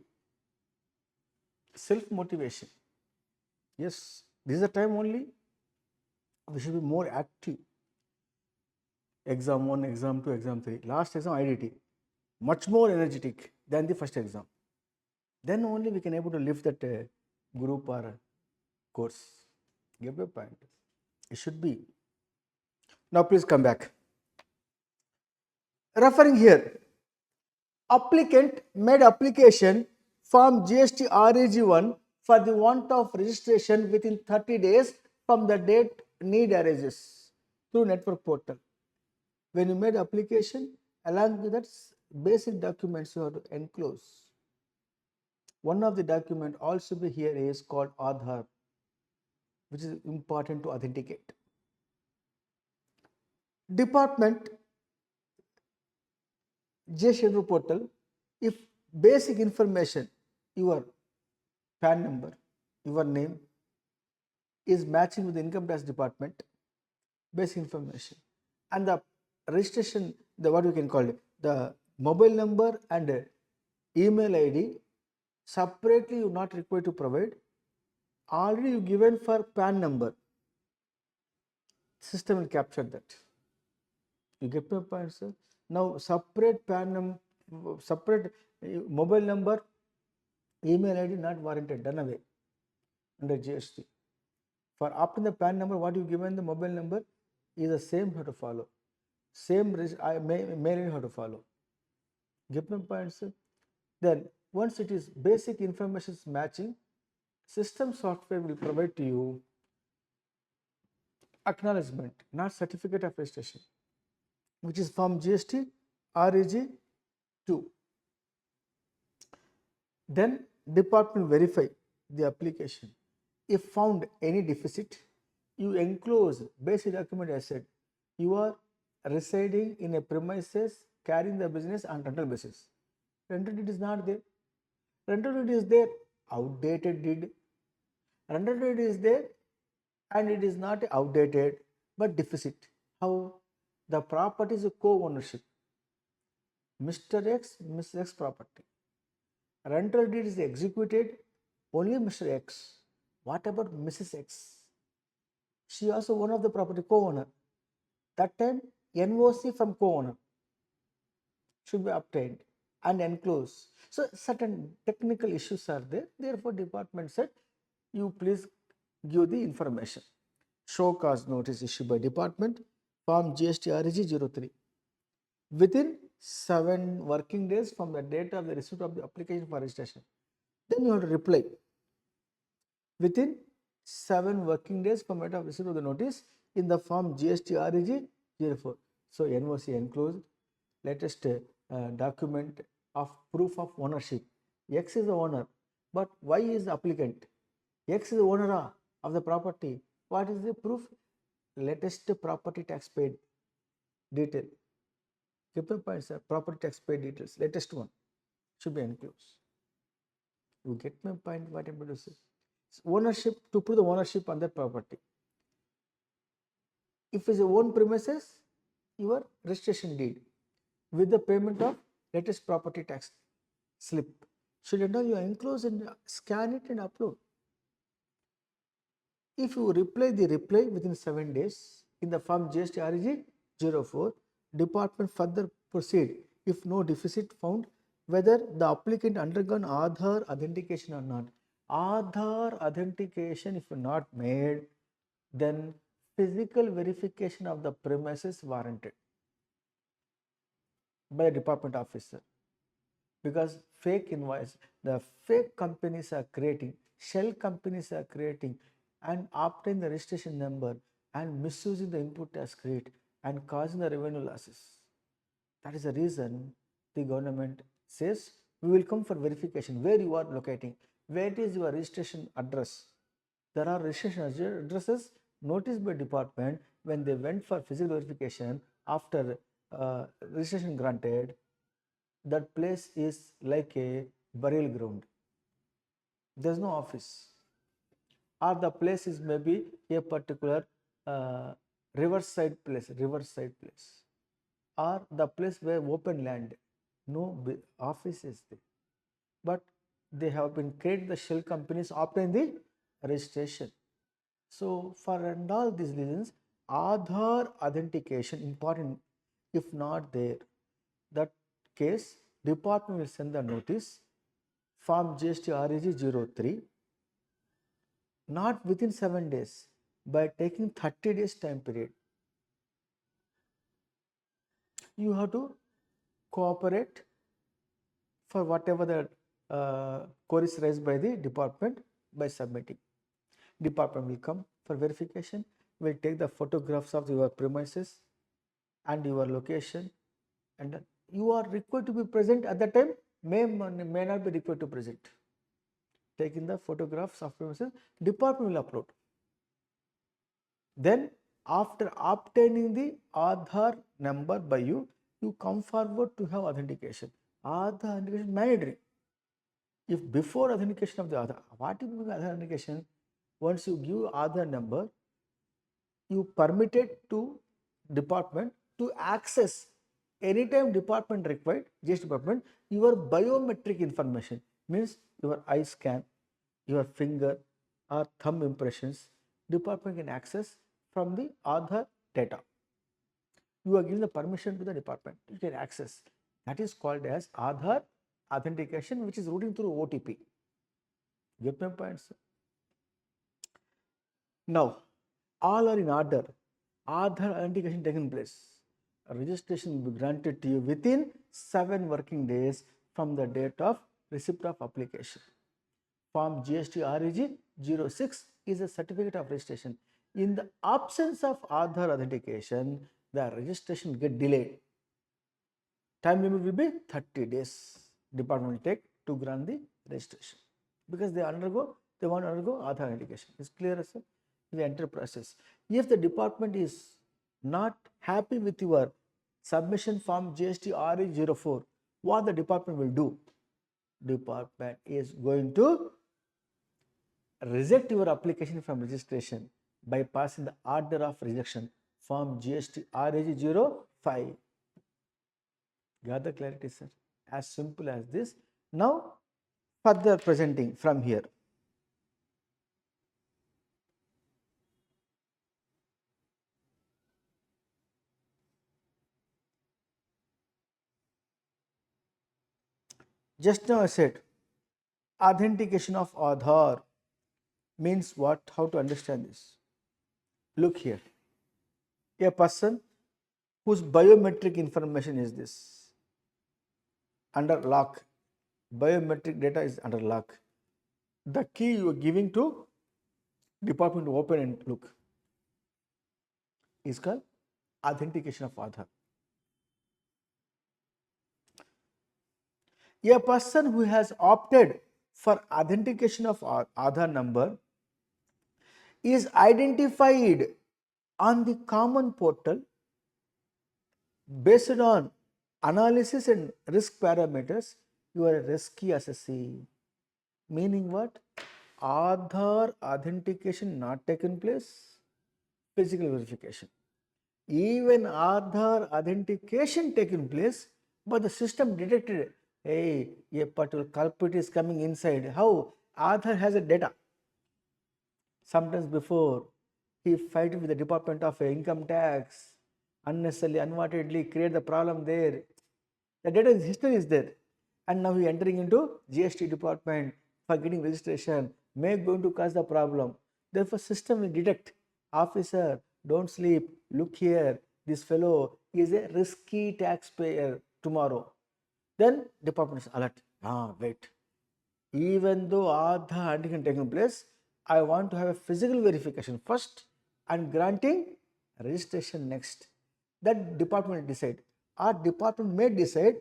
self motivation. Yes, this is the time only we should be more active. Exam 1, exam 2, exam 3. Last exam IDT. Much more energetic than the first exam. Then only we can able to lift that group or course. Give a point. It should be. Now please come back. Referring here, applicant made application form GST RAG1 for the want of registration within 30 days from the date need arises through network portal. When you made application, along with that basic documents you have to enclose. One of the document also be here is called Aadhaar, which is important to authenticate. Department GST portal, if basic information, your PAN number, your name is matching with the income tax department, basic information, and the registration, the what we can call it, the mobile number and email ID separately you not required to provide. Already you given for PAN number, system will capture that. You get my point, sir? Now separate PAN number, separate mobile number, email ID not warranted, done away under GST. For after the PAN number, what you given the mobile number is the same how to follow. Same mail ID how to follow. Get my point, sir? Then once it is basic information is matching, system software will provide to you acknowledgement, not certificate of registration, which is from GST RAG 2. Then department verify the application. If found any deficit, you enclose basic document as said. You are residing in a premises carrying the business on rental basis. Rental deed is not there. Rental deed is there. Outdated deed. Rental deed is there and it is not outdated but deficit. How? The property is a co-ownership. Mr. X, Mrs. X property. Rental deed is executed only Mr. X. What about Mrs. X? She also one of the property co-owner. That time NOC from co-owner should be obtained and enclosed. So certain technical issues are there. Therefore, department said you please give the information. Show cause notice issued by department form GST RG 03 within 7 working days from the date of the receipt of the application for registration. Then you have to reply within 7 working days from the date of receipt of the notice in the form GST RG 04. So NOC enclosed, latest document of proof of ownership. X is the owner, but Y is the applicant. X is the owner of the property. What is the proof? Latest property tax paid detail. Keep the points, property tax paid details, latest one should be enclosed. You get my point, what I'm going to say? Ownership, to prove the ownership on that property. If it's a own premises, your registration deed with the payment of latest property tax slip. Should you enclose and scan it and upload. If you reply the reply within 7 days in the form GST RG 04, department further proceed if no deficit found whether the applicant undergone Aadhaar authentication or not. Aadhaar authentication if not made, then physical verification of the premises warranted by the department officer, because fake invoice, the fake companies are creating, shell companies are creating and obtain the registration number and misusing the input tax credit and causing the revenue losses. That is the reason the government says We will come for verification where you are locating, where is your registration address. There are registration addresses noticed by department when they went for physical verification after registration granted. That place is like a burial ground. There is no office, or the place is maybe a particular uh, riverside place, or the place where open land, no office is there, but they have been created the shell companies obtain the registration. So for and all these reasons, Aadhaar authentication important. If not there, that case department will send the notice form GST REG 03 not within 7 days, by taking 30 days time period. You have to cooperate for whatever the queries raised by the department by submitting. Department will come for verification, will take the photographs of your premises and your location, and you are required to be present at that time, may not be required to present. Taking the photographs of premises, department will upload. Then after obtaining the Aadhaar number by you, you come forward to have authentication. Aadhaar authentication mandatory. If before authentication of the Aadhaar, what is Aadhaar authentication? Once you give Aadhaar number, you permitted to department to access anytime department required, GST department, your biometric information, means your eye scan, your finger or thumb impressions, department can access from the Aadhaar data. You are giving the permission to the department, you can access. That is called as Aadhaar authentication, which is routing through OTP. Get my point, sir? Now, all are in order. Aadhaar authentication taken place. Registration will be granted to you within 7 working days from the date of receipt of application. Form GST REG 06 is a certificate of registration. In the absence of Aadhaar authentication, the registration will get delayed. Time limit will be 30 days. Department will take to grant the registration, because they want to undergo Aadhaar authentication. Is clear, sir? The entire process. If the department is not happy with your submission form GST RE 04, what the department will do? Department is going to reject your application from registration by passing the order of rejection form GST REG 05. Got the clarity, sir? As simple as this. Now, further presenting from here. Just now I said authentication of Aadhaar means what? How to understand this? Look here. A person whose biometric information is this, under lock. Biometric data is under lock. The key you are giving to department to open and look is called authentication of Aadhaar. A person who has opted for authentication of Aadhaar number is identified on the common portal based on analysis and risk parameters. You are a risky assessee. Meaning what? Aadhaar authentication not taken place, physical verification. Even Aadhaar authentication taken place, but the system detected, hey, a particular culprit is coming inside. How? Aadhaar has a data. Sometimes before, he fight with the Department of Income Tax, unnecessarily, unwantedly create the problem there. The data history is there, and now he entering into GST department for getting registration, may going to cause the problem. Therefore, system will detect, officer, don't sleep, look here, this fellow is a risky taxpayer tomorrow. Then department is alert. Wait. Even though Aadhaar authentication taking place, I want to have a physical verification first and granting registration next. That department will decide. Our department may decide,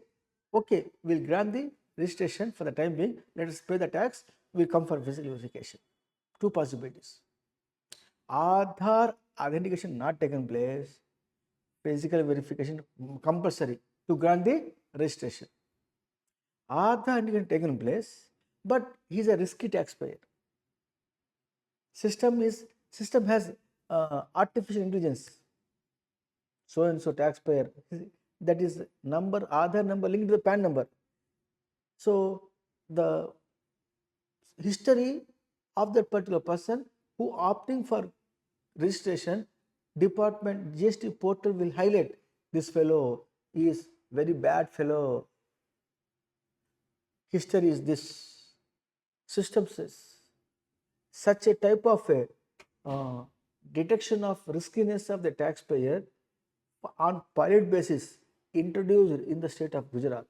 okay, we'll grant the registration for the time being. Let us pay the tax. We come for physical verification. Two possibilities. Aadhaar authentication not taken place, physical verification compulsory to grant the registration. Aadhaar authentication taken place, but he is a risky taxpayer. System has artificial intelligence. So and so taxpayer, that is number, Aadhaar number linked to the PAN number. So the history of that particular person who opting for registration, department GST portal will highlight this fellow is very bad fellow. History is this. System says such a type of a detection of riskiness of the taxpayer on pilot basis introduced in the state of Gujarat,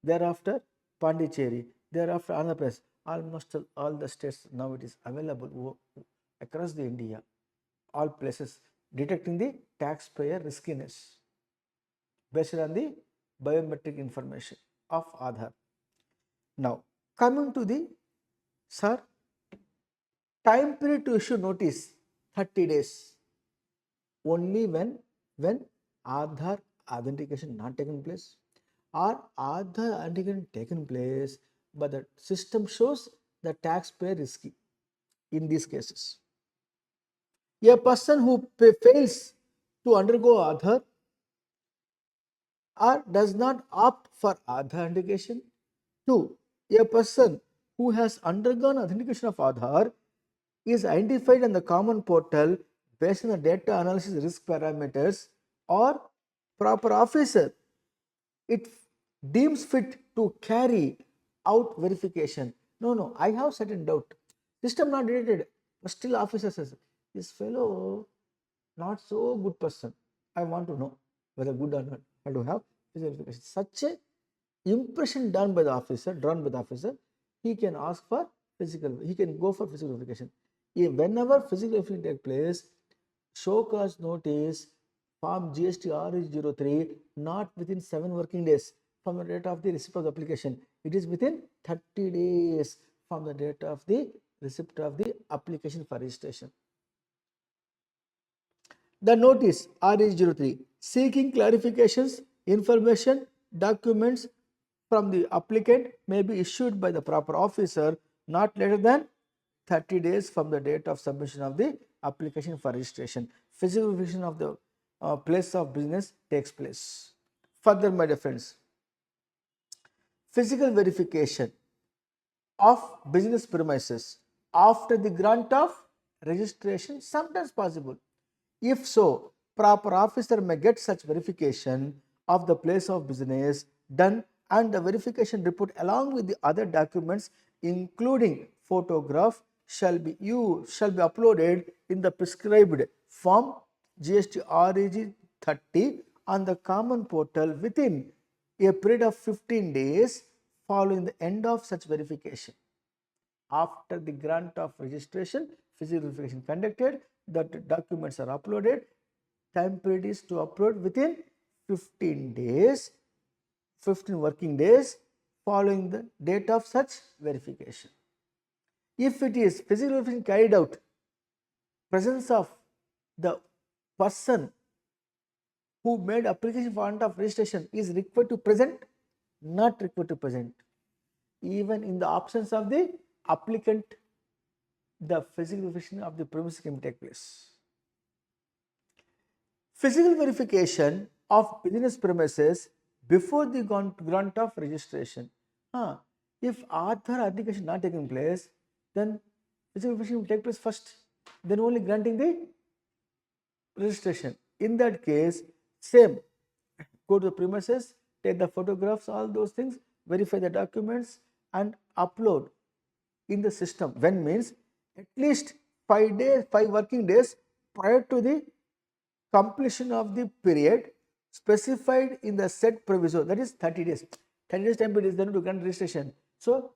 thereafter Pondicherry, thereafter Andhra Pradesh. Almost all the states now it is available across the India, all places detecting the taxpayer riskiness based on the biometric information of Aadhaar. Now coming to the sir, time period to issue notice 30 days only when Aadhaar authentication not taken place or Aadhaar authentication taken place but the system shows the taxpayer risky. In these cases, a person who fails to undergo Aadhaar or does not opt for Aadhaar authentication. 2. A person who has undergone authentication of Aadhaar is identified in the common portal based on the data analysis risk parameters or proper officer it deems fit to carry out verification. No, I have certain doubt. System not detected, but still officer says, this fellow not so good person. I want to know whether good or not. I have to have physical verification. Such a impression done by the officer, drawn by the officer, he can ask for physical, he can go for physical verification. Whenever physical verification takes place, show cause notice form GST RH03 not within 7 working days from the date of the receipt of the application. It is within 30 days from the date of the receipt of the application for registration. The notice RH03 seeking clarifications, information, documents from the applicant may be issued by the proper officer not later than 30 days from the date of submission of the application for registration. Physical verification of the place of business takes place. Further, my dear friends, physical verification of business premises after the grant of registration sometimes possible. If so, proper officer may get such verification of the place of business done and the verification report along with the other documents including photograph shall be uploaded in the prescribed form GST REG 30 on the common portal within a period of 15 days following the end of such verification. After the grant of registration, physical verification conducted, the documents are uploaded. Time period is to upload within 15 days, 15 working days following the date of such verification. If it is physical verification carried out, presence of the person who made application for warrant of registration is required to present, not required to present. Even in the absence of the applicant, the physical verification of the premises can take place. Physical verification of business premises before the grant of registration. If Aadhaar authentication not taking place, then physical verification will take place first, then only granting the registration. In that case, same, go to the premises, take the photographs, all those things, verify the documents and upload in the system. When means at least 5 working days prior to the completion of the period specified in the said proviso, that is 30 days. 30 days time period is then to grant registration. So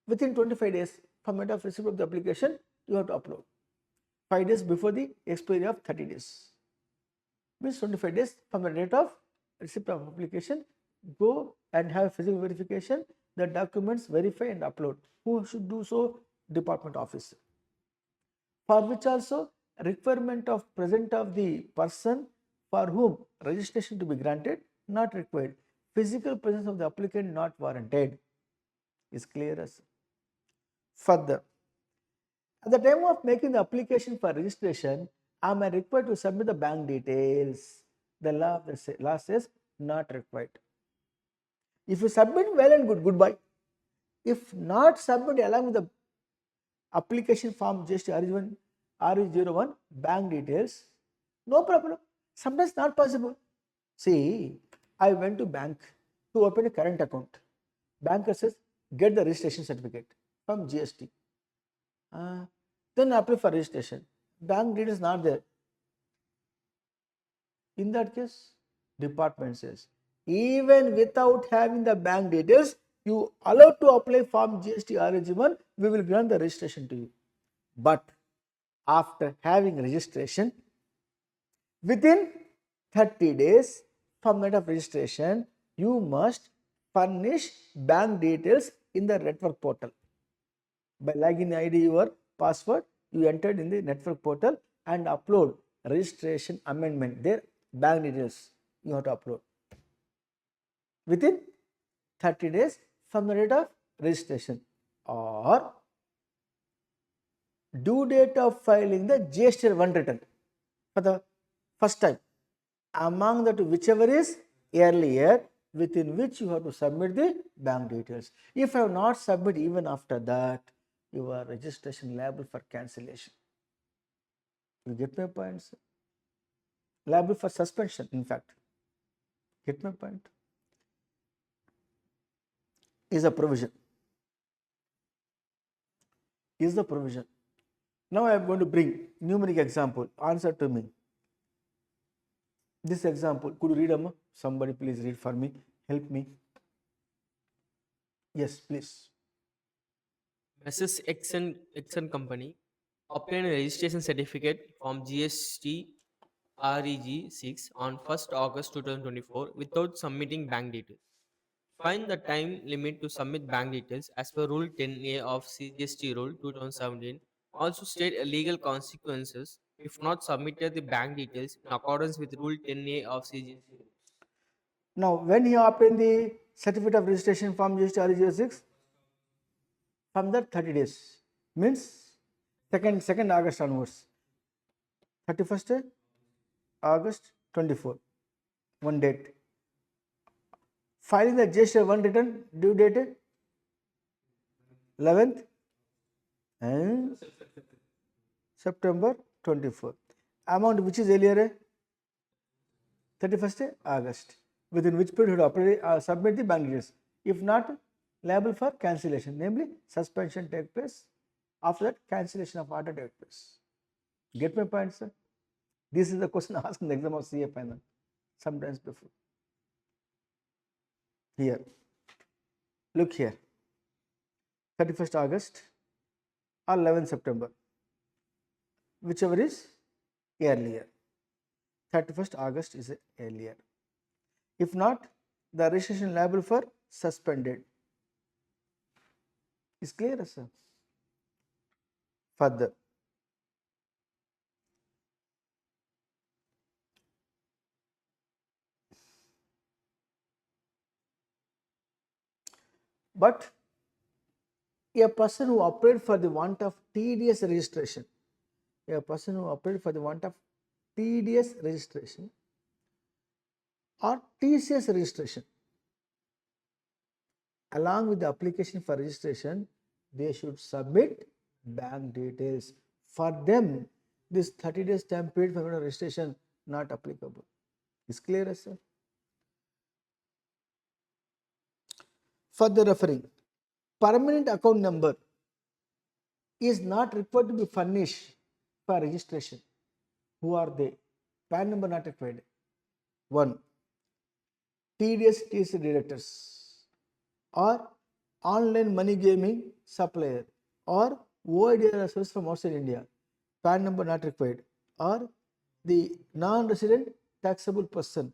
within 25 days from the date of receipt of the application, you have to upload. 5 days before the expiry of 30 days. Means 25 days from the date of receipt of application, go and have physical verification the documents, verify and upload. Who should do so? Department office. For which also requirement of present of the person for whom registration to be granted not required. Physical presence of the applicant not warranted. Is clear as. Further, at the time of making the application for registration, am I required to submit the bank details? The law says not required. If you submit, well and good, goodbye. If not submit along with the application form just RE01 bank details, no problem. Sometimes not possible. See, I went to bank to open a current account. Banker says get the registration certificate from GST. Then apply for registration. Bank details not there. In that case, department says even without having the bank details, you allowed to apply form GST RG1, we will grant the registration to you. But after having registration, within 30 days from date of registration, you must furnish bank details in the network portal. By logging ID your password, you entered in the network portal and upload registration amendment. There bank details you have to upload within 30 days from the date of registration or due date of filing the GST1 return for the first time. Among that, whichever is earlier, within which you have to submit the bank details. If you have not submitted even after that, your registration liable for cancellation. You get my point, sir? Liable for suspension, in fact. Get my point? Is a provision. Is the provision. Now I am going to bring numeric example. Answer to me. This example, could you read, Amma? Somebody please read for me. Help me. Yes, please. Mrs. X and Company obtained a registration certificate from GST REG 6 on 1st August 2024 without submitting bank details. Find the time limit to submit bank details as per Rule 10A of CGST Rule 2017. Also state legal consequences if not submitted the bank details in accordance with Rule 10A of CGST. Now, when he obtained the certificate of registration from GST RG06, from that 30 days means 2nd August onwards, 31st August 24, one date. Filing the GST1 return due date 11th and September 24. Amount which is earlier 31st August, within which period you have to submit the bank details. If not, liable for cancellation, namely suspension take place. After that, cancellation of order take place. Get my point, sir? This is the question asked in the exam of CA Final sometimes before. Here, look here, 31st August or 11th September, whichever is earlier. 31st August is earlier. If not, the registration liable for suspended. Is clear, sir? Further, but a person who operated for the want of tedious registration, a person who operated for the want of tedious registration or tedious registration, along with the application for registration, they should submit bank details. For them, this 30 days time period for registration not applicable. Is clear, sir? Further referring, permanent account number is not required to be furnished for registration. Who are they? PAN number not required. 1. TDS TC directors or online money gaming supplier or OIDR source from outside India. PAN number not required. Or the non-resident taxable person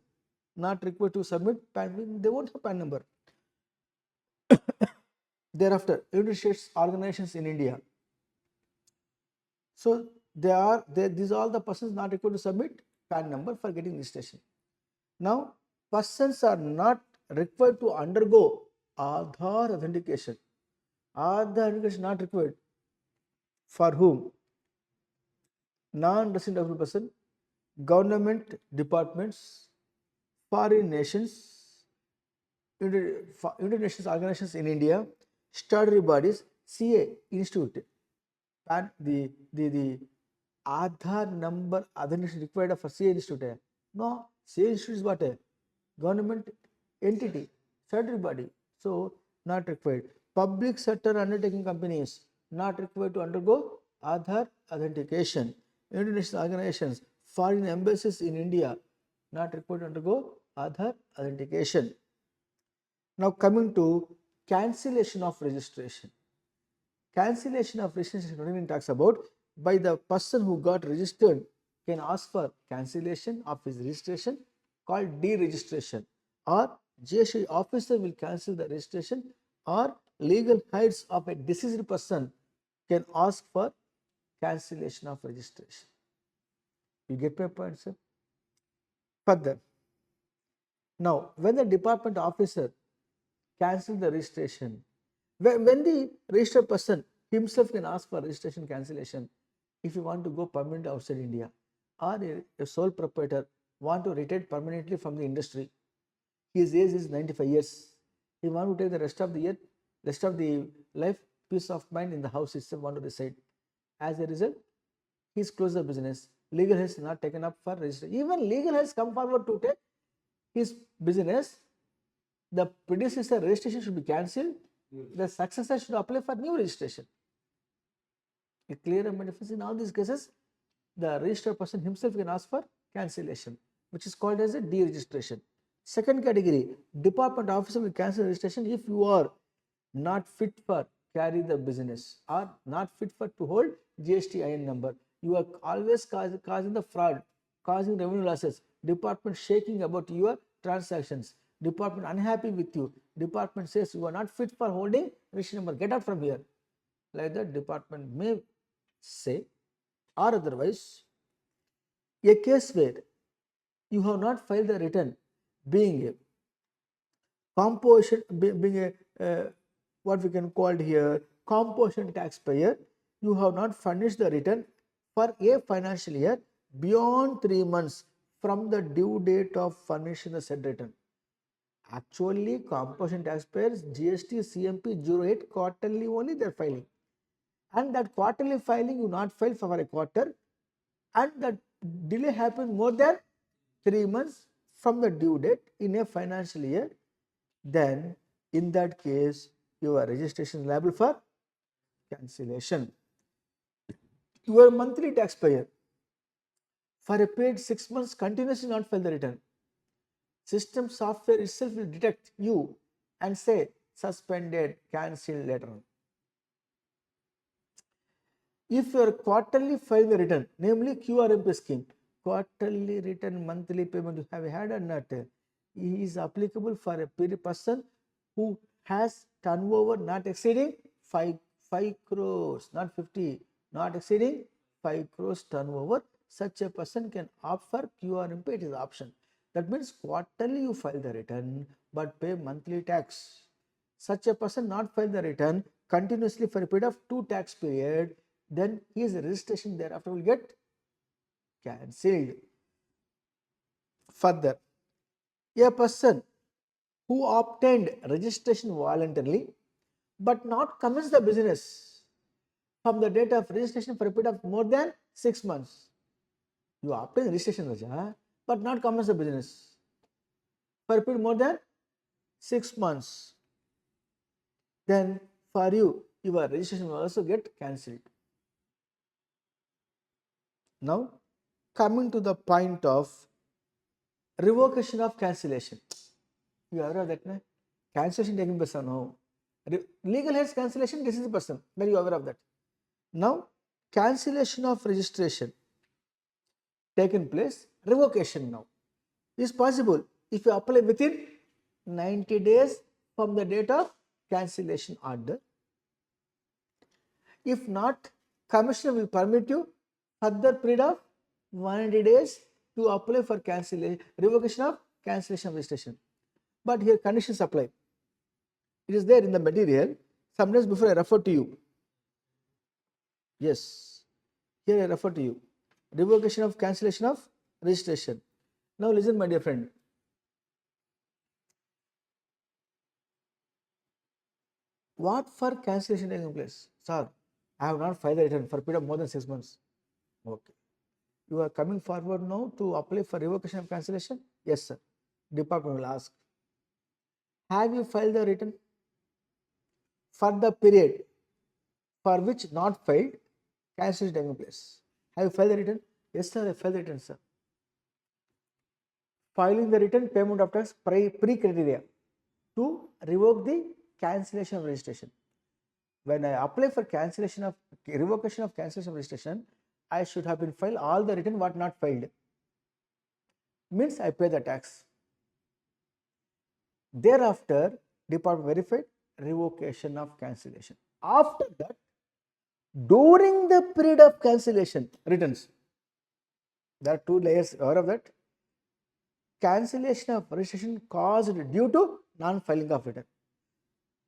not required to submit PAN. They won't have PAN number. Thereafter, United States organizations in India. So these are all the persons not required to submit PAN number for getting registration. Now, persons are not required to undergo Aadhaar authentication. Aadhaar authentication not required for whom? Non-resident eligible person, government departments, foreign nations, United Nations organizations in India, statutory bodies, CA institute. And the Aadhaar number authentication required for CA institute. No, CA institute is what? Government entity, statutory body. So not required. Public sector undertaking companies not required to undergo Aadhaar authentication. International organizations, foreign embassies in India not required to undergo Aadhaar authentication. Now coming to cancellation of registration. Cancellation of registration talks about by the person who got registered can ask for cancellation of his registration called deregistration, or GST officer will cancel the registration, or legal heirs of a deceased person can ask for cancellation of registration. You get my point, sir? Further, now when the department officer cancel the registration, when the registered person himself can ask for registration cancellation if you want to go permanent outside India, or a sole proprietor want to retire permanently from the industry. His age is 95 years. He want to take the rest of the life, peace of mind in the house itself, want to reside. As a result, he's closed the business. Legal has not taken up for registration. Even legal has come forward to take his business. The predecessor registration should be cancelled. The successor should apply for new registration. A clear and difference in all these cases, the registered person himself can ask for cancellation, which is called as a deregistration. Second category, department officer will cancel registration if you are not fit for carry the business or not fit for to hold GST IN number. You are always causing the fraud, causing revenue losses. Department shaking about your transactions. Department unhappy with you. Department says you are not fit for holding registration number. Get out from here. Like that, department may say, or otherwise, a case where you have not filed the return, being a composition, being a what we can call here composition taxpayer, you have not furnished the return for a financial year beyond 3 months from the due date of furnishing the said return. Actually, composition taxpayers GST CMP 08 quarterly only they are filing, and that quarterly filing you not file for a quarter, and the delay happens more than 3 months from the due date in a financial year, then in that case your registration is liable for cancellation. Your monthly taxpayer for a period 6 months continuously not file the return, system software itself will detect you and say suspended, cancelled later on. If your quarterly file the return, namely QRMP scheme, quarterly return monthly payment you have had or not, is applicable for a person who has turnover not exceeding 5 crores, not 50, not exceeding 5 crores turnover. Such a person can opt for QRMP, it is option. That means quarterly you file the return but pay monthly tax. Such a person not file the return continuously for a period of 2 tax period, then his registration thereafter will get cancelled. Further, a person who obtained registration voluntarily but not commence the business from the date of registration for a period of more than 6 months. You obtain registration, Raja, but not commence the business for a period more than 6 months. Then for you, your registration will also get cancelled. Now, coming to the point of revocation of cancellation. You are aware of that, no? Cancellation taking person, no. Legal has cancellation, this is the person. Then you are aware of that. Now, cancellation of registration taken place, revocation now is possible if you apply within 90 days from the date of cancellation order. If not, Commissioner will permit you further period of 180 days to apply for revocation of cancellation of registration. But here conditions apply. It is there in the material. Sometimes before I refer to you. Yes, here I refer to you. Revocation of cancellation of registration. Now listen, my dear friend. What for cancellation taking place? Sir, I have not filed the return for a period of more than 6 months. Okay. You are coming forward now to apply for revocation of cancellation? Yes, sir. Department will ask. Have you filed the return for the period for which not filed cancellation taking place? Have you filed the return? Yes, sir. I filed the return, sir. Filing the return payment of tax pre-criteria to revoke the cancellation of registration. When I apply for cancellation of revocation of cancellation of registration, I should have been filed all the return what not filed. Means I pay the tax. Thereafter, department verified revocation of cancellation. After that, during the period of cancellation returns, there are two layers. Aware of that? Cancellation of registration caused due to non-filing of return.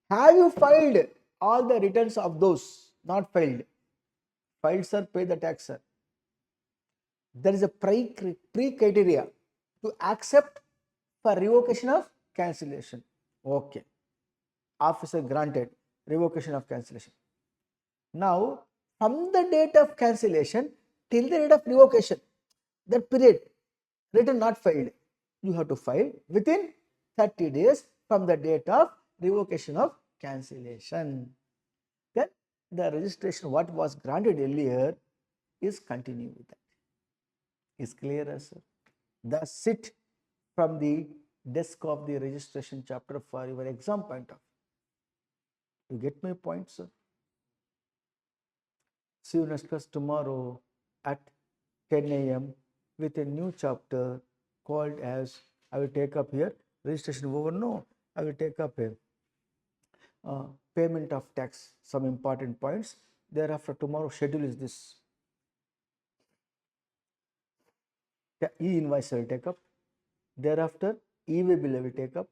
Have you filed all the returns of those not filed? Filed, sir, pay the tax, sir. There is a pre-criteria to accept for revocation of cancellation. Okay. Officer granted revocation of cancellation. Now, from the date of cancellation till the date of revocation, that period, return not filed, you have to file within 30 days from the date of revocation of cancellation. Then the registration what was granted earlier is continued with that. Is clear, sir? Thus it from the desk of the registration chapter for your exam point of view. You get my point, sir? See you next class tomorrow at 10 a.m. with a new chapter called as, I will take up here registration over. No, I will take up here payment of tax, some important points. Thereafter tomorrow schedule is this. The e-invoice I will take up. Thereafter e-way bill I will take up.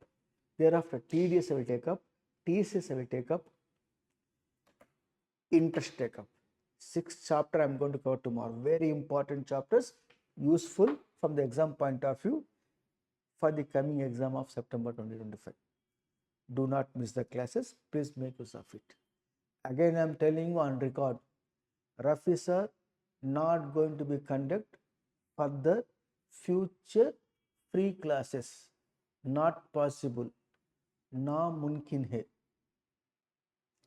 Thereafter TDS I will take up. TCS I will take up. Interest take up. 6th chapter I am going to cover tomorrow. Very important chapters, useful from the exam point of view for the coming exam of September 2025. Do not miss the classes. Please make use of it. Again, I am telling you on record, Rafi sir not going to be conduct further future free classes. Not possible. Na mumkin hai.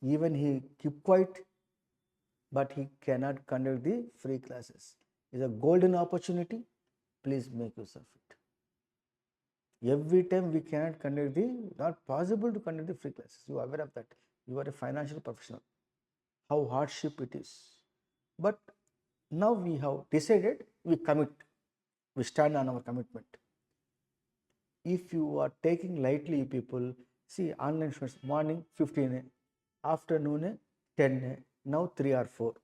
Even he keep quiet, but he cannot conduct the free classes. It's a golden opportunity. Please make use of it. Every time we cannot conduct not possible to conduct the free classes. You are aware of that. You are a financial professional. How hardship it is. But now we have decided, we commit. We stand on our commitment. If you are taking lightly, people, see online students, morning 15, afternoon 10, now 3 or 4.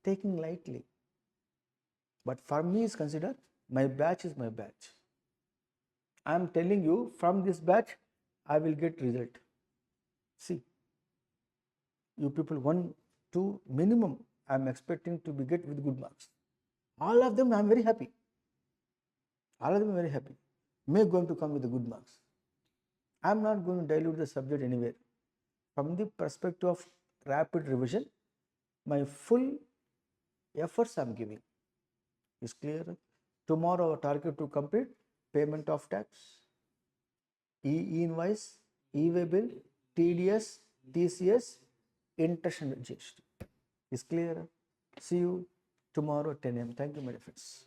Taking lightly. But for me is considered, my batch is my batch. I am telling you, from this batch, I will get result. See, you people 1, 2 minimum, I am expecting to be get with good marks. All of them I am very happy. All of them very happy. May going to come with the good marks. I am not going to dilute the subject anywhere. From the perspective of rapid revision, my full efforts I am giving. Is clear? Tomorrow our target to complete payment of tax, e-invoice, e-way bill, TDS, TCS, interest and GST. Is clear? See you tomorrow at 10 a.m. Thank you, my friends.